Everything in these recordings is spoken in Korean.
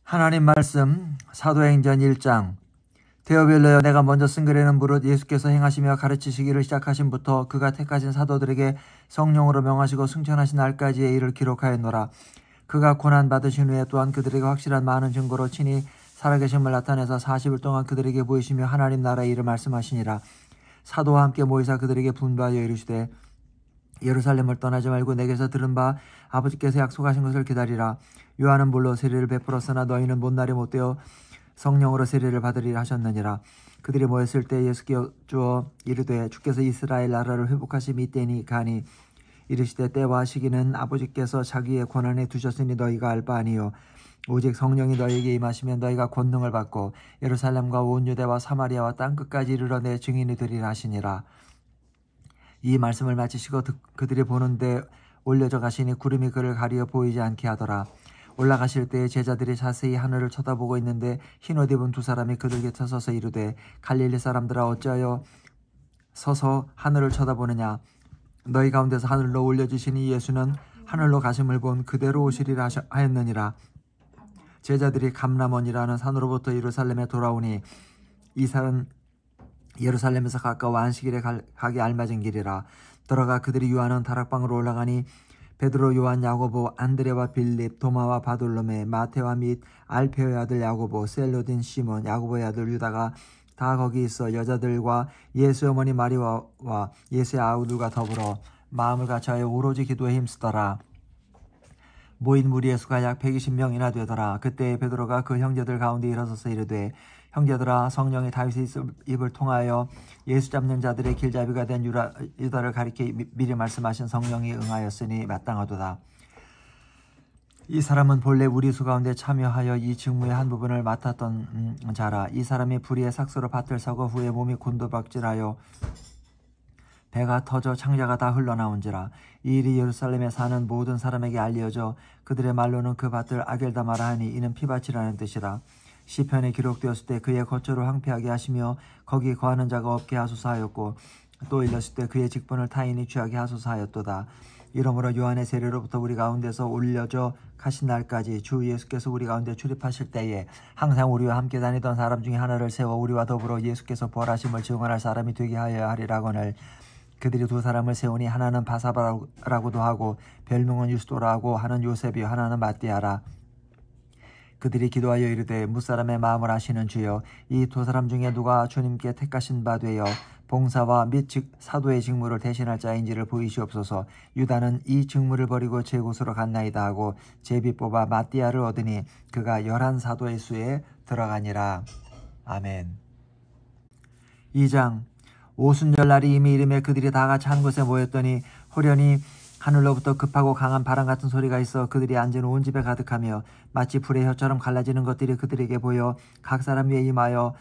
하나님 말씀 사도행전 1장. 데오빌로여, 내가 먼저 쓴 글에는 무릇 예수께서 행하시며 가르치시기를 시작하신부터 그가 택하신 사도들에게 성령으로 명하시고 승천하신 날까지의 일을 기록하였노라. 그가 고난 받으신 후에 또한 그들에게 확실한 많은 증거로 친히 살아계심을 나타내서 40일 동안 그들에게 보이시며 하나님 나라의 일을 말씀하시니라. 사도와 함께 모이사 그들에게 분부하여 이르시되 예루살렘을 떠나지 말고 내게서 들은 바 아버지께서 약속하신 것을 기다리라. 요한은 물로 세례를 베풀었으나 너희는 못날이 못되어 성령으로 세례를 받으리라 하셨느니라. 그들이 모였을 때 예수께 여쭈어 이르되 주께서 이스라엘 나라를 회복하심이 이때니 가니 이르시되 때와 시기는 아버지께서 자기의 권한에 두셨으니 너희가 알 바 아니요 오직 성령이 너희에게 임하시면 너희가 권능을 받고 예루살렘과 온 유대와 사마리아와 땅끝까지 이르러 내 증인이 되리라 하시니라. 이 말씀을 마치시고 그들이 보는데 올려져 가시니 구름이 그를 가리어 보이지 않게 하더라. 올라가실 때에 제자들이 자세히 하늘을 쳐다보고 있는데 흰옷 입은 두 사람이 그들 곁에 서서 이르되 갈릴리 사람들아 어찌하여 서서 하늘을 쳐다보느냐. 너희 가운데서 하늘로 올려주시니 예수는 하늘로 가심을 본 그대로 오시리라 하였느니라. 제자들이 감람원이라는 산으로부터 예루살렘에 돌아오니 이 산은 예루살렘에서 가까워 안식일에 가기 알맞은 길이라. 들어가 그들이 유하는 다락방으로 올라가니 베드로, 요한, 야고보, 안드레와 빌립, 도마와 바돌로메, 마테와 및 알페오의 아들 야고보, 셀로딘 시몬, 야고보의 아들 유다가 다 거기 있어 여자들과 예수의 어머니 마리아와 예수의 아우들과 더불어 마음을 같이하여 오로지 기도에 힘쓰더라. 모인 무리의 수가 약 120명이나 되더라. 그때 베드로가 그 형제들 가운데 일어서서 이르되 형제들아, 성령이 다윗의 입을 통하여 예수 잡는 자들의 길잡이가 된 유다를 가리켜 미리 말씀하신 성령이 응하였으니 마땅하도다. 이 사람은 본래 우리 수 가운데 참여하여 이 직무의 한 부분을 맡았던 자라. 이 사람이 불의의 삭소로 밭을 사고 후에 몸이 곤두박질하여 배가 터져 창자가 다 흘러나온지라. 이 일이 예루살렘에 사는 모든 사람에게 알려져 그들의 말로는 그 밭을 아겔다마라 하니 이는 피밭이라는 뜻이라. 시편에 기록되었을 때 그의 거처로 황폐하게 하시며 거기 거하는 자가 없게 하소서 하였고 또 일렀을 때 그의 직분을 타인이 취하게 하소서 하였도다. 이러므로 요한의 세례로부터 우리 가운데서 올려져 가신 날까지 주 예수께서 우리 가운데 출입하실 때에 항상 우리와 함께 다니던 사람 중에 하나를 세워 우리와 더불어 예수께서 벌하심을 증언할 사람이 되게 하여야 하리라거늘. 그들이 두 사람을 세우니 하나는 바사바라고도 하고 별명은 유스도라고 하는 요셉이요 하나는 마띠아라. 그들이 기도하여 이르되 무사람의 마음을 아시는 주여, 이 두 사람 중에 누가 주님께 택하신 바 되어 봉사와 및 사도의 직무를 대신할 자인지를 보이시옵소서. 유다는 이 직무를 버리고 제 곳으로 갔나이다 하고 제비 뽑아 마띠아를 얻으니 그가 11사도의 수에 들어가니라. 아멘. 2장. 오순절날이 이미 이름에 그들이 다 같이 한 곳에 모였더니 호련히 하늘로부터 급하고 강한 바람 같은 소리가 있어 그들이 앉은 온 집에 가득하며 마치 불의 혀처럼 갈라지는 것들이 그들에게 보여 각 사람 위에 임하여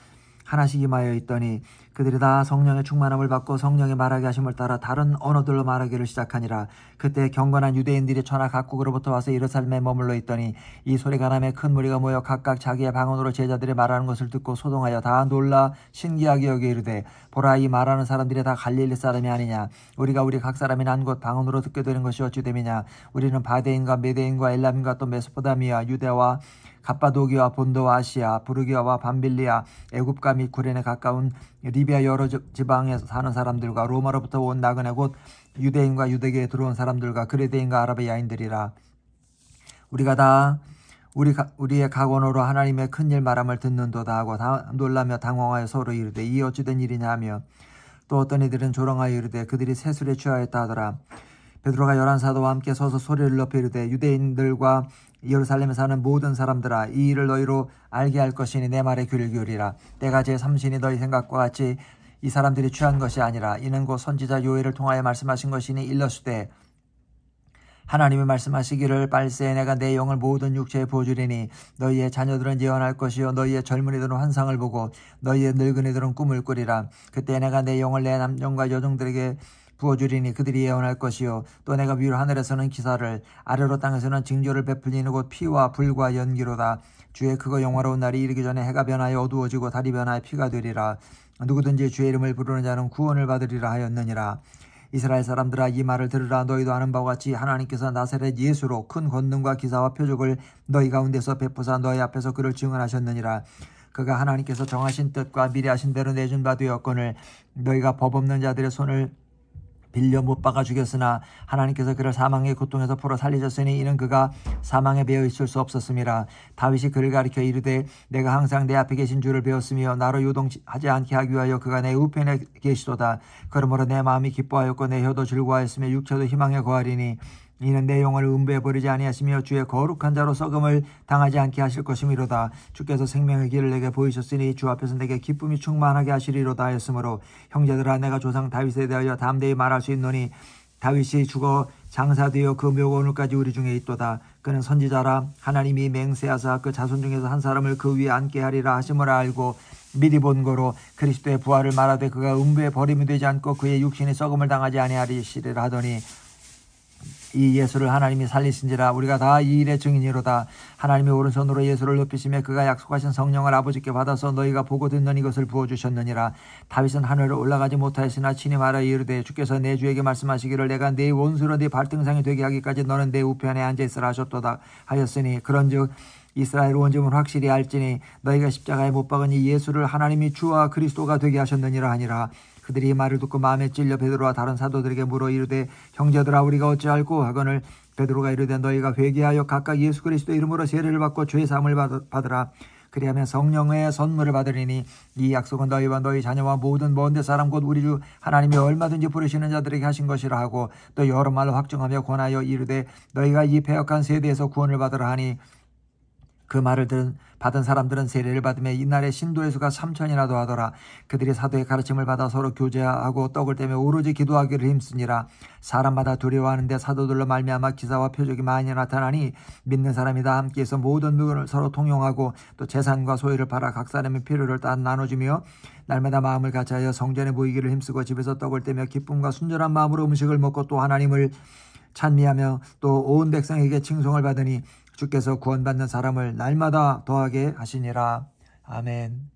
하나씩 임하여 있더니 그들이 다 성령의 충만함을 받고 성령의 말하게 하심을 따라 다른 언어들로 말하기를 시작하니라. 그때 경건한 유대인들이 천하 각국으로부터 와서 예루살렘에 머물러 있더니 이 소리가 나매 큰 무리가 모여 각각 자기의 방언으로 제자들이 말하는 것을 듣고 소동하여 다 놀라 신기하게 여겨 이르되 보라, 이 말하는 사람들이 다 갈릴리 사람이 아니냐. 우리가 우리 각 사람이 난 곳 방언으로 듣게 되는 것이 어찌 됨이냐. 우리는 바데인과 메데인과 엘람인과 또 메소포다미아, 유대와 갑바도기와 본도와 아시아, 부르기아와 밤빌리아, 애굽과 및 구레네 가까운 리비아 여러 지방에서 사는 사람들과 로마로부터 온 나그네 곧 유대인과 유대교에 들어온 사람들과 그레데인과 아라비아인들이라. 우리가 다 우리의 각언으로 하나님의 큰일 말함을 듣는도다 하고 다 놀라며 당황하여 서로 이르되 이 어찌된 일이냐 하며 또 어떤 이들은 조롱하여 이르되 그들이 세술에 취하였다 하더라. 베드로가 11사도와 함께 서서 소리를 높여 이르되 유대인들과 예루살렘에 사는 모든 사람들아, 이 일을 너희로 알게 할 것이니 내 말에 귀를 기울이라. 때가 제3신이 너희 생각과 같이 이 사람들이 취한 것이 아니라 이는 곧 선지자 요엘을 통하여 말씀하신 것이니 일렀으되 하나님이 말씀하시기를 빨세 내가 내 영을 모든 육체에 부어주리니 너희의 자녀들은 예언할 것이요 너희의 젊은이들은 환상을 보고 너희의 늙은이들은 꿈을 꾸리라. 그때 내가 내 영을 내 남종과 여종들에게 부어주리니 그들이 예언할 것이요 또 내가 위로 하늘에서는 기사를 아래로 땅에서는 징조를 베풀리는 곧 피와 불과 연기로다. 주의 그거 영화로운 날이 이르기 전에 해가 변하여 어두워지고 달이 변하여 피가 되리라. 누구든지 주의 이름을 부르는 자는 구원을 받으리라 하였느니라. 이스라엘 사람들아 이 말을 들으라. 너희도 아는 바와 같이 하나님께서 나사렛 예수로 큰 권능과 기사와 표적을 너희 가운데서 베푸사 너희 앞에서 그를 증언하셨느니라. 그가 하나님께서 정하신 뜻과 미리 하신 대로 내준 바 되었거늘 너희가 법 없는 자들의 손을 빌려 못 박아 죽였으나 하나님께서 그를 사망의 고통에서 풀어 살리셨으니 이는 그가 사망에 매여 있을 수 없었음이라. 다윗이 그를 가리켜 이르되 내가 항상 내 앞에 계신 줄을 배웠으며 나로 요동하지 않게 하기 위하여 그가 내 우편에 계시도다. 그러므로 내 마음이 기뻐하였고 내 혀도 즐거워하였으며 육체도 희망에 거하리니 이는 내 영을 음부에 버리지 아니하시며 주의 거룩한 자로 썩음을 당하지 않게 하실 것이미로다. 주께서 생명의 길을 내게 보이셨으니 주 앞에서 내게 기쁨이 충만하게 하시리로다 하였으므로 형제들아 내가 조상 다윗에 대하여 담대히 말할 수 있노니 다윗이 죽어 장사되어 그 묘가 오늘까지 우리 중에 있도다. 그는 선지자라 하나님이 맹세하사 그 자손 중에서 한 사람을 그 위에 앉게 하리라 하심을 알고 미리 본 거로 그리스도의 부활을 말하되 그가 음부에 버림이 되지 않고 그의 육신이 썩음을 당하지 아니하리시리라 하더니 이 예수를 하나님이 살리신지라. 우리가 다 이 일의 증인이로다. 하나님이 오른손으로 예수를 높이시며 그가 약속하신 성령을 아버지께 받아서 너희가 보고 듣는 이것을 부어주셨느니라. 다윗은 하늘을 올라가지 못하였으나 친히 말하여 이르되 주께서 내 주에게 말씀하시기를 내가 네 원수로 네 발등상이 되게 하기까지 너는 내 우편에 앉아있으라 하셨도다 하였으니 그런즉 이스라엘 온 점은 확실히 알지니 너희가 십자가에 못 박은 이 예수를 하나님이 주와 그리스도가 되게 하셨느니라 하니라. 그들이 이 말을 듣고 마음에 찔려 베드로와 다른 사도들에게 물어 이르되 형제들아 우리가 어찌할꼬 하거늘 베드로가 이르되 너희가 회개하여 각각 예수 그리스도 이름으로 세례를 받고 죄 사함을 받으라. 그리하면 성령의 선물을 받으리니 이 약속은 너희와 너희 자녀와 모든 먼데 사람 곧 우리 주 하나님이 얼마든지 부르시는 자들에게 하신 것이라 하고 또 여러 말로 확증하며 권하여 이르되 너희가 이 패역한 세대에서 구원을 받으라 하니 그 말을 받은 사람들은 세례를 받으며 이날에 신도의 수가 3,000이나 더하더라. 그들이 사도의 가르침을 받아 서로 교제하고 떡을 떼며 오로지 기도하기를 힘쓰니라. 사람마다 두려워하는데 사도들로 말미암아 기사와 표적이 많이 나타나니 믿는 사람이 다 함께해서 모든 물건을 서로 통용하고 또 재산과 소유를 팔아 각 사람의 필요를 다 나눠주며 날마다 마음을 같이하여 성전에 모이기를 힘쓰고 집에서 떡을 떼며 기쁨과 순전한 마음으로 음식을 먹고 또 하나님을 찬미하며 또 온 백성에게 칭송을 받으니 주께서 구원받는 사람을 날마다 더하게 하시니라. 아멘.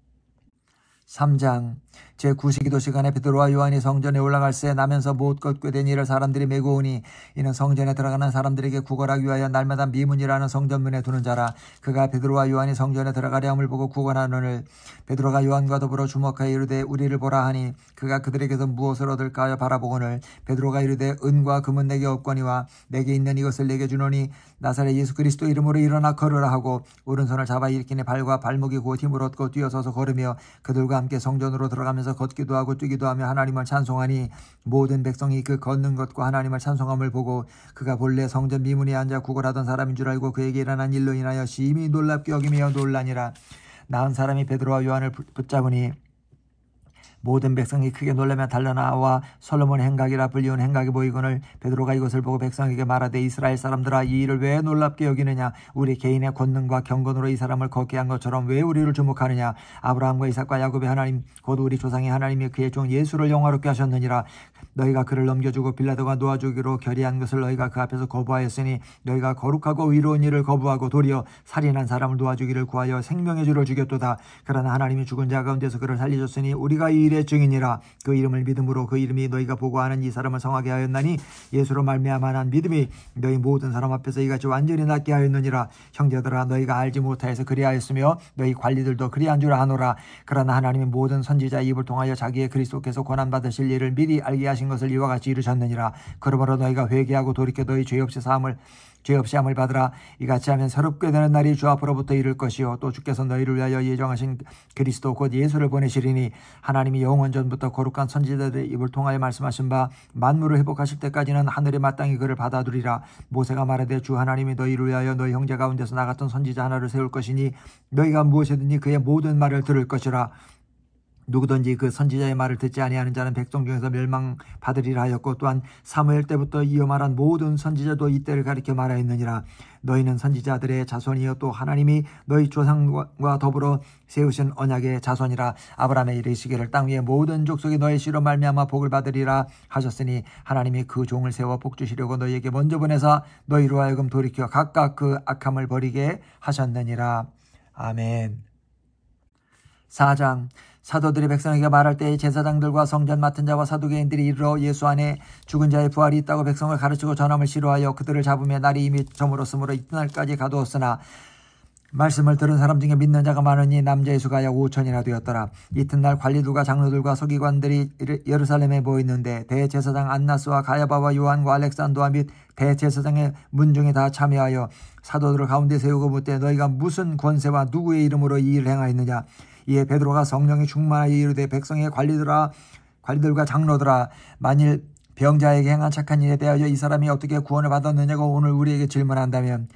3장 제9시기도 시간에 베드로와 요한이 성전에 올라갈새 나면서 못 걷게 된 이를 사람들이 메고 오니 이는 성전에 들어가는 사람들에게 구걸하기 위하여 날마다 미문이라는 성전문에 두는 자라. 그가 베드로와 요한이 성전에 들어가려 함을 보고 구걸하노를 베드로가 요한과 더불어 주목하여 이르되 우리를 보라 하니 그가 그들에게서 무엇을 얻을까 하여 바라보거늘 베드로가 이르되 은과 금은 내게 없거니와 내게 있는 이것을 내게 주노니 나사렛 예수 그리스도 이름으로 일어나 걸으라 하고 오른손을 잡아 일으키니 발과 발목이 곧 힘을 얻고 뛰어서서 걸으며 그들과 함께 성전으로 들어가면서 걷기도 하고 뛰기도 하며 하나님을 찬송하니 모든 백성이 그 걷는 것과 하나님을 찬송함을 보고 그가 본래 성전 미문에 앉아 구걸하던 사람인 줄 알고 그에게 일어난 일로 인하여 심히 놀랍게 여기며 놀라니라. 나은 사람이 베드로와 요한을 붙잡으니 모든 백성이 크게 놀라며 달려나와 솔로몬의 행각이라 불리운 행각이 보이거늘 베드로가 이것을 보고 백성에게 말하되 이스라엘 사람들아 이 일을 왜 놀랍게 여기느냐. 우리 개인의 권능과 경건으로 이 사람을 걷게 한 것처럼 왜 우리를 주목하느냐. 아브라함과 이삭과 야곱의 하나님 곧 우리 조상의 하나님이 그의 종 예수를 영화롭게 하셨느니라. 너희가 그를 넘겨주고 빌라도가 놓아주기로 결의한 것을 너희가 그 앞에서 거부하였으니 너희가 거룩하고 의로운 일을 거부하고 도리어 살인한 사람을 놓아주기를 구하여 생명의 주를 죽였도다. 그러나 하나님이 죽은 자 가운데서 그를 살리셨으니 우리가 이 일의 증인이라. 그 이름을 믿음으로 그 이름이 너희가 보고 아는 이 사람을 성하게 하였나니 예수로 말미암아 난 믿음이 너희 모든 사람 앞에서 이같이 완전히 낫게 하였느니라. 형제들아 너희가 알지 못하여서 그리하였으며 너희 관리들도 그리한 줄 아노라. 그러나 하나님이 모든 선지자의 입을 통하여 자기의 그리스도께서 고난받으실 일을 미리 알게 하신 것을 이와 같이 이루셨느니라. 그러므로 너희가 회개하고 돌이켜 너희 죄 없이 함을 받으라. 이같이 하면 새롭게 되는 날이 주 앞으로부터 이를 것이요 또 주께서 너희를 위하여 예정하신 그리스도 곧 예수를 보내시리니 하나님이 영원 전부터 거룩한 선지자들의 입을 통하여 말씀하신 바 만물을 회복하실 때까지는 하늘에 마땅히 그를 받아두리라. 모세가 말하되 주 하나님이 너희를 위하여 너희 형제 가운데서 나 같은 선지자 하나를 세울 것이니 너희가 무엇이든지 그의 모든 말을 들을 것이라. 누구든지 그 선지자의 말을 듣지 아니하는 자는 백성 중에서 멸망받으리라 하였고 또한 사무엘 때부터 이어 말한 모든 선지자도 이때를 가리켜 말하였느니라. 너희는 선지자들의 자손이여 또 하나님이 너희 조상과 더불어 세우신 언약의 자손이라. 아브라함의 이르시기를 땅 위의 모든 족속이 너희 씨로 말미암아 복을 받으리라 하셨으니 하나님이 그 종을 세워 복 주시려고 너희에게 먼저 보내사 너희로 하여금 돌이켜 각각 그 악함을 버리게 하셨느니라. 아멘. 4장. 사도들이 백성에게 말할 때에 제사장들과 성전 맡은 자와 사두개인들이 이르러 예수 안에 죽은 자의 부활이 있다고 백성을 가르치고 전함을 싫어하여 그들을 잡으며 날이 이미 저물었으므로 이튿날까지 가두었으나 말씀을 들은 사람 중에 믿는 자가 많으니 남자의 수가 약 5천이나 되었더라. 이튿날 관리들과 장로들과 서기관들이 예루살렘에 모였는데 대제사장 안나스와 가야바와 요한과 알렉산더와 및 대제사장의 문중이 다 참여하여 사도들을 가운데 세우고 묻되 너희가 무슨 권세와 누구의 이름으로 이 일을 행하였느냐. 이에 베드로가 성령이 충만하여 이르되 백성의 관리들과 장로들아, 만일 병자에게 행한 착한 일에 대하여 이 사람이 어떻게 구원을 받았느냐고 오늘 우리에게 질문한다면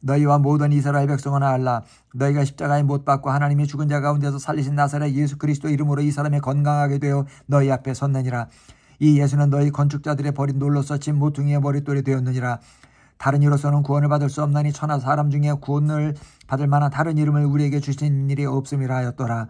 너희와 모든 이스라엘 백성은 알라. 너희가 십자가에 못 박고 하나님이 죽은 자 가운데서 살리신 나사렛 예수 그리스도 이름으로 이 사람이 건강하게 되어 너희 앞에 섰느니라. 이 예수는 너희 건축자들의 버린 돌로서 진 모퉁이의 머릿돌이 되었느니라. 다른 이로서는 구원을 받을 수 없나니 천하 사람 중에 구원을 받을 만한 다른 이름을 우리에게 주신 일이 없음이라 하였더라.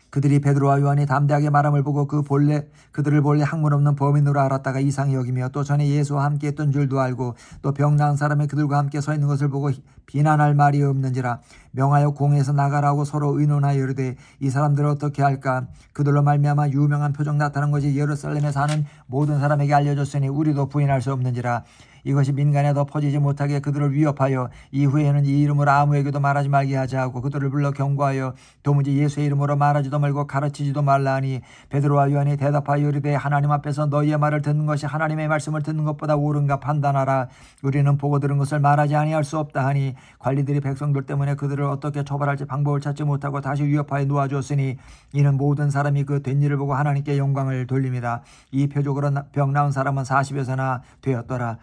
그들이 베드로와 요한이 담대하게 말함을 보고 그들을 본래 학문 없는 범인으로 알았다가 이상히 여기며 또 전에 예수와 함께 했던 줄도 알고 또 병 나은 사람이 그들과 함께 서 있는 것을 보고 비난할 말이 없는지라. 명하여 공회에서 나가라고 서로 의논하여 이르되 이 사람들을 어떻게 할까. 그들로 말미암아 유명한 표적 나타난 것이 예루살렘에 사는 모든 사람에게 알려졌으니 우리도 부인할 수 없는지라. 이것이 민간에 더 퍼지지 못하게 그들을 위협하여 이후에는 이 이름으로 아무에게도 말하지 말게 하자 하고 그들을 불러 경고하여 도무지 예수의 이름으로 말하지도 말고 가르치지도 말라 하니 베드로와 요한이 대답하여 이르되 하나님 앞에서 너희의 말을 듣는 것이 하나님의 말씀을 듣는 것보다 옳은가 판단하라. 우리는 보고 들은 것을 말하지 아니할 수 없다 하니 관리들이 백성들 때문에 그들을 어떻게 처벌할지 방법을 찾지 못하고 다시 위협하여 놓아주었으니 이는 모든 사람이 그 된 일을 보고 하나님께 영광을 돌립니다. 이 표적으로 병 나은 사람은 40여서나 되었더라.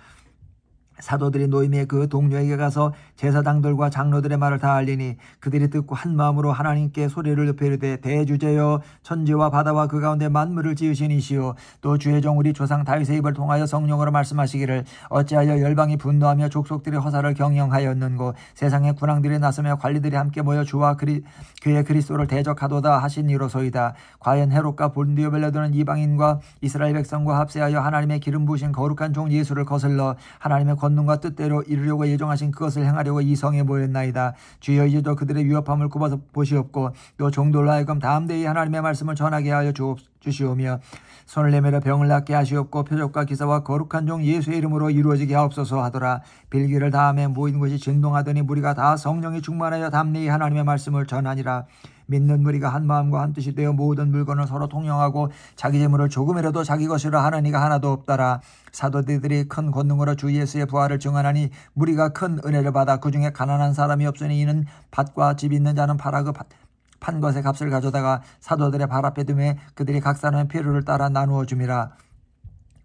사도들이 노임의 그 동료에게 가서 제사장들과 장로들의 말을 다 알리니 그들이 듣고 한 마음으로 하나님께 소리를 높여 이르되 대주제여 천지와 바다와 그 가운데 만물을 지으신 이시오 또 주의 종 우리 조상 다윗의 입을 통하여 성령으로 말씀하시기를 어찌하여 열방이 분노하며 족속들이 허사를 경영하였는고 세상의 군왕들이 나서며 관리들이 함께 모여 주와 그의 그리스도를 대적하도다 하신 이로소이다. 과연 헤롯과 본디오 빌라도는 이방인과 이스라엘 백성과 합세하여 하나님의 기름 부으신 거룩한 종 예수를 거슬러 하나님의 권능과 뜻대로 이루려고 예정하신 그것을 행하려고 이 성에 모였나이다. 주여 이제도 그들의 위협함을 굽어서 보시옵고 또 종들로 하여금 담대히 하나님의 말씀을 전하게 하여 주시오며 손을 내밀어 병을 낫게 하시옵고 표적과 기사와 거룩한 종 예수의 이름으로 이루어지게 하옵소서 하더라. 빌기를 다음에 모인 곳이 진동하더니 무리가 다 성령이 충만하여 담대히 하나님의 말씀을 전하니라. 믿는 무리가 한 마음과 한 뜻이 되어 모든 물건을 서로 통용하고 자기 재물을 조금이라도 자기 것이라 하는 이가 하나도 없더라. 사도들이 큰 권능으로 주 예수의 부활을 증언하니 무리가 큰 은혜를 받아 그 중에 가난한 사람이 없으니 이는 밭과 집 있는 자는 팔아 그 판 것의 값을 가져다가 사도들의 발 앞에 두매 그들이 각 사람의 필요를 따라 나누어 줌이라.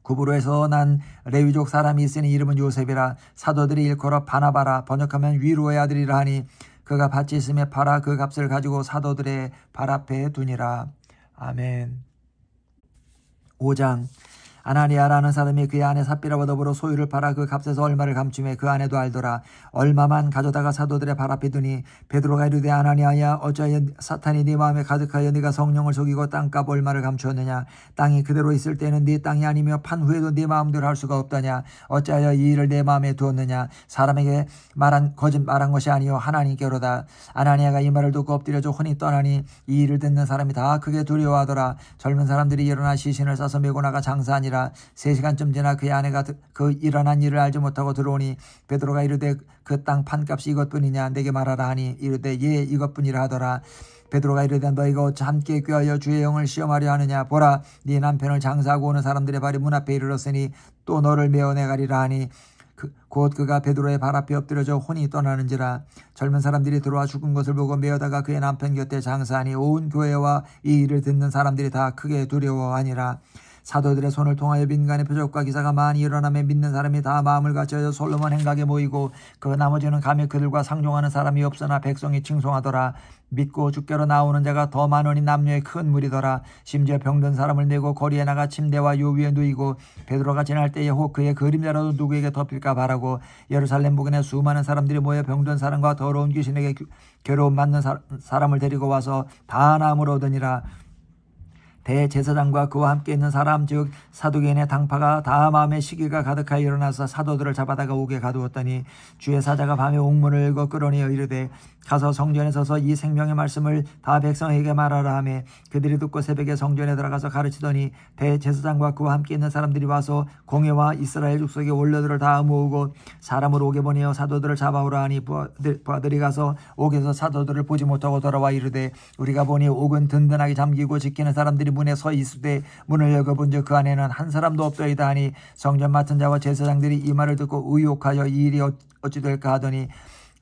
구브로에서 난 레위족 사람이 있으니 이름은 요셉이라. 사도들이 일컬어 바나바라 번역하면 위로의 아들이라 하니 그가 밭이 있음에 팔아 그 값을 가지고 사도들의 발 앞에 두니라. 아멘. 5장. 아나니아라는 사람이 그의 아내 삽비라와 더불어 소유를 팔아 그 값에서 얼마를 감추매 그 아내도 알더라. 얼마만 가져다가 사도들의 발 앞에 두니 베드로가 이르되 아나니아야 어찌하여 사탄이 네 마음에 가득하여 네가 성령을 속이고 땅값 얼마를 감추었느냐. 땅이 그대로 있을 때는 네 땅이 아니며 판 후에도 네 마음대로 할 수가 없다냐. 어찌하여 이 일을 내 마음에 두었느냐. 사람에게 거짓 말한 것이 아니요 하나님께로다. 아나니아가 이 말을 듣고 엎드려져 혼이 떠나니 이 일을 듣는 사람이 다 크게 두려워하더라. 젊은 사람들이 일어나 시신을 싸서 메고 나가 장사하니라. 3시간쯤 지나 그의 아내가 그 일어난 일을 알지 못하고 들어오니 베드로가 이르되 그 땅 판값이 이것뿐이냐 내게 말하라 하니 이르되 예 이것뿐이라 하더라. 베드로가 이르되 너희가 어찌 함께 꾀하여 주의 영을 시험하려 하느냐. 보라 네 남편을 장사하고 오는 사람들의 발이 문 앞에 이르렀으니 또 너를 메어내가리라 하니 곧 그가 베드로의 발 앞에 엎드려져 혼이 떠나는지라. 젊은 사람들이 들어와 죽은 것을 보고 메어다가 그의 남편 곁에 장사하니 온 교회와 이 일을 듣는 사람들이 다 크게 두려워하니라. 사도들의 손을 통하여 민간의 표적과 기사가 많이 일어나며 믿는 사람이 다 마음을 같이하여 솔로몬 행각에 모이고 그 나머지는 감히 그들과 상종하는 사람이 없으나 백성이 칭송하더라. 믿고 주께로 나오는 자가 더 많으니 남녀의 큰 무리더라. 심지어 병든 사람을 내고 거리에 나가 침대와 요 위에 누이고 베드로가 지날 때에 혹 그의 그림자라도 누구에게 덮일까 바라고 예루살렘 부근에 수많은 사람들이 모여 병든 사람과 더러운 귀신에게 괴로움 받는 사람을 데리고 와서 다 나음을 얻으니라. 대제사장과 그와 함께 있는 사람 즉 사두개인의 당파가 다 마음에 시기가 가득하여 일어나서 사도들을 잡아다가 옥에 가두었더니 주의 사자가 밤에 옥문을 읽어 끌어내어 이르되 가서 성전에 서서 이 생명의 말씀을 다 백성에게 말하라 하매 그들이 듣고 새벽에 성전에 들어가서 가르치더니 대제사장과 그와 함께 있는 사람들이 와서 공회와 이스라엘 족속의 원로들을 다 모으고 사람을 옥에 보내어 사도들을 잡아오라 하니 부하들이 가서 옥에서 사도들을 보지 못하고 돌아와 이르되 우리가 보니 옥은 든든하게 잠기고 지키는 사람들이 문에 서 있으되 문을 열어본즉 그 안에는 한 사람도 없더이다 하니 성전 맡은 자와 제사장들이 이 말을 듣고 의혹하여 이 일이 어찌 될까 하더니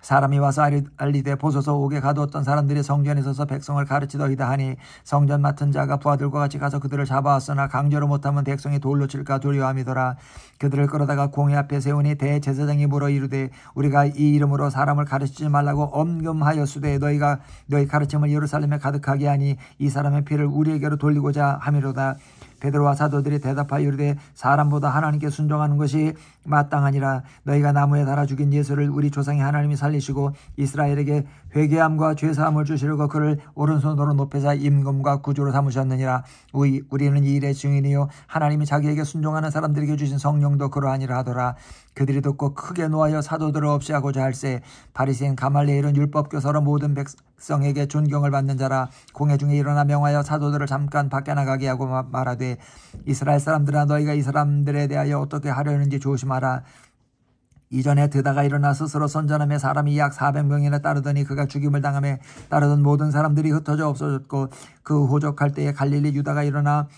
사람이 와서 알리되 보소서 옥에 가두었던 사람들이 성전에 서서 백성을 가르치더이다 하니 성전 맡은 자가 부하들과 같이 가서 그들을 잡아왔으나 강제로 못하면 백성이 돌로 칠까 두려워함이더라. 그들을 끌어다가 공회 앞에 세우니 대제사장이 물어 이르되 우리가 이 이름으로 사람을 가르치지 말라고 엄금하였으되 너희가 너희 가르침을 예루살렘에 가득하게 하니 이 사람의 피를 우리에게로 돌리고자 함이로다. 베드로와 사도들이 대답하여 이르되 사람보다 하나님께 순종하는 것이 마땅하니라. 너희가 나무에 달아 죽인 예수를 우리 조상의 하나님이 살리시고 이스라엘에게 회개함과 죄사함을 주시려고 그를 오른손으로 높여서 임금과 구주로 삼으셨느니라. 우리는 이 일의 증인이요 하나님이 자기에게 순종하는 사람들에게 주신 성령도 그러하니라 하더라. 그들이 듣고 크게 노하여 사도들을 없애하고자 할세 바리새인 가말리엘은 율법교사로 모든 백성에게 존경을 받는 자라. 공회 중에 일어나 명하여 사도들을 잠깐 밖에 나가게 하고 말하되 이스라엘 사람들아 너희가 이 사람들에 대하여 어떻게 하려는지 조심하라. 이전에 드다가 일어나 스스로 선전하며 사람이 약 400명이나 따르더니 그가 죽임을 당하며 따르던 모든 사람들이 흩어져 없어졌고 그 호적할 때에 갈릴리 유다가 일어나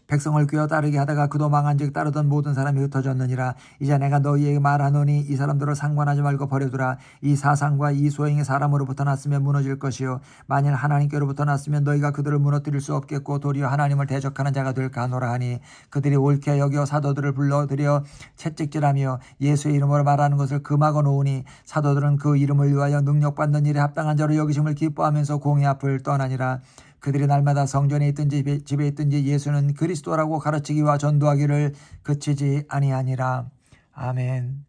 백성을 꿰어 따르게 하다가 그도 망한즉 따르던 모든 사람이 흩어졌느니라. 이제 내가 너희에게 말하노니 이 사람들을 상관하지 말고 버려두라. 이 사상과 이 소행이 사람으로부터 났으면 무너질 것이요 만일 하나님께로부터 났으면 너희가 그들을 무너뜨릴 수 없겠고 도리어 하나님을 대적하는 자가 될까 하노라 하니 그들이 옳게 여겨 사도들을 불러들여 채찍질하며 예수의 이름으로 말하는 것을 금하고 놓으니 사도들은 그 이름을 위하여 능력받는 일에 합당한 자로 여기심을 기뻐하면서 공회 앞을 떠나니라. 그들이 날마다 성전에 있든지 집에 있든지 예수는 그리스도라고 가르치기와 전도하기를 그치지 아니하니라. 아멘.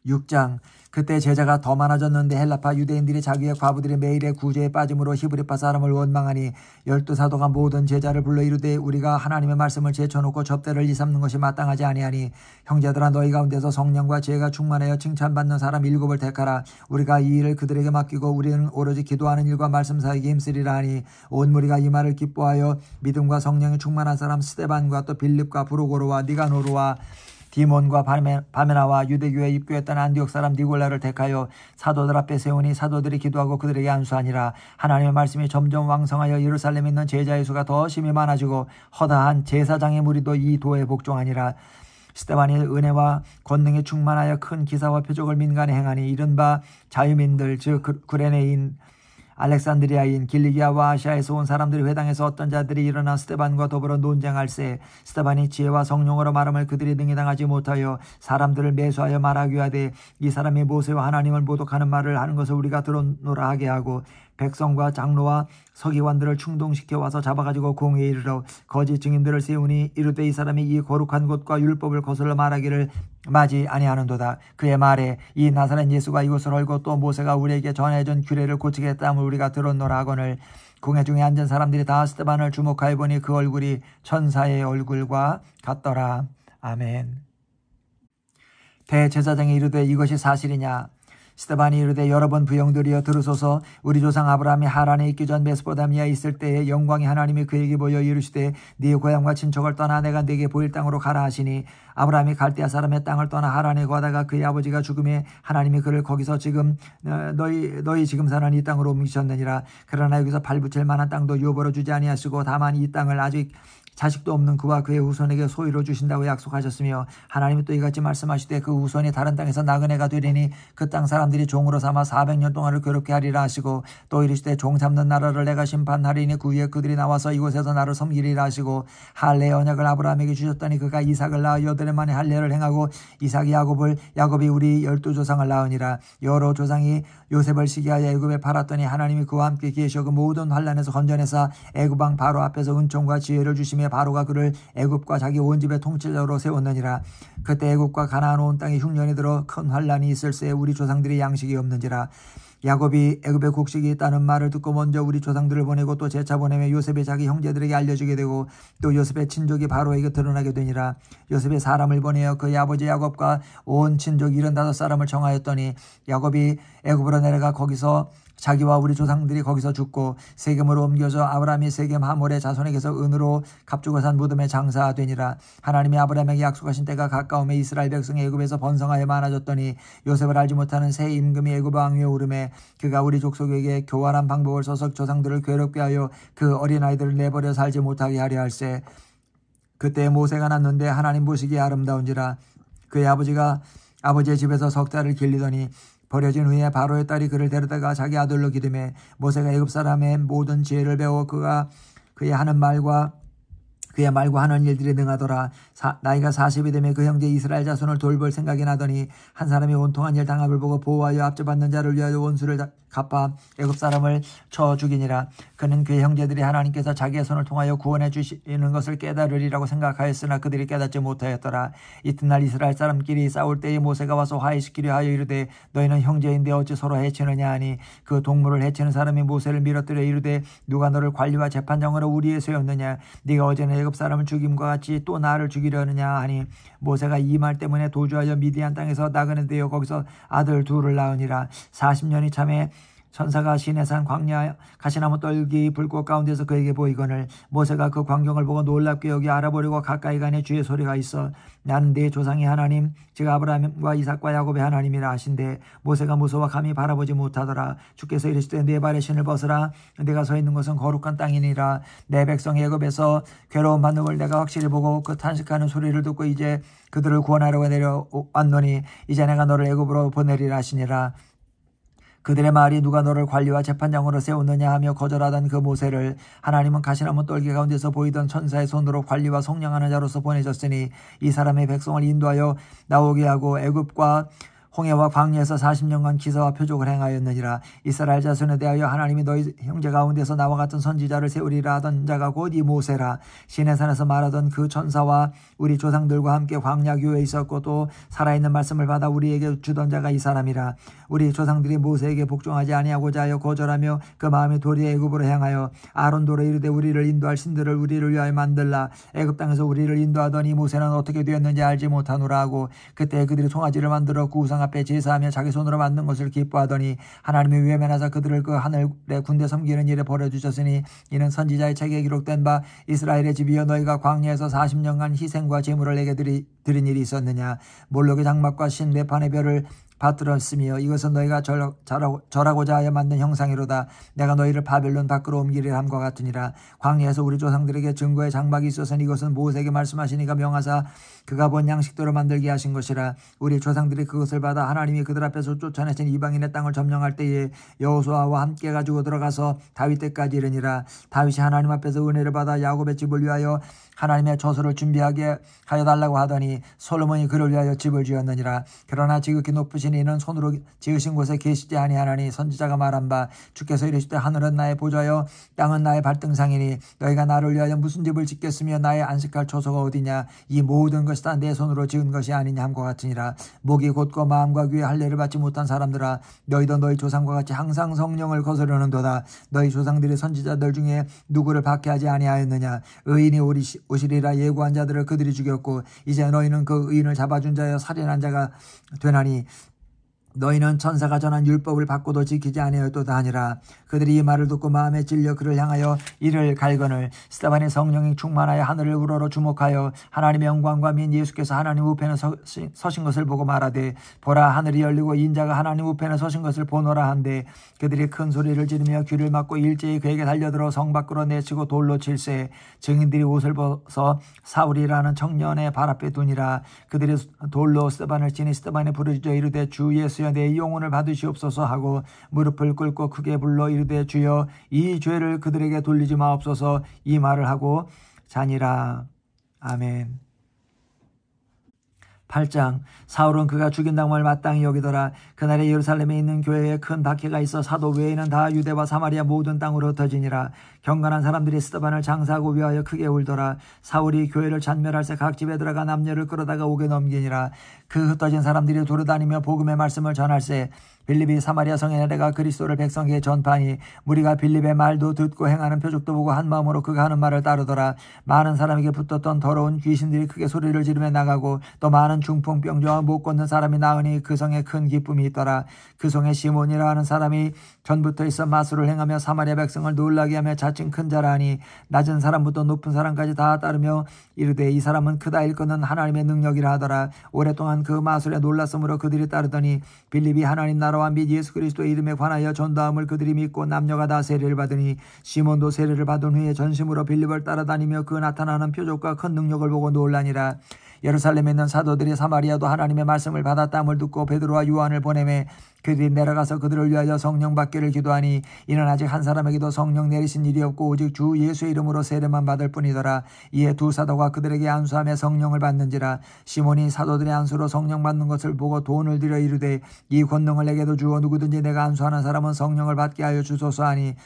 6장. 그때 제자가 더 많아졌는데 헬라파 유대인들이 자기의 과부들의 매일의 구제에 빠짐으로 히브리파 사람을 원망하니 12사도가 모든 제자를 불러 이르되 우리가 하나님의 말씀을 제쳐놓고 접대를 이삼는 것이 마땅하지 아니하니 형제들아 너희 가운데서 성령과 지혜가 충만하여 칭찬받는 사람 7을 택하라. 우리가 이 일을 그들에게 맡기고 우리는 오로지 기도하는 일과 말씀 사이에 힘쓰리라 하니 온 무리가 이 말을 기뻐하여 믿음과 성령이 충만한 사람 스데반과 또 빌립과 브루고로와 니가노르와 디몬과 바메나와 유대교에 입교했던 안디옥 사람 니골라를 택하여 사도들 앞에 세우니 사도들이 기도하고 그들에게 안수하니라. 하나님의 말씀이 점점 왕성하여 예루살렘에 있는 제자의 수가 더 심히 많아지고 허다한 제사장의 무리도 이 도에 복종하니라. 스데반이 은혜와 권능에 충만하여 큰 기사와 표적을 민간에 행하니 이른바 자유민들 즉 구레네인 알렉산드리아인 길리기아와 아시아에서 온 사람들이 회당에서 어떤 자들이 일어나 스데반과 더불어 논쟁할세 스데반이 지혜와 성령으로 말함을 그들이 능히 당하지 못하여 사람들을 매수하여 말하기 하되 이 사람이 모세와 하나님을 모독하는 말을 하는 것을 우리가 들었노라 하게 하고 백성과 장로와 서기관들을 충동시켜 와서 잡아가지고 공회에 이르러 거짓 증인들을 세우니 이르되 이 사람이 이 거룩한 곳과 율법을 거슬러 말하기를 마지 아니하는도다. 그의 말에 이 나사렛 예수가 이곳을 헐고 또 모세가 우리에게 전해준 규례를 고치겠다함을 우리가 들었노라 하거늘 공회 중에 앉은 사람들이 다 스데반을 주목하여 보니 그 얼굴이 천사의 얼굴과 같더라. 아멘. 대제사장이 이르되 이것이 사실이냐? 스데반이 이르되 여러 번 부형들이여 들으소서. 우리 조상 아브라함이 하란에 있기 전 메소포다미아에 있을 때에 영광의 하나님이 그에게 보여 이르시되 네 고향과 친척을 떠나 내가 네게 보일 땅으로 가라 하시니 아브라함이 갈대아 사람의 땅을 떠나 하란에 거하다가 그의 아버지가 죽음에 하나님이 그를 거기서 지금 너희 지금 사는 이 땅으로 옮기셨느니라. 그러나 여기서 발붙일 만한 땅도 유업으로 주지 아니하시고 다만 이 땅을 아직 자식도 없는 그와 그의 후손에게 소유로 주신다고 약속하셨으며 하나님이 또 이같이 말씀하시되 그 후손이 다른 땅에서 나그네가 되리니 그 땅 사람들이 종으로 삼아 400년 동안을 괴롭게 하리라 하시고 또 이르시되 종 잡는 나라를 내가 심판하리니 그 위에 그들이 나와서 이곳에서 나를 섬기리라 하시고 할례의 언약을 아브라함에게 주셨더니 그가 이삭을 낳아 8해 만에 할례를 행하고 이삭이 야곱이 우리 12조상을 낳으니라. 여러 조상이 요셉을 시기하여 애굽에 팔았더니 하나님이 그와 함께 계셔 그 모든 환난에서 건져내사 애굽 왕 바로 앞에서 은총과 지혜를 주시며 바로가 그를 애굽과 자기 온 집의 통치자로 세웠느니라. 그때 애굽과 가나안 온 땅에 흉년이 들어 큰 환난이 있을새 우리 조상들이 양식이 없는지라. 야곱이 애굽에 곡식이 있다는 말을 듣고 먼저 우리 조상들을 보내고 또 재차 보내며 요셉이 자기 형제들에게 알려주게 되고 또 요셉의 친족이 바로에게 드러나게 되니라. 요셉이 사람을 보내어 그의 아버지 야곱과 온 친족 75사람을 청하였더니 야곱이 애굽으로 내려가 거기서 자기와 우리 조상들이 거기서 죽고 세겜으로 옮겨져 아브라함이 세겜 하몰의 자손에게서 은으로 값주고 산 무덤에 장사되니라. 하나님이 아브라함에게 약속하신 때가 가까움에 이스라엘 백성이 애굽에서 번성하여 많아졌더니 요셉을 알지 못하는 새 임금이 애굽 왕위에 오르매 그가 우리 족속에게 교활한 방법을 써서 조상들을 괴롭게 하여 그 어린아이들을 내버려 살지 못하게 하려 할세. 그때 모세가 났는데 하나님 보시기에 아름다운지라. 그의 아버지의 집에서 석 달을 길리더니 버려진 후에 바로의 딸이 그를 데려다가 자기 아들로 기르매 모세가 애굽 사람의 모든 지혜를 배워 그의 말과 하는 일들이 능하더라. 나이가 40이 되매 그 형제 이스라엘 자손을 돌볼 생각이 나더니 한 사람이 온통한 일 당함을 보고 보호하여 압제받는 자를 위하여 원수를 갚아 애굽 사람을 쳐 죽이니라. 그는 그의 형제들이 하나님께서 자기의 손을 통하여 구원해 주시는 것을 깨달으리라고 생각하였으나 그들이 깨닫지 못하였더라. 이튿날 이스라엘 사람끼리 싸울 때에 모세가 와서 화해시키려 하여 이르되 너희는 형제인데 어찌 서로 해치느냐 하니 그 동물을 해치는 사람이 모세를 밀어뜨려 이르되 누가 너를 관리와 재판장으로 우리에 세웠느냐. 네가 어제는 애굽 사람을 죽임과 같이 또 나를 죽이려느냐 하니 모세가 이 말 때문에 도주하여 미디안 땅에서 나그네 되어 거기서 아들 둘을 낳으니라. 40년이 참에 천사가 시내산 광야 가시나무 떨기 불꽃 가운데서 그에게 보이거늘 모세가 그 광경을 보고 놀랍게 여기 알아보려고 가까이 가니 주의 소리가 있어 나는 네 조상의 하나님 즉 아브라함과 이삭과 야곱의 하나님이라 하신대 모세가 무서워 감히 바라보지 못하더라. 주께서 이르시되 네 발의 신을 벗으라. 내가 서 있는 곳은 거룩한 땅이니라. 내 백성 애굽에서 괴로움 받는 걸 내가 확실히 보고 그 탄식하는 소리를 듣고 이제 그들을 구원하려고 내려왔노니 이제 내가 너를 애굽으로 보내리라 하시니라. 그들의 말이 누가 너를 관리와 재판장으로 세웠느냐 하며 거절하던 그 모세를 하나님은 가시나무 떨기 가운데서 보이던 천사의 손으로 관리와 속량하는 자로서 보내셨으니 이 사람의 백성을 인도하여 나오게 하고 애굽과 홍해와 광야에서 40년간 기사와 표적을 행하였느니라. 이스라엘 자손에 대하여 하나님이 너희 형제 가운데서 나와 같은 선지자를 세우리라 하던 자가 곧 이 모세라. 시내산에서 말하던 그 천사와 우리 조상들과 함께 광야교에 있었고 또 살아있는 말씀을 받아 우리에게 주던 자가 이 사람이라. 우리 조상들이 모세에게 복종하지 아니하고자 하여 거절하며 그 마음이 도리어 애굽으로 향하여 아론도로 이르되 우리를 인도할 신들을 우리를 위하여 만들라. 애굽 땅에서 우리를 인도하더니 모세는 어떻게 되었는지 알지 못하노라 하고 그때 그들이 송아지를 만들어 그 우상 앞에 제사하며 자기 손으로 만든 것을 기뻐하더니 하나님이 외면하사 그들을 그 하늘의 군대 섬기는 일에 버려주셨으니 이는 선지자의 책에 기록된 바 이스라엘의 집이여 너희가 광야에서 40년간 희생과 제물을 내게 드린 일이 있었느냐. 몰록의 장막과 신 레판의 별을 받들었으며 이것은 너희가 절하고자 하여 만든 형상이로다. 내가 너희를 바벨론 밖으로 옮기리라 함과 같으니라. 광야에서 우리 조상들에게 증거의 장막이 있어서는 이것은 모세에게 말씀하시니가 명하사 그가 본 양식대로 만들게 하신 것이라. 우리 조상들이 그것을 받아 하나님이 그들 앞에서 쫓아내신 이방인의 땅을 점령할 때에 여호수아와 함께 가지고 들어가서 다윗 때까지 이르니라. 다윗이 하나님 앞에서 은혜를 받아 야곱의 집을 위하여 하나님의 처소를 준비하게 하여 달라고 하더니 솔로몬이 그를 위하여 집을 지었느니라. 그러나 지극히 높으신 이는 손으로 지으신 곳에 계시지 아니하나니 선지자가 말한 바 주께서 이르시되 하늘은 나의 보좌여 땅은 나의 발등상이니 너희가 나를 위하여 무슨 집을 짓겠으며 나의 안식할 처소가 어디냐. 이 모든 것이 다 내 손으로 지은 것이 아니냐 함과 같으니라. 목이 곧고 마음과 귀에 할례를 받지 못한 사람들아 너희도 너희 조상과 같이 항상 성령을 거스르는도다. 너희 조상들이 선지자들 중에 누구를 박해하지 아니하였느냐. 의인이 오시리라 예고한 자들을 그들이 죽였고 이제 너희는 그 의인을 잡아준 자여 살인한 자가 되나니 너희는 천사가 전한 율법을 받고도 지키지 아니하였도다 하니라. 그들이 이 말을 듣고 마음에 찔려 그를 향하여 이를 갈거늘 스데반의 성령이 충만하여 하늘을 우러러 주목하여 하나님의 영광과 민 예수께서 하나님 우편에 서신 것을 보고 말하되 보라 하늘이 열리고 인자가 하나님 우편에 서신 것을 보노라 한데 그들이 큰 소리를 지르며 귀를 막고 일제히 그에게 달려들어 성 밖으로 내치고 돌로 칠세. 증인들이 옷을 벗어 사울이라는 청년의 발 앞에 두니라. 그들이 돌로 스데반을 치니 스데반이 부르짖어 이르되 주 예수여 내 영혼을 받으시옵소서 하고 무릎을 꿇고 크게 불러 이르되 주여 이 죄를 그들에게 돌리지 마옵소서 이 말을 하고 자니라. 아멘. 8장. 사울은 그가 죽인 당을 마땅히 여기더라. 그날에 예루살렘에 있는 교회에 큰 박해가 있어 사도 외에는 다 유대와 사마리아 모든 땅으로 흩어지니라. 경건한 사람들이 스데반을 장사하고 위하여 크게 울더라. 사울이 교회를 잔멸할새 각 집에 들어가 남녀를 끌어다가 옥에 넘기니라. 그 흩어진 사람들이 두루다니며 복음의 말씀을 전할새 빌립이 사마리아 성에 내려가 그리스도를 백성에게 전파하니 무리가 빌립의 말도 듣고 행하는 표적도 보고 한 마음으로 그가 하는 말을 따르더라. 많은 사람에게 붙었던 더러운 귀신들이 크게 소리를 지르며 나가고 또 많은 중풍병자와 못 걷는 사람이 나으니 그 성에 큰 기쁨이 있더라. 그 성에 시몬이라 하는 사람이 전부터 있어 마술을 행하며 사마리아 백성을 놀라게 하며 자칭 큰 자라 하니 낮은 사람부터 높은 사람까지 다 따르며 이르되 이 사람은 크다 일컫는 하나님의 능력이라 하더라. 오랫동안 그 마술에 놀랐으므로 그들이 따르더니 빌립이 하나님 나라와 및 예수 그리스도의 이름에 관하여 전도함을 그들이 믿고 남녀가 다 세례를 받으니 시몬도 세례를 받은 후에 전심으로 빌립을 따라다니며 그 나타나는 표적과 큰 능력을 보고 놀라니라. 예루살렘에 있는 사도들이 사마리아도 하나님의 말씀을 받았다함을 듣고 베드로와 요한을 보내매 그들이 내려가서 그들을 위하여 성령 받기를 기도하니 이는 아직 한 사람에게도 성령 내리신 일이 없고 오직 주 예수의 이름으로 세례만 받을 뿐이더라. 이에 두 사도가 그들에게 안수하며 성령을 받는지라. 시몬이 사도들의 안수로 성령 받는 것을 보고 돈을 들여 이르되 이 권능을 내게도 주어 누구든지 내가 안수하는 사람은 성령을 받게 하여 주소서 하니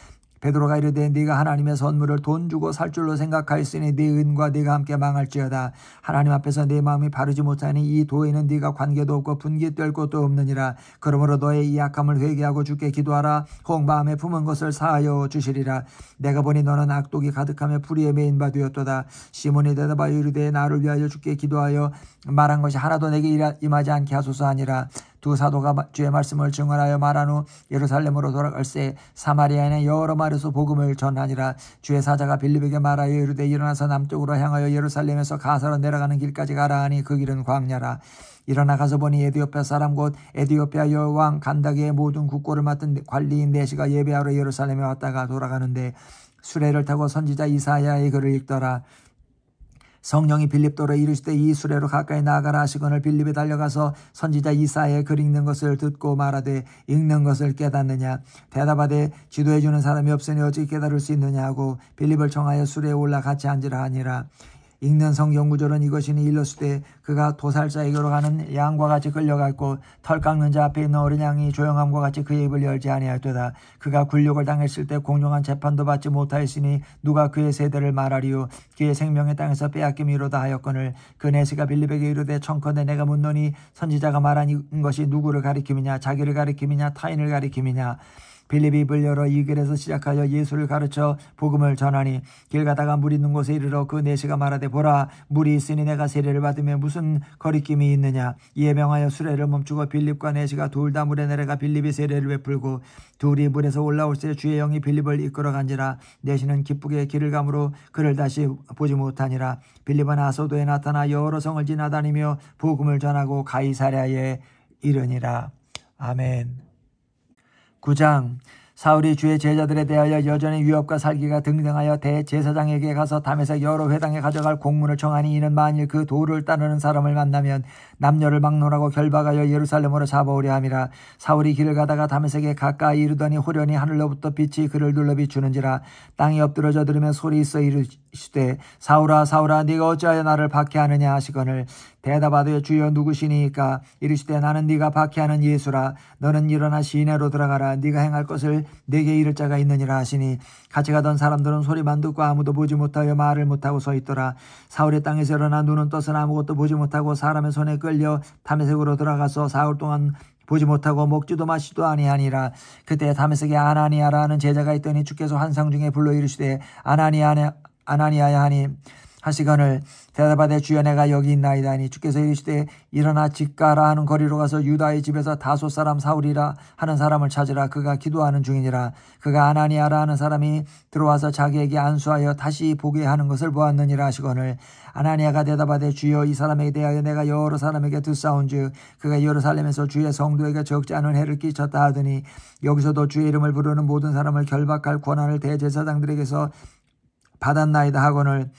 베드로가 이르되 네가 하나님의 선물을 돈 주고 살 줄로 생각하였으니 네 은과 네가 함께 망할지어다. 하나님 앞에서 네 마음이 바르지 못하니 이 도에는 네가 관계도 없고 분기 뗄 것도 없느니라. 그러므로 너의 이 약함을 회개하고 주께 기도하라. 혹 마음에 품은 것을 사하여 주시리라. 내가 보니 너는 악독이 가득하며 불의에 매인 바 되었도다. 시몬이 대답하여 이르되 나를 위하여 주께 기도하여 말한 것이 하나도 내게 임하지 않게 하소서 하니라. 두 사도가 주의 말씀을 증언하여 말한 후 예루살렘으로 돌아갈새 사마리아에는 여러 마을에서 복음을 전하니라. 주의 사자가 빌립에게 말하여 이르되 일어나서 남쪽으로 향하여 예루살렘에서 가사로 내려가는 길까지 가라 하니 그 길은 광야라. 일어나 가서 보니 에디오피아 사람 곧 에디오피아 여왕 간다게의 모든 국고를 맡은 관리인 네시가 예배하러 예루살렘에 왔다가 돌아가는데 수레를 타고 선지자 이사야의 글을 읽더라. 성령이 빌립도로 이르시되 이 수레로 가까이 나아가라 하시거늘 빌립이 달려가서 선지자 이사야의 글 읽는 것을 듣고 말하되 읽는 것을 깨닫느냐. 대답하되 지도해주는 사람이 없으니 어찌 깨달을 수 있느냐 하고 빌립을 청하여 수레에 올라 같이 앉으라 하니라. 읽는 성경 구절은 이것이니 일러스되 그가 도살자에게로 가는 양과 같이 끌려갔고 털 깎는 자 앞에 있는 어린 양이 조용함과 같이 그의 입을 열지 아니하였도다. 그가 굴욕을 당했을 때 공정한 재판도 받지 못하였으니 누가 그의 세대를 말하리요. 그의 생명의 땅에서 빼앗김이로다 하였거늘 그 네시가 빌립에게 이르되 청컨대 내가 묻노니 선지자가 말한 것이 누구를 가리킴이냐 자기를 가리킴이냐 타인을 가리킴이냐. 빌립이 입을 열어 이 길에서 시작하여 예수를 가르쳐 복음을 전하니 길 가다가 물 있는 곳에 이르러 그 네시가 말하되 보라 물이 있으니 내가 세례를 받으며 무슨 거리낌이 있느냐. 이에 명하여 수레를 멈추고 빌립과 네시가 둘 다 물에 내려가 빌립이 세례를 베풀고 둘이 물에서 올라올 때 주의 영이 빌립을 이끌어간지라. 네시는 기쁘게 길을 가므로 그를 다시 보지 못하니라. 빌립은 아소도에 나타나 여러 성을 지나다니며 복음을 전하고 가이사랴에 이르니라. 아멘. 9장. 사울이 주의 제자들에 대하여 여전히 위협과 살기가 등등하여 대제사장에게 가서 담에서 여러 회당에 가져갈 공문을 청하니 이는 만일 그 도를 따르는 사람을 만나면 남녀를 막론하고 결박하여 예루살렘으로 잡아오려 함이라. 사울이 길을 가다가 다메섹에 가까이 이르더니 호련히 하늘로부터 빛이 그를 둘러 비추는지라. 땅이 엎드러져 들으며 소리 있어 이르시되 사울아 사울아 네가 어찌하여 나를 박해하느냐 하시거늘 대답하되 주여 누구시니까. 이르시되 나는 네가 박해하는 예수라. 너는 일어나 시내로 들어가라. 네가 행할 것을 네게 이를 자가 있느니라 하시니 같이 가던 사람들은 소리만 듣고 아무도 보지 못하여 말을 못하고 서 있더라. 사울의 땅에서 일어나 눈은 떠서는 아무것도 보지 못하고 사람의 손에 끌려 다메섹으로 들어가서 사흘 동안 보지 못하고 먹지도 마시지도 아니하니라. 그때 다메섹에 아나니아라 하는 제자가 있더니 주께서 환상 중에 불러 이르시되 아나니아야 하니 하시거늘 대답하되 주여 내가 여기 있나이다 하니 주께서 이르시되 일어나 집가라 하는 거리로 가서 유다의 집에서 다소 사람 사울이라 하는 사람을 찾으라. 그가 기도하는 중이니라. 그가 아나니아라 하는 사람이 들어와서 자기에게 안수하여 다시 보게 하는 것을 보았느니라 하시거늘 아나니아가 대답하되 주여 이 사람에 대하여 내가 여러 사람에게 듣사온즉 그가 예루살렘에서 주의 성도에게 적지 않은 해를 끼쳤다 하더니 여기서도 주의 이름을 부르는 모든 사람을 결박할 권한을 대제사장들에게서 받았나이다 하거늘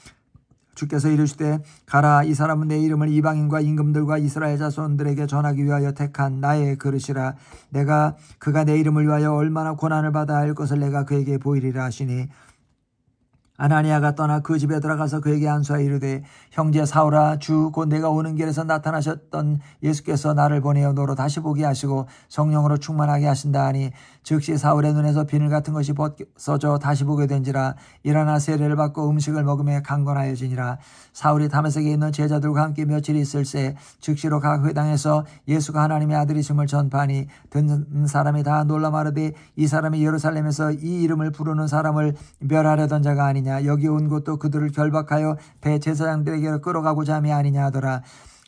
주께서 이르시되 가라 이 사람은 내 이름을 이방인과 임금들과 이스라엘 자손들에게 전하기 위하여 택한 나의 그릇이라. 내가 그가 내 이름을 위하여 얼마나 고난을 받아야 할 것을 내가 그에게 보이리라 하시니 아나니아가 떠나 그 집에 들어가서 그에게 안수하여 이르되 형제 사울아 주 곧 내가 오는 길에서 나타나셨던 예수께서 나를 보내어 너로 다시 보게 하시고 성령으로 충만하게 하신다 하니 즉시 사울의 눈에서 비늘 같은 것이 벗어져 다시 보게 된지라 일어나 세례를 받고 음식을 먹으며 강건하여지니라. 사울이 다메섹에 있는 제자들과 함께 며칠 있을새 즉시로 각 회당에서 예수가 하나님의 아들이심을 전파하니 듣는 사람이 다 놀라 마르되 이 사람이 예루살렘에서 이 이름을 부르는 사람을 멸하려던 자가 아니냐. 여기 온 것도 그들을 결박하여 대제사장들에게 끌어가고자 함이 아니냐 하더라.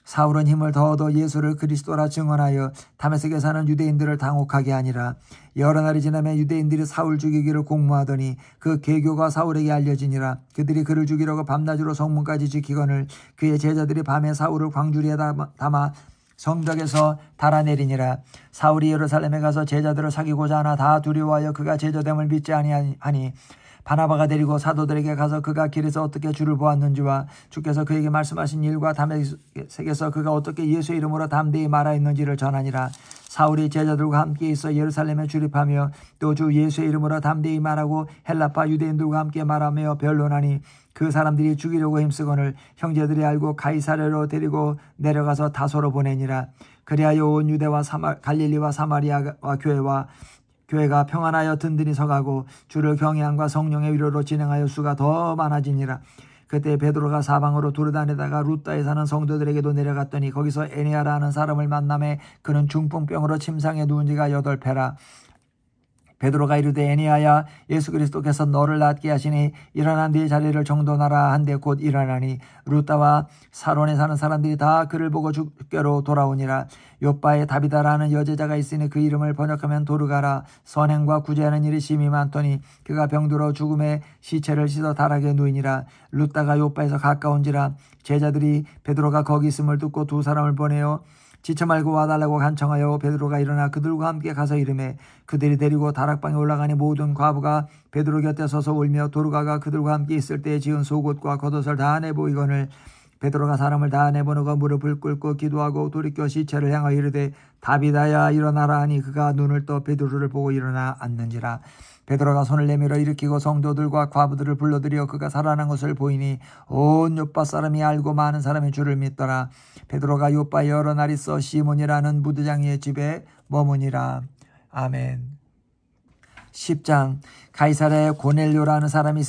사울은 힘을 더 얻어 예수를 그리스도라 증언하여 다메섹에 사는 유대인들을 당혹하게 하니라. 여러 날이 지나며 유대인들이 사울 죽이기를 공모하더니 그 계교가 사울에게 알려지니라. 그들이 그를 죽이려고 밤낮으로 성문까지 지키거늘 그의 제자들이 밤에 사울을 광주리에 담아 성벽에서 달아내리니라. 사울이 예루살렘에 가서 제자들을 사귀고자 하나 다 두려워하여 그가 제자됨을 믿지 아니하니 바나바가 데리고 사도들에게 가서 그가 길에서 어떻게 주를 보았는지와 주께서 그에게 말씀하신 일과 다메섹에서 그가 어떻게 예수의 이름으로 담대히 말하였는지를 전하니라. 사울이 제자들과 함께 있어 예루살렘에 출입하며 또 주 예수의 이름으로 담대히 말하고 헬라파 유대인들과 함께 말하며 변론하니 그 사람들이 죽이려고 힘쓰거늘 형제들이 알고 가이사랴로 데리고 내려가서 다소로 보내니라. 그리하여 온 유대와 갈릴리와 사마리아와 교회가 평안하여 든든히 서가고 주를 경외함과 성령의 위로로 진행하여 수가 더 많아지니라. 그때 베드로가 사방으로 두루다니다가 루따에 사는 성도들에게도 내려갔더니 거기서 에니아라는 사람을 만나매 그는 중풍병으로 침상에 누운 지가 8배라. 베드로가 이르되 에니아야 예수 그리스도께서 너를 낫게 하시니 일어나 네 자리를 정돈하라 한데 곧 일어나니 루따와 사론에 사는 사람들이 다 그를 보고 주께로 돌아오니라. 요빠에 다비다라는 여제자가 있으니 그 이름을 번역하면 도르가라. 선행과 구제하는 일이 심히 많더니 그가 병들어 죽음의 시체를 씻어 다락에 누이니라. 루따가 요빠에서 가까운지라. 제자들이 베드로가 거기 있음을 듣고 두 사람을 보내어 지쳐 말고 와달라고 간청하여 베드로가 일어나 그들과 함께 가서 이르매 그들이 데리고 다락방에 올라가니 모든 과부가 베드로 곁에 서서 울며 도르가가 그들과 함께 있을 때에 지은 속옷과 겉옷을 다 내보이거늘 베드로가 사람을 다 내보내고 무릎을 꿇고 기도하고 돌이켜 시체를 향하여 이르되 다비다야 일어나라 하니 그가 눈을 떠 베드로를 보고 일어나 앉는지라. 베드로가 손을 내밀어 일으키고 성도들과 과부들을 불러들여 그가 살아난 것을 보이니 온 요빠 사람이 알고 많은 사람이 주를 믿더라. 베드로가 요빠에 여러 날 있어 시몬이라는 무드장이의 집에 머무니라. 아멘. 10장. 가이사랴에 고넬료라는 사람이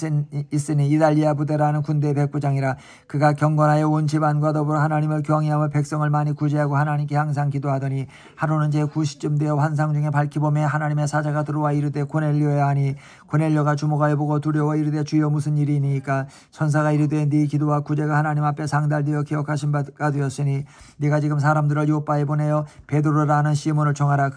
있으니 이달리아 부대라는 군대 백부장이라. 그가 경건하여 온 집안과 더불어 하나님을 경외하며 백성을 많이 구제하고 하나님께 항상 기도하더니 하루는 제 9시쯤 되어 환상 중에 밝히 보매 하나님의 사자가 들어와 이르되 고넬료야 하니 고넬료가 주목하여 보고 두려워 이르되 주여 무슨 일이니까. 천사가 이르되 네 기도와 구제가 하나님 앞에 상달되어 기억하신 바가 되었으니 네가 지금 사람들을 요빠에 보내어 베드로라는 시몬을 청하라.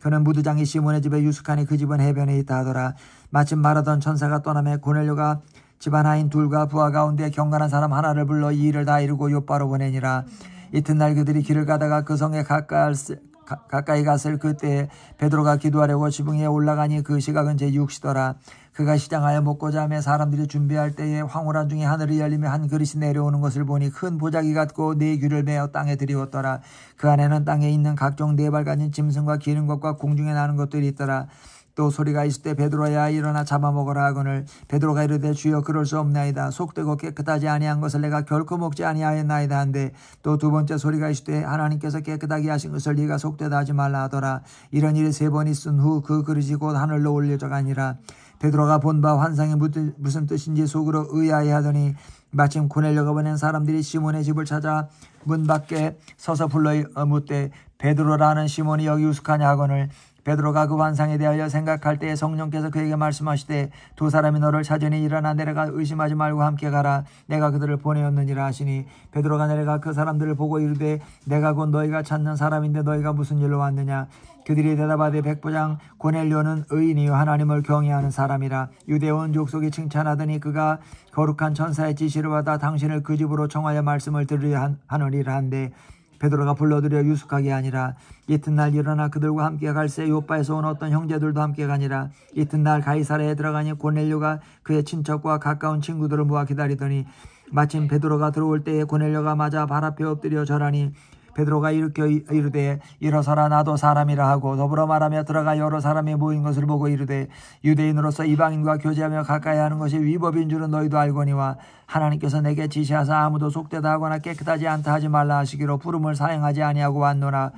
그는 무드장이 시몬의 집에 유숙하니 그 집은 해변에 있다 하더라. 마침 말하던 천사가 떠나매 고넬료가 집안 하인 둘과 부하 가운데 경건한 사람 하나를 불러 이 일을 다 이루고 요빠로 보내니라. 이튿날 그들이 길을 가다가 그 성에 가까이 갔을 그때 베드로가 기도하려고 지붕 위에 올라가니 그 시각은 제6시더라. 그가 시장하여 먹고자 하며 사람들이 준비할 때에 황홀한 중에 하늘이 열리며 한 그릇이 내려오는 것을 보니 큰 보자기 같고 네 귀를 메어 땅에 들이웠더라. 그 안에는 땅에 있는 각종 네 발 가진 짐승과 기는 것과 공중에 나는 것들이 있더라. 또 소리가 있을 때 베드로야 일어나 잡아먹으라 하거늘 베드로가 이르되 주여 그럴 수 없나이다. 속되고 깨끗하지 아니한 것을 내가 결코 먹지 아니하였나이다 한데 또 두 번째 소리가 있을 때 하나님께서 깨끗하게 하신 것을 네가 속되다 하지 말라 하더라. 이런 일이 3번 있은 후 그 그릇이 곧 하늘로 올려져가니라. 베드로가 본 바 환상이 무슨 뜻인지 속으로 의아해하더니 마침 고넬료가 보낸 사람들이 시몬의 집을 찾아 문 밖에 서서 불러 묻되 베드로라는 시몬이 여기 우스카냐 하거늘 베드로가 그 환상에 대하여 생각할 때에 성령께서 그에게 말씀하시되 두 사람이 너를 찾으니 일어나 내려가 의심하지 말고 함께 가라. 내가 그들을 보내었느니라 하시니 베드로가 내려가 그 사람들을 보고 이르되 내가 곧 너희가 찾는 사람인데 너희가 무슨 일로 왔느냐. 그들이 대답하되 백부장 고넬료는 의인이요 하나님을 경외하는 사람이라. 유대 온 족속이 칭찬하더니 그가 거룩한 천사의 지시를 받아 당신을 그 집으로 청하여 말씀을 들으려 하느니라 한데 베드로가 불러들여 유숙하게 하니라. 이튿날 일어나 그들과 함께 갈새 요빠에서 온 어떤 형제들도 함께 가니라. 이튿날 가이사랴에 들어가니 고넬료가 그의 친척과 가까운 친구들을 모아 기다리더니 마침 베드로가 들어올 때에 고넬료가 맞아 발 앞에 엎드려 절하니 베드로가 일으켜 이르되 일어서라 나도 사람이라 하고 더불어 말하며 들어가 여러 사람이 모인 것을 보고 이르되 유대인으로서 이방인과 교제하며 가까이 하는 것이 위법인 줄은 너희도 알거니와 하나님께서 내게 지시하사 아무도 속되다 하거나 깨끗하지 않다 하지 말라 하시기로 부름을 사행하지 아니하고 왔노라.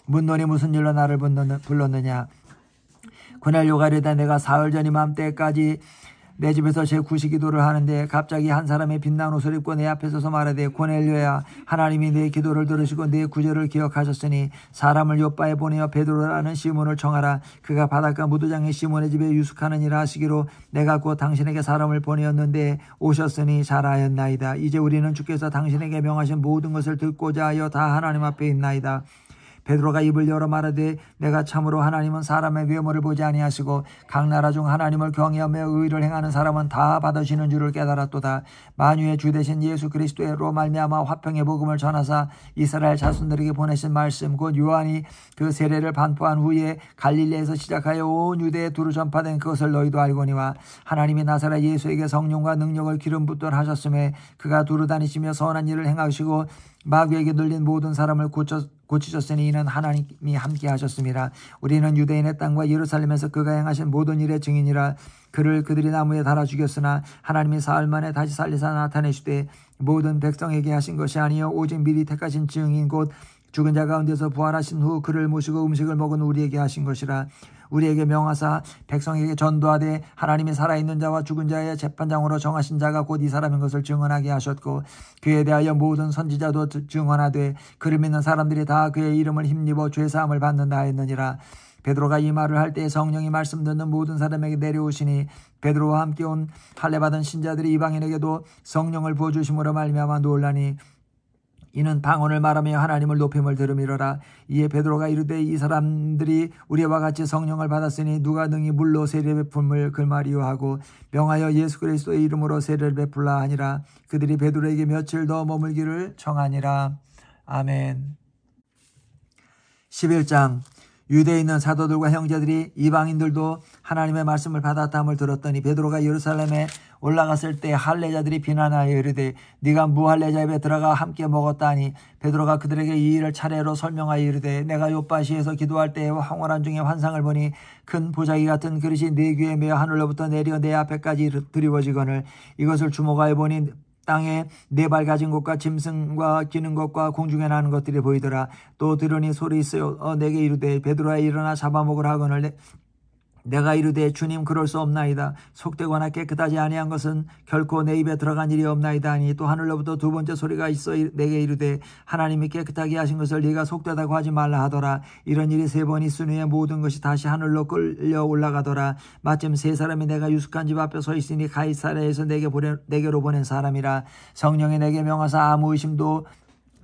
묻노니 무슨 일로 나를 불렀느냐. 고넬료가 이르되 내가 사흘 전 이맘때까지 내 집에서 제 구시기도를 하는데 갑자기 한 사람의 빛난 옷을 입고 내 앞에 서서 말하되 고넬료야 하나님이 내 기도를 들으시고 내 구제를 기억하셨으니 사람을 요바에 보내어 베드로라는 시몬을 청하라. 그가 바닷가 무도장의 시몬의 집에 유숙하느니라 하시기로 내가 곧 당신에게 사람을 보내었는데 오셨으니 잘하였나이다. 이제 우리는 주께서 당신에게 명하신 모든 것을 듣고자 하여 다 하나님 앞에 있나이다. 베드로가 입을 열어 말하되 내가 참으로 하나님은 사람의 외모를 보지 아니하시고 각 나라 중 하나님을 경외하며 의를 행하는 사람은 다 받으시는 줄을 깨달았도다. 만유의 주 되신 예수 그리스도로 말미암아 화평의 복음을 전하사 이스라엘 자손들에게 보내신 말씀 곧 요한이 그 세례를 반포한 후에 갈릴리에서 시작하여 온 유대에 두루 전파된 그것을 너희도 알거니와 하나님이 나사렛 예수에게 성령과 능력을 기름 붓도록 하셨음에 그가 두루 다니시며 선한 일을 행하시고 마귀에게 눌린 모든 사람을 고치셨으니 이는 하나님이 함께 하셨습니다. 우리는 유대인의 땅과 예루살렘에서 그가 행하신 모든 일의 증인이라. 그를 그들이 나무에 달아 죽였으나 하나님이 사흘 만에 다시 살리사 나타내시되 모든 백성에게 하신 것이 아니요 오직 미리 택하신 증인 곧 죽은 자 가운데서 부활하신 후 그를 모시고 음식을 먹은 우리에게 하신 것이라. 우리에게 명하사 백성에게 전도하되 하나님이 살아있는 자와 죽은 자의 재판장으로 정하신 자가 곧 이 사람인 것을 증언하게 하셨고 그에 대하여 모든 선지자도 증언하되 그를 믿는 사람들이 다 그의 이름을 힘입어 죄사함을 받는다 하였느니라. 베드로가 이 말을 할 때 성령이 말씀 듣는 모든 사람에게 내려오시니 베드로와 함께 온 할례받은 신자들이 이방인에게도 성령을 부어주심으로 말미암아 놀라니 이는 방언을 말하며 하나님을 높임을 들음이로라. 이에 베드로가 이르되 이 사람들이 우리와 같이 성령을 받았으니 누가 능히 물로 세례 베품을 글말이요 하고 명하여 예수 그리스도의 이름으로 세례를 베풀라 하니라. 그들이 베드로에게 며칠 더 머물기를 청하니라. 아멘. 11장. 유대에 있는 사도들과 형제들이 이방인들도 하나님의 말씀을 받았다함을 들었더니 베드로가 예루살렘에 올라갔을 때 할례자들이 비난하여 이르되 네가 무할례자 입에 들어가 함께 먹었다 하니 베드로가 그들에게 이 일을 차례로 설명하여 이르되 내가 요바시에서 기도할 때 황홀한 중에 환상을 보니 큰 보자기 같은 그릇이 내 귀에 매어 하늘로부터 내려 내 앞에까지 드리워지거늘 이것을 주목하여 보니 땅에 네 발 가진 것과 짐승과 기는 것과 공중에 나는 것들이 보이더라. 또 들으니 소리 있어 내게 이르되 베드로야 일어나 잡아먹으라 하거늘 내가 이르되 주님 그럴 수 없나이다. 속되거나 깨끗하지 아니한 것은 결코 내 입에 들어간 일이 없나이다 하니 또 하늘로부터 두 번째 소리가 있어 내게 이르되 하나님이 깨끗하게 하신 것을 네가 속되다고 하지 말라 하더라. 이런 일이 세 번 있은 후에 모든 것이 다시 하늘로 끌려 올라가더라. 마침 세 사람이 내가 유숙한 집 앞에 서 있으니 가이사랴에서 내게로 보낸 사람이라. 성령이 내게 명하사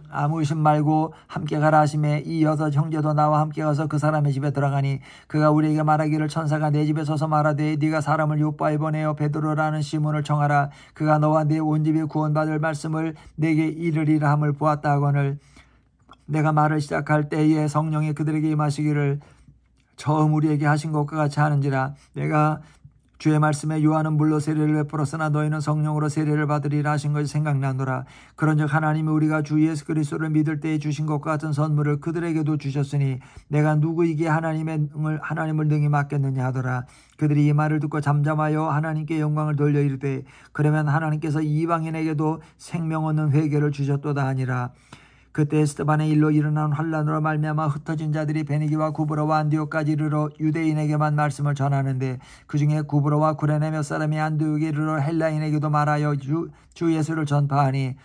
아무 의심 말고 함께 가라 하시매 이 여섯 형제도 나와 함께 가서 그 사람의 집에 들어가니 그가 우리에게 말하기를 천사가 내 집에 서서 말하되 네가 사람을 요바에 보내어 베드로라는 시몬을 청하라. 그가 너와 네 온 집이 구원받을 말씀을 내게 이르리라 함을 보았다 하거늘 내가 말을 시작할 때에 성령이 그들에게 임하시기를 처음 우리에게 하신 것과 같이 하는지라. 내가 주의 말씀에 요한은 물로 세례를 베풀었으나 너희는 성령으로 세례를 받으리라 하신 것이 생각나노라. 그런즉 하나님이 우리가 주 예수 그리스도를 믿을 때에 주신 것과 같은 선물을 그들에게도 주셨으니 내가 누구에게 하나님을 능히 맡겠느냐 하더라. 그들이 이 말을 듣고 잠잠하여 하나님께 영광을 돌려 이르되 그러면 하나님께서 이방인에게도 생명 얻는 회개를 주셨도다 하니라. 그때 스데반의 일로 일어난 환란으로 말미암아 흩어진 자들이 베니기와 구브로와 안디옥까지 이르러 유대인에게만 말씀을 전하는데 그중에 구브로와 구레네 몇 사람이 안디옥에 이르러 헬라인에게도 말하여 주 예수를 전파하니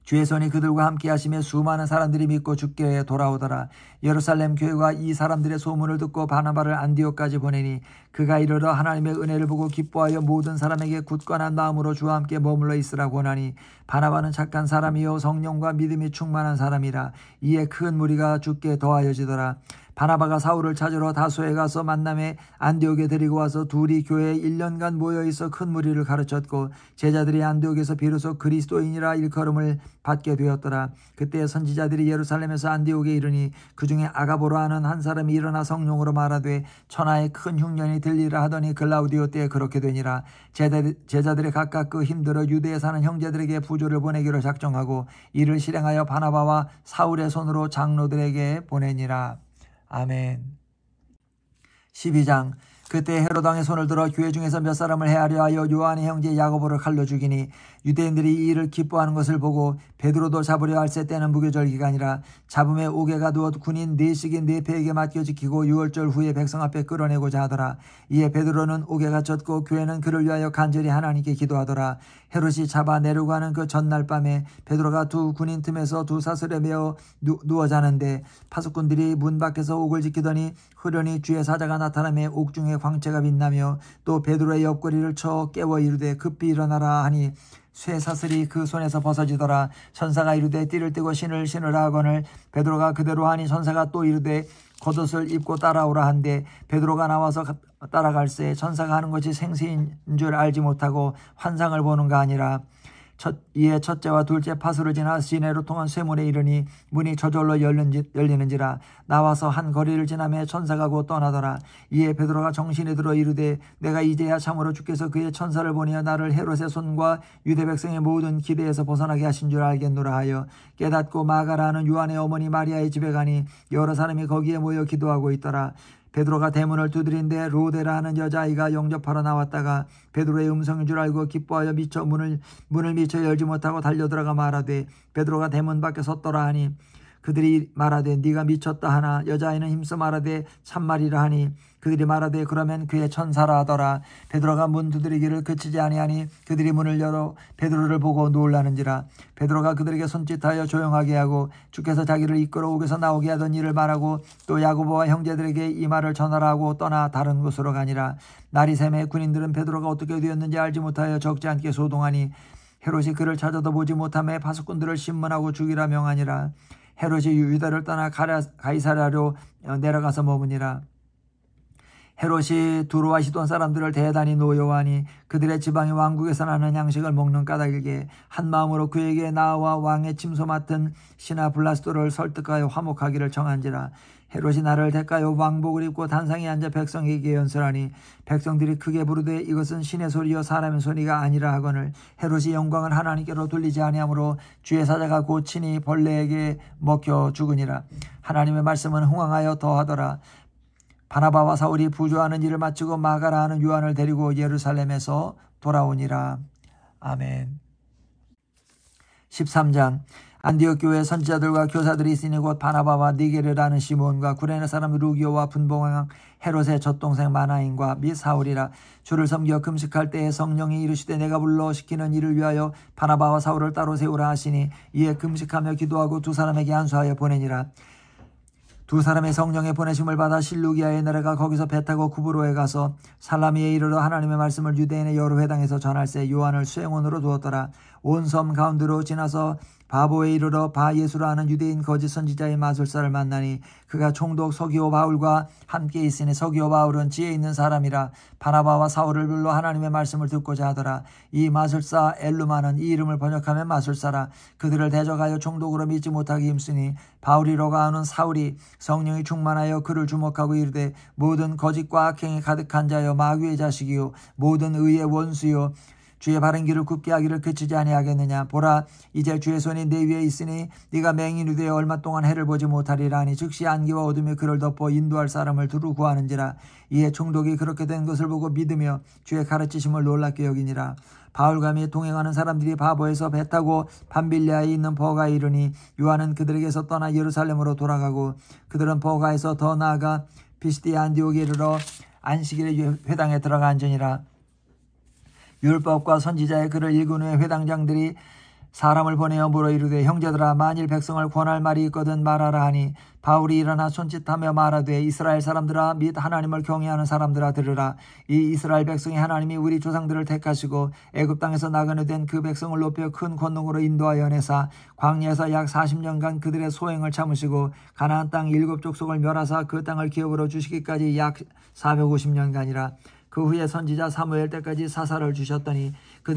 주의 손이 그들과 함께 하시며 수많은 사람들이 믿고 주께 돌아오더라. 예루살렘 교회가 이 사람들의 소문을 듣고 바나바를 안디옥까지 보내니 그가 이르러 하나님의 은혜를 보고 기뻐하여 모든 사람에게 굳건한 마음으로 주와 함께 머물러 있으라고 하니 바나바는 착한 사람이요 성령과 믿음이 충만한 사람이라. 이에 큰 무리가 주께 더하여지더라. 바나바가 사울을 찾으러 다소에 가서 만남에 안디옥에 데리고 와서 둘이 교회에 1년간 모여있어 큰 무리를 가르쳤고 제자들이 안디옥에서 비로소 그리스도인이라 일컬음을 받게 되었더라. 그때 선지자들이 예루살렘에서 안디옥에 이르니 그 중에 아가보로 하는 한 사람이 일어나 성령으로 말하되 천하에 큰 흉년이 들리라 하더니 글라우디오 때에 그렇게 되니라. 제자들이 각각 그 힘들어 유대에 사는 형제들에게 부조를 보내기로 작정하고 이를 실행하여 바나바와 사울의 손으로 장로들에게 보내니라. 아멘. 12장. 그때 헤롯 왕의 손을 들어 교회 중에서 몇 사람을 해하려 하여 요한의 형제 야고보를 칼로 죽이니 유대인들이 이 일을 기뻐하는 것을 보고 베드로도 잡으려 할세 때는 무교절 기간이라. 잡음에 옥에가 두어 군인 4씩이 4패에게 맡겨 지키고 6월절 후에 백성 앞에 끌어내고자 하더라. 이에 베드로는 옥에 갇혔고 교회는 그를 위하여 간절히 하나님께 기도하더라. 헤롯이 잡아내려고 하는 그 전날 밤에 베드로가 두 군인 틈에서 두 사슬에 매어 누워 자는데 파수꾼들이 문 밖에서 옥을 지키더니 흐련히 주의 사자가 나타나며 옥중에 광채가 빛나며 또 베드로의 옆구리를 쳐 깨워 이르되 급히 일어나라 하니 쇠사슬이 그 손에서 벗어지더라. 천사가 이르되 띠를 띠고 신을 신으라 하거늘 베드로가 그대로 하니 천사가 또 이르되 겉옷을 입고 따라오라 한데 베드로가 나와서 따라갈새 천사가 하는 것이 생시인 줄 알지 못하고 환상을 보는가 아니라 이에 첫째와 둘째 파수를 지나 시내로 통한 쇠문에 이르니 문이 저절로 열리는지라. 나와서 한 거리를 지나며 천사가 곧 떠나더라. 이에 베드로가 정신이 들어 이르되 내가 이제야 참으로 주께서 그의 천사를 보내어 나를 헤롯의 손과 유대 백성의 모든 기대에서 벗어나게 하신 줄 알겠노라 하여 깨닫고 마가라 하는 요한의 어머니 마리아의 집에 가니 여러 사람이 거기에 모여 기도하고 있더라. 베드로가 대문을 두드린데 로데라 하는 여자아이가 영접하러 나왔다가 베드로의 음성인 줄 알고 기뻐하여 미쳐 문을 미쳐 열지 못하고 달려들어가 말하되 베드로가 대문 밖에 섰더라 하니 그들이 말하되 네가 미쳤다 하나 여자아이는 힘써 말하되 참말이라 하니 그들이 말하되 그러면 그의 천사라 하더라. 베드로가 문 두드리기를 그치지 아니하니 그들이 문을 열어 베드로를 보고 놀라는지라. 베드로가 그들에게 손짓하여 조용하게 하고 주께서 자기를 이끌어 옥에서 나오게 하던 일을 말하고 또 야고보와 형제들에게 이 말을 전하라 하고 떠나 다른 곳으로 가니라. 날이 새매 군인들은 베드로가 어떻게 되었는지 알지 못하여 적지 않게 소동하니 헤롯이 그를 찾아도 보지 못하며 파수꾼들을 신문하고 죽이라 명하니라. 헤롯이 유다를 떠나 가이사랴로 내려가서 머무니라. 헤롯이 두로와 시돈 사람들을 대단히 노여워하니 그들의 지방이 왕국에서 나는 양식을 먹는 까닭이게 한 마음으로 그에게 나와 왕의 침소 맡은 신하 블라스도를 설득하여 화목하기를 정한지라. 헤롯이 나를 대가여 왕복을 입고 단상에 앉아 백성에게 연설하니 백성들이 크게 부르되 이것은 신의 소리여 사람의 소리가 아니라 하거늘 헤롯이 영광을 하나님께로 돌리지 아니하므로 주의 사자가 곧 친히 벌레에게 먹혀 죽으니라. 하나님의 말씀은 흥왕하여 더하더라. 바나바와 사울이 부조하는 일을 마치고 마가라 하는 요한을 데리고 예루살렘에서 돌아오니라. 아멘. 13장. 안디옥 교회 선지자들과 교사들이 있으니 곧 바나바와 니게르라는 시몬과 구레네 사람 루기오와 분봉왕 헤롯의 젖동생 마나인과 및 사울이라. 주를 섬겨 금식할 때에 성령이 이르시되 내가 불러 시키는 일을 위하여 바나바와 사울을 따로 세우라 하시니 이에 금식하며 기도하고 두 사람에게 안수하여 보내니라. 두 사람의 성령의 보내심을 받아 실루기아에 내려가 거기서 배 타고 구브로에 가서 살라미에 이르러 하나님의 말씀을 유대인의 여러 회당에서 전할새 요한을 수행원으로 두었더라. 온 섬 가운데로 지나서 바보에 이르러 바예수라 하는 유대인 거짓 선지자의 마술사를 만나니 그가 총독 서기오 바울과 함께 있으니 서기오 바울은 지혜 있는 사람이라 바나바와 사울을 불러 하나님의 말씀을 듣고자 하더라. 이 마술사 엘루마는 이 이름을 번역하면 마술사라. 그들을 대적하여 총독으로 믿지 못하게 힘쓰니 바울이로가 하는 사울이 성령이 충만하여 그를 주목하고 이르되 모든 거짓과 악행이 가득한 자여 마귀의 자식이요 모든 의의 원수요 주의 바른 길을 굽게 하기를 그치지 아니하겠느냐. 보라 이제 주의 손이 내 위에 있으니 네가 맹인이 되어 얼마 동안 해를 보지 못하리라 하니 즉시 안개와 어둠이 그를 덮어 인도할 사람을 두루 구하는지라. 이에 총독이 그렇게 된 것을 보고 믿으며 주의 가르치심을 놀랍게 여기니라. 바울과 및 동행하는 사람들이 바보에서 배 타고 밤빌레아에 있는 버가에 이르니 요한은 그들에게서 떠나 예루살렘으로 돌아가고 그들은 버가에서 더 나아가 피시디아 안디옥에 이르러 안식일에 회당에 들어가 앉으니라. 율법과 선지자의 글을 읽은 후에 회당장들이 사람을 보내어 물어 이르되 형제들아 만일 백성을 권할 말이 있거든 말하라 하니 바울이 일어나 손짓하며 말하되 이스라엘 사람들아 및 하나님을 경외하는 사람들아 들으라. 이 이스라엘 백성이 하나님이 우리 조상들을 택하시고 애굽 땅에서 나그네 된 그 백성을 높여 큰 권능으로 인도하여 내사 광야에서 약 40년간 그들의 소행을 참으시고 가나안 땅 7족속을 멸하사 그 땅을 기업으로 주시기까지 약 450년간이라. 그 후에 선지자 사무엘 때까지 사사를 주셨더니 그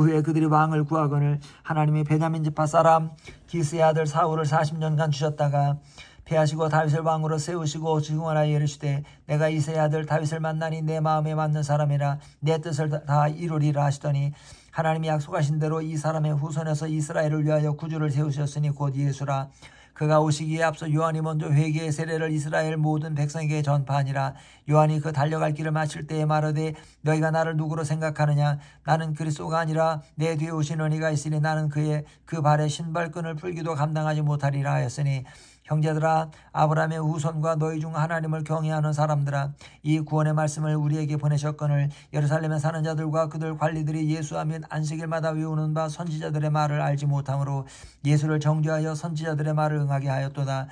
후에 그들이 왕을 구하거늘 하나님이 베냐민 지파 사람 기스의 아들 사울을 40년간 주셨다가 패하시고 다윗을 왕으로 세우시고 증언하여 이르시되 내가 이새의 아들 다윗을 만나니 내 마음에 맞는 사람이라 내 뜻을 다 이루리라 하시더니 하나님이 약속하신 대로 이 사람의 후손에서 이스라엘을 위하여 구주를 세우셨으니 곧 예수라. 그가 오시기에 앞서 요한이 먼저 회개의 세례를 이스라엘 모든 백성에게 전파하니라. 요한이 그 달려갈 길을 마칠 때에 말하되 너희가 나를 누구로 생각하느냐. 나는 그리스도가 아니라 내 뒤에 오시는 이가 있으니 나는 그 발에 신발끈을 풀기도 감당하지 못하리라 하였으니 형제들아 아브라함의 후손과 너희 중 하나님을 경외하는 사람들아 이 구원의 말씀을 우리에게 보내셨거늘 예루살렘에 사는 자들과 그들 관리들이 예수와 및 안식일마다 외우는 바 선지자들의 말을 알지 못함으로 예수를 정죄하여 선지자들의 말을 응하게 하였도다.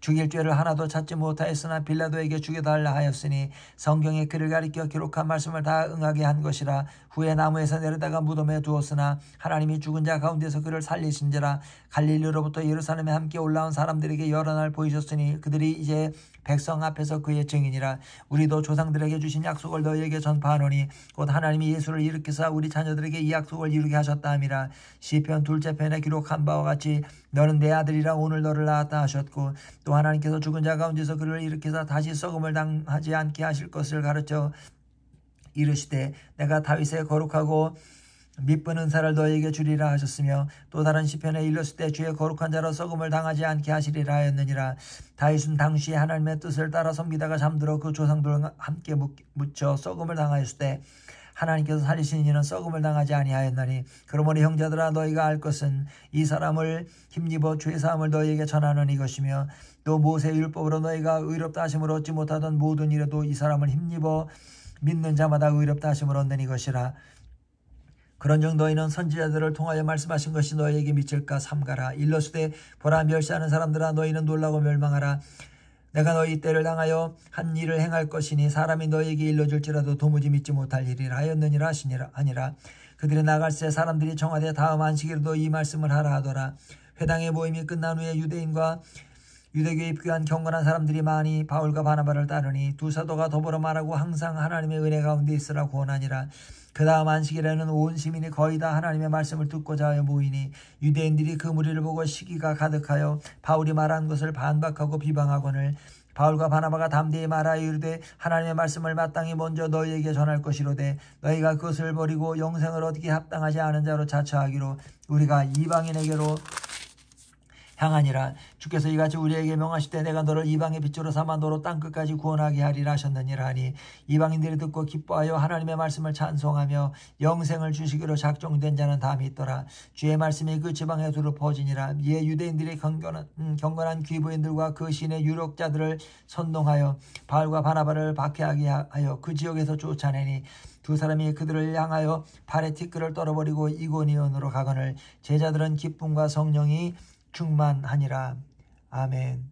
죽일 죄를 하나도 찾지 못하였으나 빌라도에게 죽여달라 하였으니 성경에 그를 가리켜 기록한 말씀을 다 응하게 한 것이라. 후에 나무에서 내려다가 무덤에 두었으나 하나님이 죽은 자 가운데서 그를 살리신지라. 갈릴리로부터 예루살렘에 함께 올라온 사람들에게 여러 날 보이셨으니 그들이 이제 백성 앞에서 그의 증인이라. 우리도 조상들에게 주신 약속을 너희에게 전파하노니 곧 하나님이 예수를 일으키사 우리 자녀들에게 이 약속을 이루게 하셨다 함이라. 시편 2째 편에 기록한 바와 같이 너는 내 아들이라 오늘 너를 낳았다 하셨고 또 하나님께서 죽은 자 가운데서 그를 일으키사 다시 썩음을 당하지 않게 하실 것을 가르쳐 이르시되 내가 다윗의 거룩하고 미쁜 은사를 너에게 주리라 하셨으며 또 다른 시편에 일렀을 때 주의 거룩한 자로 썩음을 당하지 않게 하시리라 하였느니라. 다윗은 당시에 하나님의 뜻을 따라 섬기다가 잠들어 그 조상들과 함께 묻혀 썩음을 당하였을 때 하나님께서 살리신 이는 썩음을 당하지 아니하였나니 그러므로 형제들아 너희가 알 것은 이 사람을 힘입어 죄사함을 너희에게 전하는 이것이며 또 모세의 율법으로 너희가 의롭다 하심을 얻지 못하던 모든 일에도 이 사람을 힘입어 믿는 자마다 의롭다 하심을 얻는 이것이라. 그런즉 너희는 선지자들을 통하여 말씀하신 것이 너희에게 미칠까 삼가라. 일러스되 보라 멸시하는 사람들아 너희는 놀라고 멸망하라. 내가 너희 때를 당하여 한 일을 행할 것이니 사람이 너희에게 일러줄지라도 도무지 믿지 못할 일이라 하였느니라 하니라. 그들이 나갈새 사람들이 청하되 다음 안식일에도 이 말씀을 하라 하더라. 회당의 모임이 끝난 후에 유대교에 입교한 경건한 사람들이 많이 바울과 바나바를 따르니 두 사도가 더불어 말하고 항상 하나님의 은혜 가운데 있으라 구원하니라. 그 다음 안식일에는 온 시민이 거의 다 하나님의 말씀을 듣고자 하여 모이니 유대인들이 그 무리를 보고 시기가 가득하여 바울이 말한 것을 반박하고 비방하거늘 바울과 바나바가 담대히 말하여 이르되 하나님의 말씀을 마땅히 먼저 너희에게 전할 것이로되 너희가 그것을 버리고 영생을 얻기에 합당하지 않은 자로 자처하기로 우리가 이방인에게로 향하니라. 주께서 이같이 우리에게 명하시되 내가 너를 이방의 빛으로 삼아 너로 땅끝까지 구원하게 하리라 하셨느니라 하니 이방인들이 듣고 기뻐하여 하나님의 말씀을 찬송하며 영생을 주시기로 작정된 자는 다음이 있더라. 주의 말씀이 그 지방에 두루 퍼지니라. 이에 유대인들이 경건한 귀부인들과 그 신의 유력자들을 선동하여 바울과 바나바를 박해하게 하여 그 지역에서 쫓아내니 두 사람이 그들을 향하여 발에 티끌을 떨어버리고 이고니온으로 가거늘 제자들은 기쁨과 성령이 충만하니라. 아멘.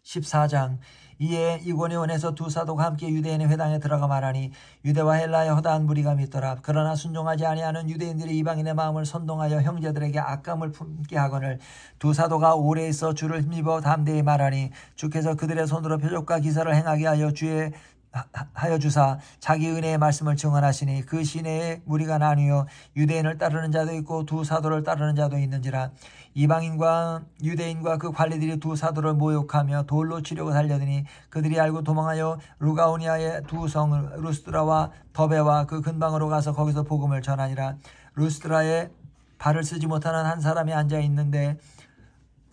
14장. 이에 이고니온에서 두 사도가 함께 유대인의 회당에 들어가 말하니 유대와 헬라의 허다한 무리가 믿더라. 그러나 순종하지 아니하는 유대인들이 이방인의 마음을 선동하여 형제들에게 악감을 품게 하거늘 두 사도가 오래 있어 주를 힘입어 담대히 말하니 주께서 그들의 손으로 표적과 기사를 행하게 하여 주사 자기 은혜의 말씀을 증언하시니 그 시내에 무리가 나뉘어 유대인을 따르는 자도 있고 두 사도를 따르는 자도 있는지라. 이방인과 유대인과 그 관리들이 두 사도를 모욕하며 돌로 치려고 달려드니 그들이 알고 도망하여 루가오니아의 두 성 루스드라와 더베와 그 근방으로 가서 거기서 복음을 전하니라. 루스드라에 발을 쓰지 못하는 한 사람이 앉아 있는데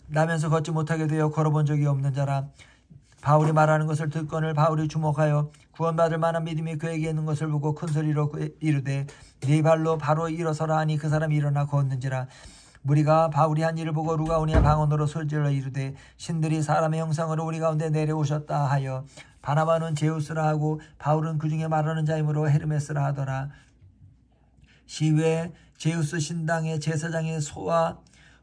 나면서 걷지 못하게 되어 걸어본 적이 없는 자라. 바울이 말하는 것을 듣거늘 바울이 주목하여 구원받을 만한 믿음이 그에게 있는 것을 보고 큰소리로 이르되 네 발로 바로 일어서라 하니 그 사람이 일어나 걷는지라. 무리가 바울이 한 일을 보고 루가오니아 방언으로 소리질러 이르되 신들이 사람의 형상으로 우리 가운데 내려오셨다 하여 바나바는 제우스라 하고 바울은 그 중에 말하는 자이므로 헤르메스라 하더라. 시외 제우스 신당의 제사장의 소와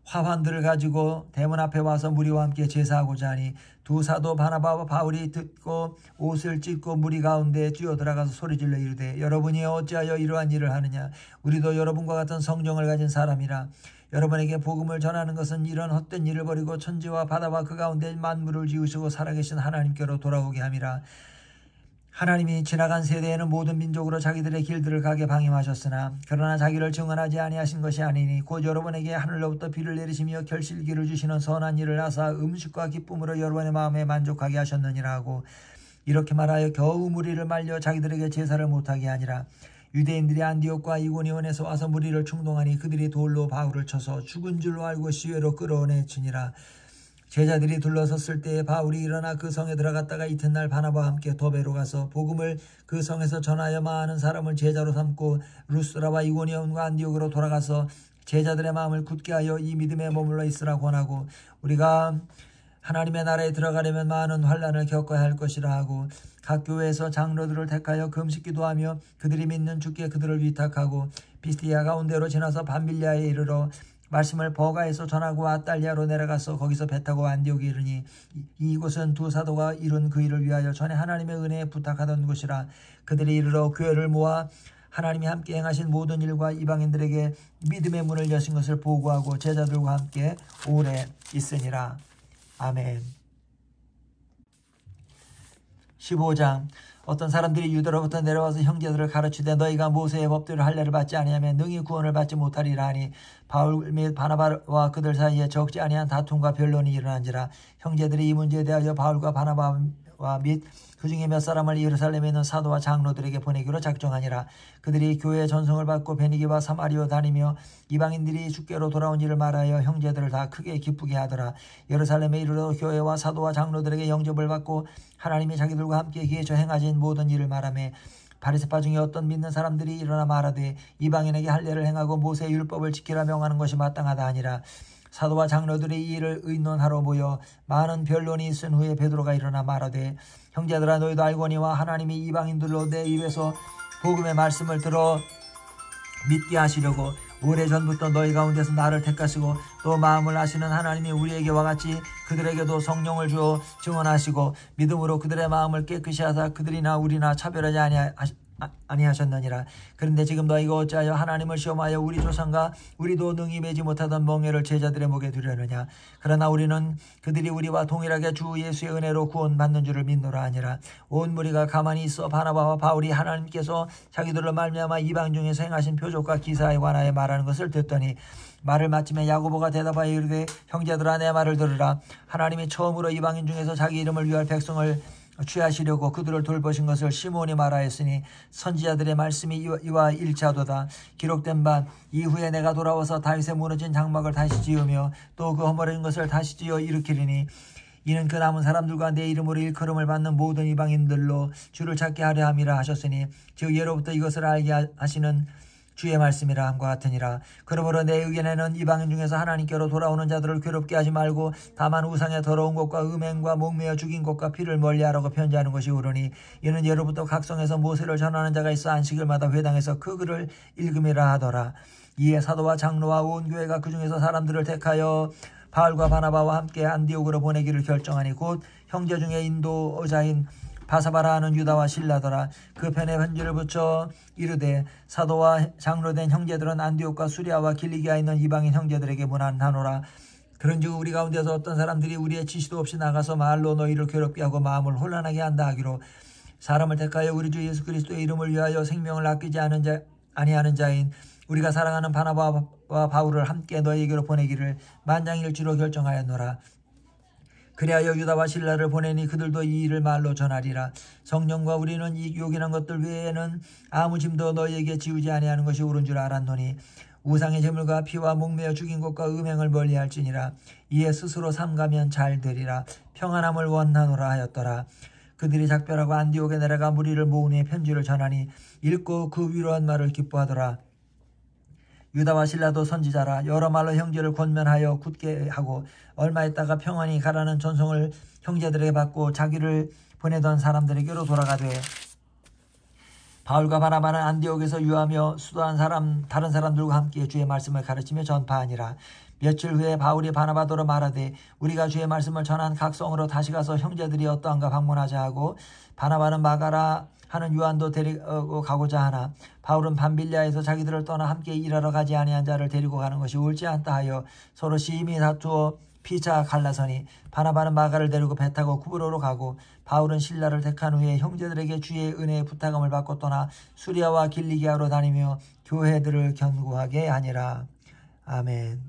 화환들을 가지고 대문 앞에 와서 무리와 함께 제사하고자 하니 두 사도 바나바와 바울이 듣고 옷을 찢고 무리 가운데 뛰어들어가서 소리질러 이르되 여러분이 어찌하여 이러한 일을 하느냐. 우리도 여러분과 같은 성령을 가진 사람이라. 여러분에게 복음을 전하는 것은 이런 헛된 일을 버리고 천지와 바다와 그 가운데 만물을 지으시고 살아계신 하나님께로 돌아오게 함이라. 하나님이 지나간 세대에는 모든 민족으로 자기들의 길들을 가게 방임하셨으나 그러나 자기를 증언하지 아니하신 것이 아니니 곧 여러분에게 하늘로부터 비를 내리시며 결실기를 주시는 선한 일을 하사 음식과 기쁨으로 여러분의 마음에 만족하게 하셨느니라 하고 이렇게 말하여 겨우 무리를 말려 자기들에게 제사를 못하게 하니라. 유대인들이 안디옥과 이고니온에서 와서 무리를 충동하니 그들이 돌로 바울을 쳐서 죽은 줄로 알고 시외로 끌어내치니라. 제자들이 둘러섰을 때에 바울이 일어나 그 성에 들어갔다가 이튿날 바나바와 함께 더베로 가서 복음을 그 성에서 전하여 많은 사람을 제자로 삼고 루스라와 이고니온과 안디옥으로 돌아가서 제자들의 마음을 굳게 하여 이 믿음에 머물러 있으라 권하고 우리가 하나님의 나라에 들어가려면 많은 환난을 겪어야 할 것이라 하고 각 교회에서 장로들을 택하여 금식기도 하며 그들이 믿는 주께 그들을 위탁하고 비스티아 가운데로 지나서 밤빌리아에 이르러 말씀을 버가에서 전하고 아달리아로 내려가서 거기서 배 타고 안디옥에 이르니 이곳은 두 사도가 이룬 그 일을 위하여 전에 하나님의 은혜에 부탁하던 곳이라. 그들이 이르러 교회를 모아 하나님이 함께 행하신 모든 일과 이방인들에게 믿음의 문을 여신 것을 보고하고 제자들과 함께 오래 있으니라. 아멘. 15장. 어떤 사람들이 유대로부터 내려와서 형제들을 가르치되 너희가 모세의 법대로 할례를 받지 아니하면 능히 구원을 받지 못하리라 하니 바울 및 바나바와 그들 사이에 적지 아니한 다툼과 변론이 일어난지라. 형제들이 이 문제에 대하여 바울과 바나바와 및 그 중에 몇 사람을 예루살렘에 있는 사도와 장로들에게 보내기로 작정하니라. 그들이 교회의 전송을 받고 베니게와 사마리오 다니며 이방인들이 주께로 돌아온 일을 말하여 형제들을 다 크게 기쁘게 하더라. 예루살렘에 이르러 교회와 사도와 장로들에게 영접을 받고 하나님이 자기들과 함께 기회쳐 행하신 모든 일을 말하며 바리새파 중에 어떤 믿는 사람들이 일어나 말하되 이방인에게 할례를 행하고 모세의 율법을 지키라 명하는 것이 마땅하다 하니라. 사도와 장로들이 이 일을 의논하러 모여 많은 변론이 있은 후에 베드로가 일어나 말하되 형제들아 너희도 알거니와 하나님이 이방인들로 내 입에서 복음의 말씀을 들어 믿게 하시려고 오래전부터 너희 가운데서 나를 택하시고 또 마음을 아시는 하나님이 우리에게와 같이 그들에게도 성령을 주어 증언하시고 믿음으로 그들의 마음을 깨끗이 하사 그들이나 우리나 차별하지 아니하셨느니라. 그런데 지금 너희가 어찌하여 하나님을 시험하여 우리 조상과 우리도 능히 매지 못하던 멍에를 제자들의 목에 두려느냐. 그러나 우리는 그들이 우리와 동일하게 주 예수의 은혜로 구원받는 줄을 믿노라 하니라. 온 무리가 가만히 있어 바나바와 바울이 하나님께서 자기들로 말미암아 이방 중에서 행하신 표적과 기사에 관하여 말하는 것을 듣더니 말을 마침에 야고보가 대답하여 이르되 형제들아 내 말을 들으라. 하나님이 처음으로 이방인 중에서 자기 이름을 위할 백성을 취하시려고 그들을 돌보신 것을 시몬이 말하였으니 선지자들의 말씀이 이와 일치하도다. 기록된 바 이후에 내가 돌아와서 다윗의 무너진 장막을 다시 지으며 또 그 허물어진 것을 다시 지어 일으키리니 이는 그 남은 사람들과 내 이름으로 일컬음을 받는 모든 이방인들로 주를 찾게 하려 함이라 하셨으니 즉 예로부터 이것을 알게 하시는 주의 말씀이라 함과 같으니라. 그러므로 내 의견에는 이방인 중에서 하나님께로 돌아오는 자들을 괴롭게 하지 말고 다만 우상의 더러운 것과 음행과 목매어 죽인 것과 피를 멀리하라고 편지하는 것이 옳으니 이는 예로부터 각성에서 모세를 전하는 자가 있어 안식일마다 회당에서 그 글을 읽음이라 하더라. 이에 사도와 장로와 온 교회가 그 중에서 사람들을 택하여 바울과 바나바와 함께 안디옥으로 보내기를 결정하니 곧 형제 중에 인도자인 바사바라 하는 유다와 실라더라. 그 편에 편지를 붙여 이르되 사도와 장로된 형제들은 안디옥과 수리아와 길리기아에 있는 이방인 형제들에게 문안하노라. 그런즉 우리 가운데서 어떤 사람들이 우리의 지시도 없이 나가서 말로 너희를 괴롭게 하고 마음을 혼란하게 한다 하기로 사람을 택하여 우리 주 예수 그리스도의 이름을 위하여 생명을 아끼지 아니하는 자인 우리가 사랑하는 바나바와 바울을 함께 너희에게로 보내기를 만장일치로 결정하였노라. 그리하여 유다와 실라를 보내니 그들도 이 일을 말로 전하리라. 성령과 우리는 이 요긴한 것들 외에는 아무 짐도 너희에게 지우지 아니하는 것이 옳은 줄 알았노니 우상의 제물과 피와 목매어 죽인 것과 음행을 멀리할지니라. 이에 스스로 삼가면 잘 되리라. 평안함을 원하노라 하였더라. 그들이 작별하고 안디옥에 내려가 무리를 모은 후에 편지를 전하니 읽고 그 위로한 말을 기뻐하더라. 유다와 실라도 선지자라. 여러 말로 형제를 권면하여 굳게 하고 얼마 있다가 평안히 가라는 전송을 형제들에게 받고 자기를 보내던 사람들에게로 돌아가되 바울과 바나바는 안디옥에서 유하며 수도한 다른 사람들과 함께 주의 말씀을 가르치며 전파하니라. 며칠 후에 바울이 바나바더러 말하되 우리가 주의 말씀을 전한 각 성으로 다시 가서 형제들이 어떠한가 방문하자 하고, 바나바는 마가라 하는 요한도 데리고 가고자 하나 바울은 밤빌리아에서 자기들을 떠나 함께 일하러 가지 아니한 자를 데리고 가는 것이 옳지 않다 하여 서로 심히 다투어 피차 갈라서니, 바나바는 마가를 데리고 배 타고 쿠브로로 가고 바울은 신라를 택한 후에 형제들에게 주의 은혜의 부탁함을 받고 떠나 수리아와 길리기아로 다니며 교회들을 견고하게 하니라. 아멘.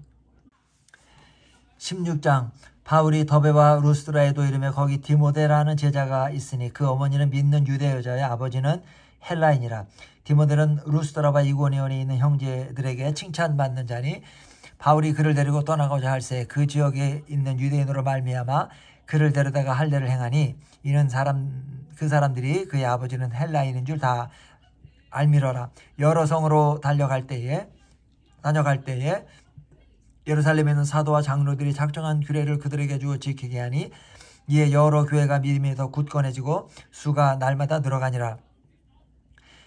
16장. 바울이 더베와 루스드라에도 이르며 거기 디모데라는 제자가 있으니 그 어머니는 믿는 유대 여자의 아버지는 헬라인이라. 디모데는 루스드라와 이고니온에 있는 형제들에게 칭찬받는 자니, 바울이 그를 데리고 떠나고자 할새 그 지역에 있는 유대인으로 말미암아 그를 데려다가 할례를 행하니, 이는 그 사람들이 그의 아버지는 헬라인인 줄 다 알미러라. 여러 성으로 다녀갈 때에 예루살렘에 있는 사도와 장로들이 작정한 규례를 그들에게 주어 지키게 하니, 이에 여러 교회가 믿음이 더 굳건해지고 수가 날마다 늘어가니라.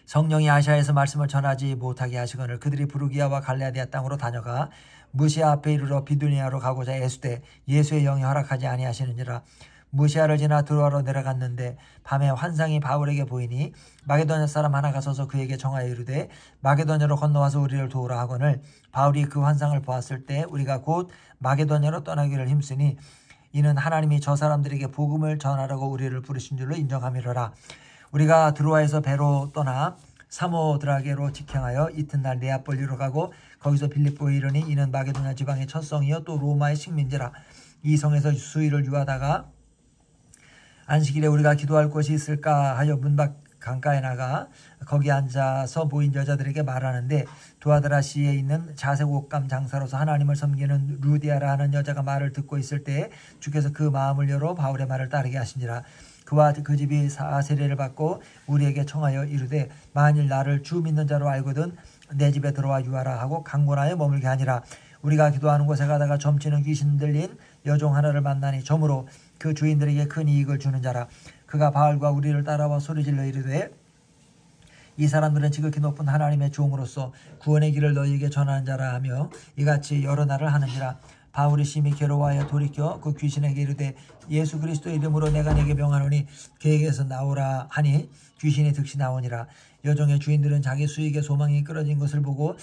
성령이 아시아에서 말씀을 전하지 못하게 하시거늘 그들이 부르기아와 갈라디아 땅으로 다녀가 무시아 앞에 이르러 비두니아로 가고자 애수되 예수의 영이 허락하지 아니하시느니라. 무시아를 지나 드로아로 내려갔는데 밤에 환상이 바울에게 보이니 마게도냐 사람 하나가 서서 그에게 정하여 이르되 마게도냐로 건너와서 우리를 도우라 하거늘, 바울이 그 환상을 보았을 때 우리가 곧 마게도냐로 떠나기를 힘쓰니 이는 하나님이 저 사람들에게 복음을 전하라고 우리를 부르신 줄로 인정함이로라. 우리가 드로아에서 배로 떠나 사모드라게로 직행하여 이튿날 네아폴리로 가고 거기서 빌립보에 이르니 이는 마게도냐 지방의 첫 성이요 또 로마의 식민지라. 이 성에서 수일을 유하다가 안식일에 우리가 기도할 곳이 있을까 하여 문밖 강가에 나가 거기 앉아서 모인 여자들에게 말하는데, 두아드라시에 있는 자색 옷감 장사로서 하나님을 섬기는 루디아라 하는 여자가 말을 듣고 있을 때 주께서 그 마음을 열어 바울의 말을 따르게 하시니라. 그와 그 집이 세례를 받고 우리에게 청하여 이르되 만일 나를 주 믿는 자로 알거든 내 집에 들어와 유하라 하고 강권하여 머물게 하니라. 우리가 기도하는 곳에 가다가 점치는 귀신 들린 여종 하나를 만나니 점으로 그 주인들에게 큰 이익을 주는 자라. 그가 바울과 우리를 따라와 소리질러 이르되 이 사람들은 지극히 높은 하나님의 종으로서 구원의 길을 너희에게 전하는 자라 하며 이같이 여러 날을 하는지라. 바울이 심히 괴로워하여 돌이켜 그 귀신에게 이르되 예수 그리스도의 이름으로 내가 네게 명하노니 그에게서 나오라 하니 귀신이 득시 나오니라. 여종의 주인들은 자기 수익의 소망이 끊어진 것을 보고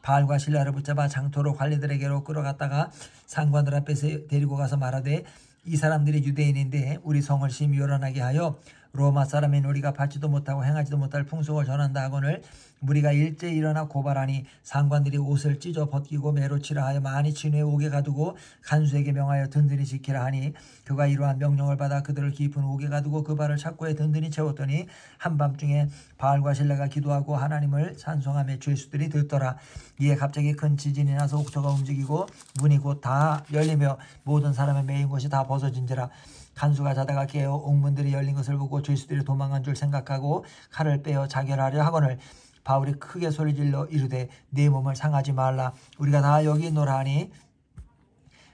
바울과 실라를 붙잡아 장토로 관리들에게로 끌어갔다가 상관들 앞에 데리고 가서 말하되 이 사람들이 유대인인데 우리 성을 심히 요란하게 하여 로마 사람인 우리가 받지도 못하고 행하지도 못할 풍속을 전한다 하거늘, 무리가 일제히 일어나 고발하니 상관들이 옷을 찢어 벗기고 매로 치라 하여 많이 친후에 옥에 가두고 간수에게 명하여 든든히 지키라 하니, 그가 이러한 명령을 받아 그들을 깊은 옥에 가두고 그 발을 착고에 든든히 채웠더니 한밤중에 바울과 실라가 기도하고 하나님을 찬송하며 죄수들이 듣더라. 이에 갑자기 큰 지진이 나서 옥토가 움직이고 문이 곧 다 열리며 모든 사람의 매인 것이 다 벗어진지라. 간수가 자다가 깨어 옥문들이 열린 것을 보고 죄수들이 도망간 줄 생각하고 칼을 빼어 자결하려 하거늘, 바울이 크게 소리질러 이르되 네 몸을 상하지 말라. 우리가 다 여기 있노라 하니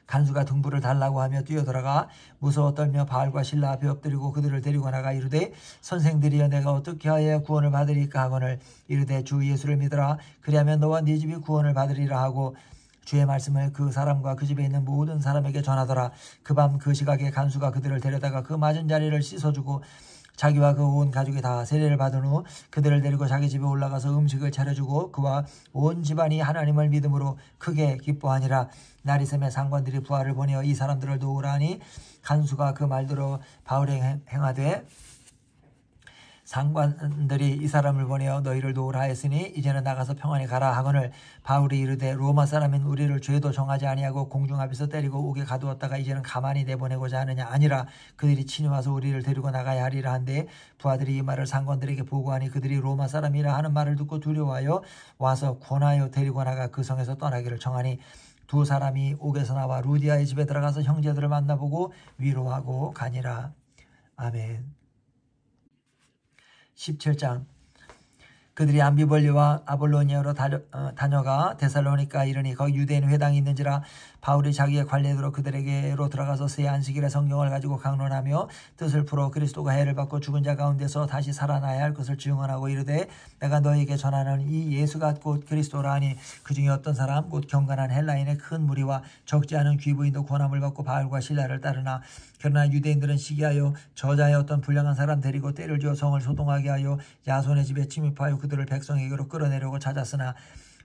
간수가 등불을 달라고 하며 뛰어들어가 무서워 떨며 바울과 실라 앞에 엎드리고 그들을 데리고 나가 이르되 선생들이여 내가 어떻게 하여야 구원을 받으리까 하거늘, 이르되 주 예수를 믿으라. 그리하면 너와 네 집이 구원을 받으리라 하고 주의 말씀을 그 사람과 그 집에 있는 모든 사람에게 전하더라. 그 밤 그 시각에 간수가 그들을 데려다가 그 맞은 자리를 씻어주고 자기와 그 온 가족이 다 세례를 받은 후 그들을 데리고 자기 집에 올라가서 음식을 차려주고 그와 온 집안이 하나님을 믿음으로 크게 기뻐하니라. 날이 새매 상관들이 부하를 보내어 이 사람들을 도우라 하니 간수가 그 말대로 바울에 행하되 상관들이 이 사람을 보내어 너희를 도우라 하였으니 이제는 나가서 평안히 가라 하거늘, 바울이 이르되 로마 사람인 우리를 죄도 정하지 아니하고 공중 앞에서 때리고 옥에 가두었다가 이제는 가만히 내보내고자 하느냐. 아니라 그들이 친히 와서 우리를 데리고 나가야 하리라 한데, 부하들이 이 말을 상관들에게 보고하니 그들이 로마 사람이라 하는 말을 듣고 두려워하여 와서 권하여 데리고 나가 그 성에서 떠나기를 정하니, 두 사람이 옥에서 나와 루디아의 집에 들어가서 형제들을 만나보고 위로하고 가니라. 아멘. 17장. 그들이 암비볼리와 아볼로니아로 다녀가 데살로니가 이르니 거기 유대인 회당이 있는지라 바울이 자기의 관례대로 그들에게로 들어가서 새 안식일의 성경을 가지고 강론하며 뜻을 풀어 그리스도가 해를 받고 죽은 자 가운데서 다시 살아나야 할 것을 증언하고 이르되 내가 너에게 전하는 이 예수가 곧 그리스도라 하니 그 중에 어떤 사람 곧 경건한 헬라인의 큰 무리와 적지 않은 귀부인도 권함을 받고 바울과 실라를 따르나 그러나 유대인들은 시기하여 저자의 어떤 불량한 사람 데리고 때를 지어 성을 소동하게 하여 야손의 집에 침입하여 그들을 백성에게로 끌어내려고 찾았으나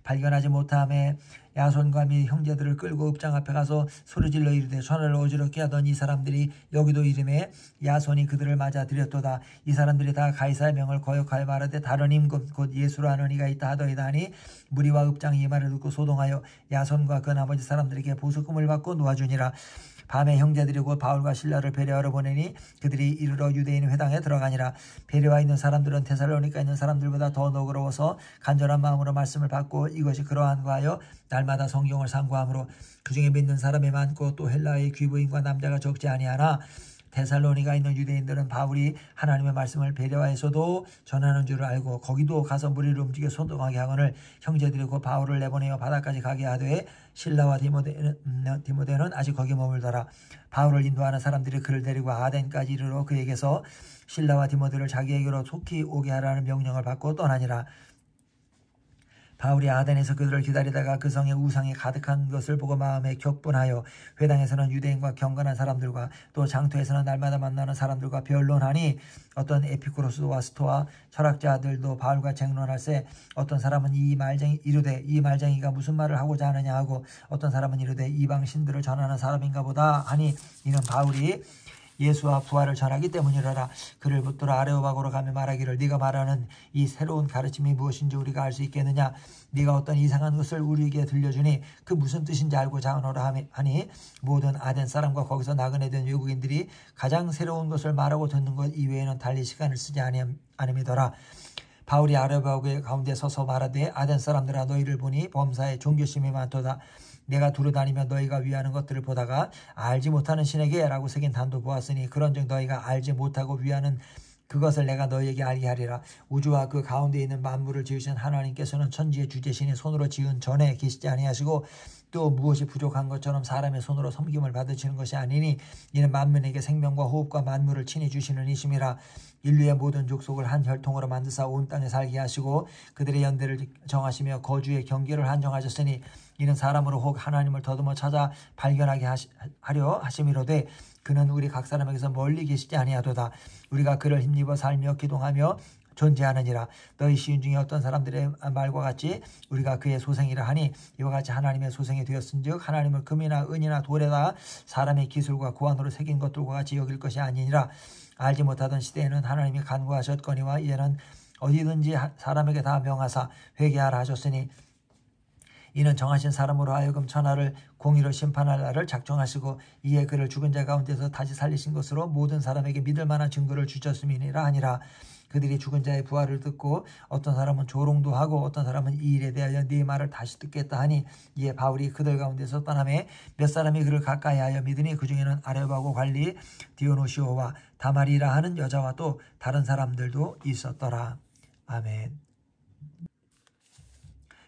발견하지 못함에 야손과 및 형제들을 끌고 읍장 앞에 가서 소리질러 이르되 전화를 어지럽게 하던 이 사람들이 여기도 이름에 야손이 그들을 맞아 들였도다. 이 사람들이 다 가이사의 명을 거역하여 말하되 다른 임금 곧 예수라 하는 이가 있다 하더이다 하니 무리와 읍장이 이 말을 듣고 소동하여 야손과 그 나머지 사람들에게 보석금을 받고 놓아주니라. 밤에 형제들이 곧 바울과 실라를 베레아로 보내니 그들이 이르러 유대인 회당에 들어가니라. 베레아에 있는 사람들은 데살로니가 있는 사람들보다 더 너그러워서 간절한 마음으로 말씀을 받고 이것이 그러한가 하여 날마다 성경을 상고하므로 그중에 믿는 사람이 많고 또 헬라의 귀부인과 남자가 적지 아니하나 데살로니가 있는 유대인들은 바울이 하나님의 말씀을 베레아에서도 전하는 줄을 알고 거기도 가서 무리를 움직여 소동하게 하거늘 형제들이 곧 바울을 내보내어 바다까지 가게 하되 실라와 디모데는 아직 거기 머물더라. 바울을 인도하는 사람들이 그를 데리고 아덴까지 이르러 그에게서 실라와 디모데를 자기에게로 속히 오게 하라는 명령을 받고 떠나니라. 바울이 아덴에서 그들을 기다리다가 그 성에 우상이 가득한 것을 보고 마음에 격분하여 회당에서는 유대인과 경건한 사람들과 또 장터에서는 날마다 만나는 사람들과 변론하니 어떤 에피쿠로스와 스토아 철학자들도 바울과 쟁론할세 어떤 사람은 이르되 이 말쟁이가 무슨 말을 하고자 하느냐 하고 어떤 사람은 이르되 이방 신들을 전하는 사람인가 보다 하니 이는 바울이 예수와 부활을 전하기 때문이라라. 그를 붙들어 아레오바고로 가며 말하기를 네가 말하는 이 새로운 가르침이 무엇인지 우리가 알 수 있겠느냐. 네가 어떤 이상한 것을 우리에게 들려주니 그 무슨 뜻인지 알고자 하노라 하니 모든 아덴 사람과 거기서 나그네 된 외국인들이 가장 새로운 것을 말하고 듣는 것 이외에는 달리 시간을 쓰지 아니미더라. 바울이 아레오바고의 가운데 서서 말하되 아덴 사람들아 너희를 보니 범사에 종교심이 많도다. 내가 두루다니며 너희가 위하는 것들을 보다가 알지 못하는 신에게 라고 새긴 단도 보았으니 그런즉 너희가 알지 못하고 위하는 그것을 내가 너희에게 알게 하리라. 우주와 그 가운데 있는 만물을 지으신 하나님께서는 천지의 주제신이 손으로 지은 전에 계시지 아니하시고 또 무엇이 부족한 것처럼 사람의 손으로 섬김을 받으시는 것이 아니니 이는 만민에게 생명과 호흡과 만물을 친히 주시는 이심이라. 인류의 모든 족속을 한 혈통으로 만드사 온 땅에 살게 하시고 그들의 연대를 정하시며 거주의 경계를 한정하셨으니 이는 사람으로 혹 하나님을 더듬어 찾아 발견하게 하려 하심이로되 그는 우리 각 사람에게서 멀리 계시지 아니하도다. 우리가 그를 힘입어 살며 기동하며 존재하느니라. 너희 시인 중에 어떤 사람들의 말과 같이 우리가 그의 소생이라 하니 이와 같이 하나님의 소생이 되었은즉 하나님을 금이나 은이나 돌에다 사람의 기술과 고안으로 새긴 것들과 같이 여길 것이 아니니라. 알지 못하던 시대에는 하나님이 간구하셨거니와 이제는 어디든지 사람에게 다 명하사 회개하라 하셨으니 이는 정하신 사람으로 하여금 천하를 공의로 심판할 날을 작정하시고 이에 그를 죽은 자 가운데서 다시 살리신 것으로 모든 사람에게 믿을 만한 증거를 주셨음이니라 하니라. 그들이 죽은 자의 부활을 듣고 어떤 사람은 조롱도 하고 어떤 사람은 이 일에 대하여 네 말을 다시 듣겠다 하니 이에 바울이 그들 가운데서 떠나매 몇 사람이 그를 가까이하여 믿으니 그 중에는 아레오바고 관리 디오노시오와 다마리라 하는 여자와 또 다른 사람들도 있었더라. 아멘.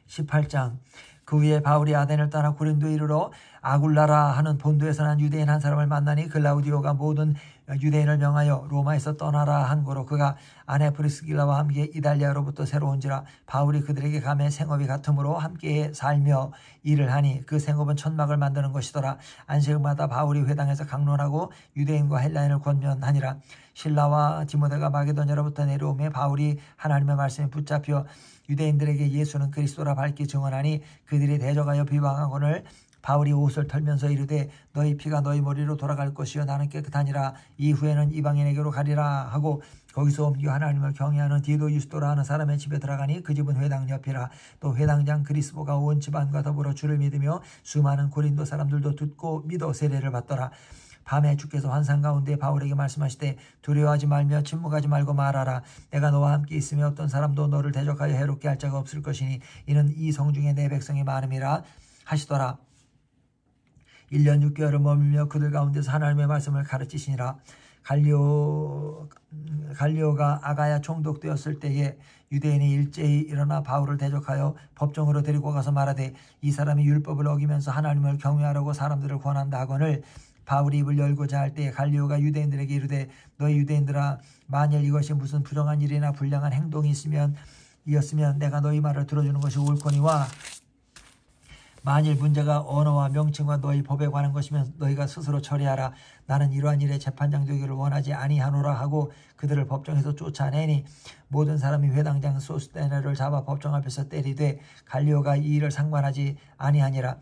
18장. 그 후에 바울이 아덴을 떠나 고린도에 이르러 아굴라라 하는 본도에서 난 유대인 한 사람을 만나니 글라우디오가 모든 유대인을 명하여 로마에서 떠나라 한 거로 그가 아내 프리스길라와 함께 이달리아로부터 새로 온지라. 바울이 그들에게 가매 생업이 같으므로 함께 살며 일을 하니 그 생업은 천막을 만드는 것이더라. 안식일마다 바울이 회당에서 강론하고 유대인과 헬라인을 권면하니라. 실라와 디모데가 마게도냐로부터 내려오매 바울이 하나님의 말씀에 붙잡혀 유대인들에게 예수는 그리스도라 밝히 증언하니 그들이 대적하여 비방하거늘 바울이 옷을 털면서 이르되 너희 피가 너희 머리로 돌아갈 것이요 나는 깨끗하니라. 이후에는 이방인에게로 가리라 하고 거기서 옮겨 하나님을 경외하는 디도 유스도라 하는 사람의 집에 들어가니 그 집은 회당 옆이라. 또 회당장 그리스보가 온 집안과 더불어 주를 믿으며 수많은 고린도 사람들도 듣고 믿어 세례를 받더라. 밤에 주께서 환상 가운데 바울에게 말씀하시되 두려워하지 말며 침묵하지 말고 말하라. 내가 너와 함께 있으며 어떤 사람도 너를 대적하여 해롭게 할 자가 없을 것이니 이는 이 성중에 내 백성이 많음이라 하시더라. 1년 6개월을 머물며 그들 가운데서 하나님의 말씀을 가르치시니라. 갈리오가 아가야 총독되었을 때에 유대인이 일제히 일어나 바울을 대적하여 법정으로 데리고 가서 말하되 이 사람이 율법을 어기면서 하나님을 경외하라고 사람들을 권한다 하거늘 바울이 입을 열고자 할 때에 갈리오가 유대인들에게 이르되 너희 유대인들아 만일 이것이 무슨 부정한 일이나 불량한 행동이 이었으면 내가 너희 말을 들어주는 것이 옳거니와 만일 문제가 언어와 명칭과 너희 법에 관한 것이면 너희가 스스로 처리하라. 나는 이러한 일에 재판장 되기를 원하지 아니하노라 하고 그들을 법정에서 쫓아내니 모든 사람이 회당장 소스테네를 잡아 법정 앞에서 때리되 갈리오가 이 일을 상관하지 아니하니라.